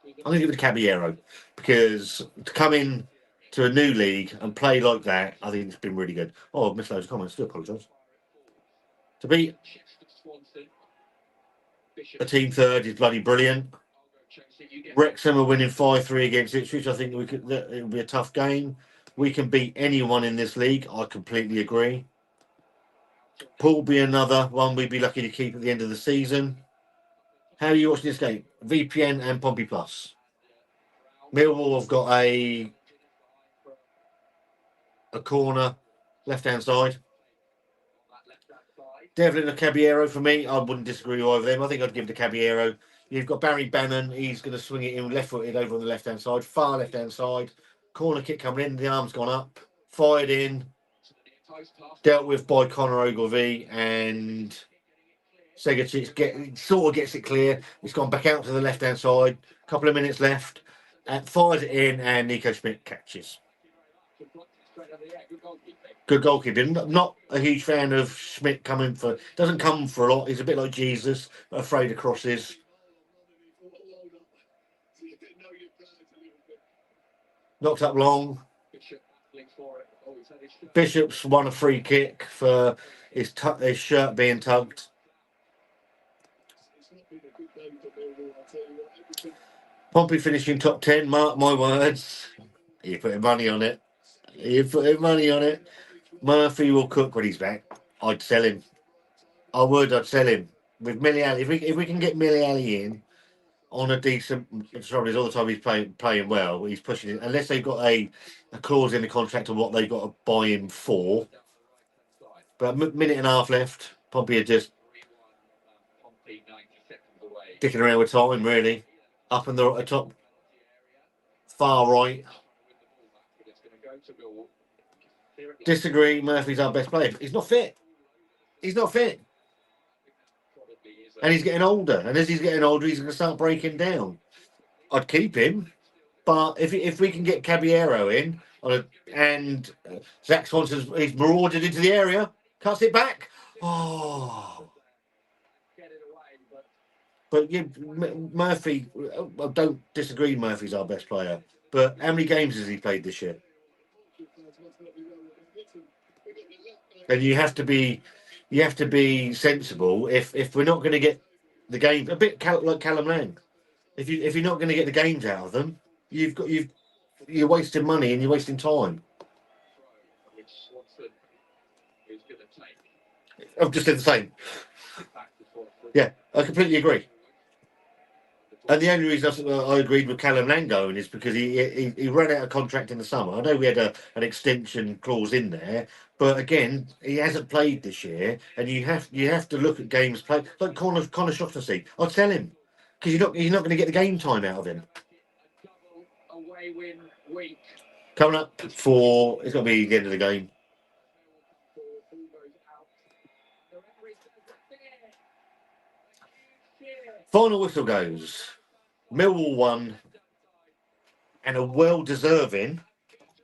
I'm going to give it to Caballero because to come in to a new league and play like that, I think it's been really good. Oh, I've missed loads of comments. Do apologise. To beat a team third is bloody brilliant. Wrexham are winning 5-3 against Ipswich. I think it'll be a tough game. We can beat anyone in this league. I completely agree. Pool be another one we'd be lucky to keep at the end of the season. How are you watching this game? VPN and Pompey Plus. Millwall have got a corner, left-hand side. Devlin or Caballero for me. I wouldn't disagree with either of them. I think I'd give it to Caballero. You've got Barry Bannon. He's going to swing it in left-footed over on the left-hand side. Far left-hand side. Corner kick coming in. The arm's gone up. Fired in. Dealt with by Connor Ogilvie. And Segacic sort of gets it clear. It's gone back out to the left-hand side. Couple of minutes left. And fires it in. And Nico Schmidt catches. Good goalkeeping. I'm not a huge fan of Schmidt doesn't come for a lot. He's a bit like Jesus, but afraid of crosses. Knocked up long. Bishop's won a free kick for his shirt being tugged. Pompey finishing top 10. Mark my words. You're putting money on it. You're putting money on it. Murphy will cook when he's back. I'd sell him. I'd sell him. With Miliali, if we can get Miliali in on a decent, trouble all the time he's playing well, he's pushing it. Unless they've got a clause in the contract of what they've got to buy him for. But a minute and a half left. Pompey are just dicking around with time, really. Up in the top, far right. Disagree. Murphy's our best player. He's not fit. He's not fit. And he's getting older. And as he's getting older, he's going to start breaking down. I'd keep him. But if we can get Caballero in and Zach Swanson's he's marauded into the area, cuts it back. Oh. But yeah, Murphy, I don't disagree. Murphy's our best player. But how many games has he played this year? And you have to be sensible. If we're not going to get the game, a bit like Callum Lang, if you're not going to get the games out of them, you're wasting money and you're wasting time. I've just said the same. Yeah, I completely agree. And the only reason I agreed with Callum Lang going is because he ran out of contract in the summer. I know we had an extension clause in there, but again, he hasn't played this year, and you have to look at games played. Like Connor Shaughnessy, I'd sell him because you're not going to get the game time out of him. Coming up for it's got to be the end of the game. Final whistle goes. Millwall 1 and a well-deserving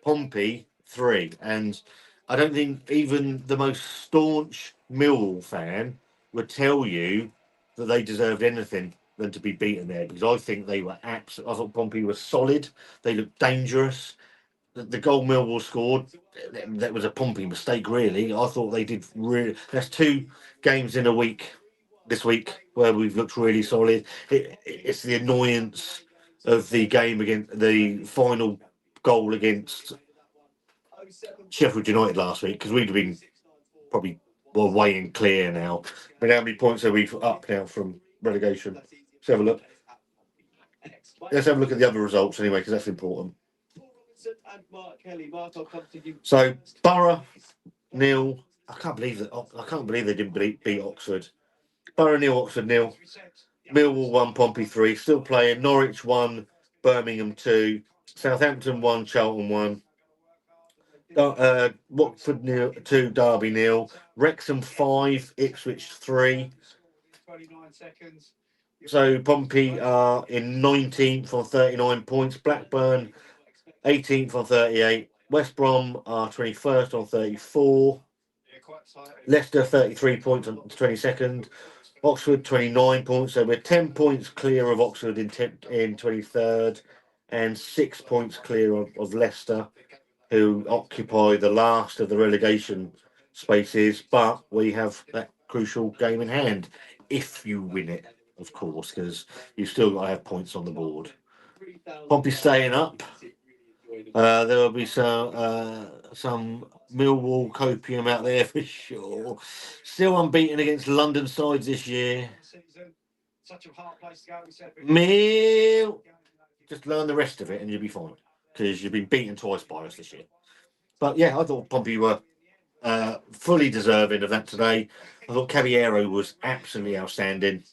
Pompey 3. And I don't think even the most staunch Millwall fan would tell you that they deserved anything than to be beaten there, because I think they were I thought Pompey was solid. They looked dangerous. The goal Millwall scored, that was a Pompey mistake, really. I thought they did really... That's 2 games in a week this week where we've looked really solid. It's the annoyance of the game against the final goal against Sheffield United last week, because we'd have been probably weighing clear now. But how many points are we up now from relegation? Let's have a look. Let's have a look at the other results anyway, because that's important. So Borough 0. I can't believe they didn't beat Oxford. Borough 0, Oxford 0. Millwall 1, Pompey 3. Still playing. Norwich 1, Birmingham 2. Southampton 1, Charlton 1. Watford 2, Derby 0. Wrexham 5, Ipswich 3. 29 seconds. So Pompey are in 19th on 39 points. Blackburn 18th on 38. West Brom are 21st on 34. Yeah, quite tight. Leicester 33 points on 22nd. Oxford 29 points. So we're 10 points clear of Oxford in 23rd, and 6 points clear of Leicester, who occupy the last of the relegation spaces. But we have that crucial game in hand if you win it, of course, because you've still got to have points on the board. Pompey staying up. There will be some Millwall copium out there for sure. Still unbeaten against London sides this year. Such a hard place to go. We said Mill, just learn the rest of it and you'll be fine, because you've been beaten twice by us this year. But yeah, I thought Pompey were fully deserving of that today. I thought Caballero was absolutely outstanding.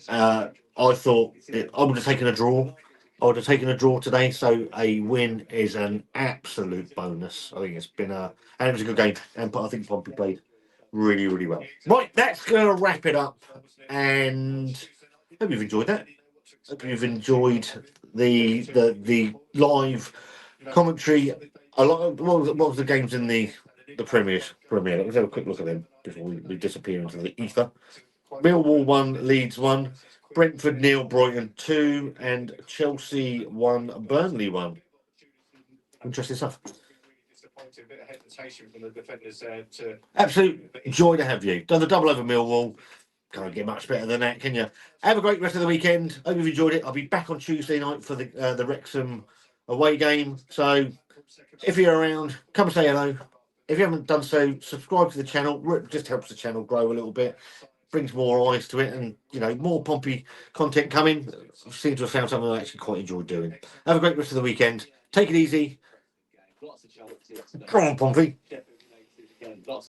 I thought I would have taken a draw. I would have taken a draw today, so a win is an absolute bonus. I think it's been and it was a good game, and I think Pompey played really, really well. Right, that's going to wrap it up, and hope you've enjoyed that. Hope you've enjoyed the live commentary. What was the games in the Premier? Let's have a quick look at them before we disappear into the ether. Millwall 1, Leeds 1, Brentford 0, Brighton 2, and Chelsea 1, Burnley 1. Interesting stuff. disappointing bit of hesitation from the defenders there to. Absolute joy to have you. Done the double over Millwall. Can't get much better than that, can you? Have a great rest of the weekend. Hope you've enjoyed it. I'll be back on Tuesday night for the Wrexham away game. So if you're around, come and say hello. If you haven't done so, subscribe to the channel. It just helps the channel grow a little bit. Brings more eyes to it, and more Pompey content coming. I seem to have found something I actually quite enjoy doing. Have a great rest of the weekend. Take it easy. Come on, Pompey.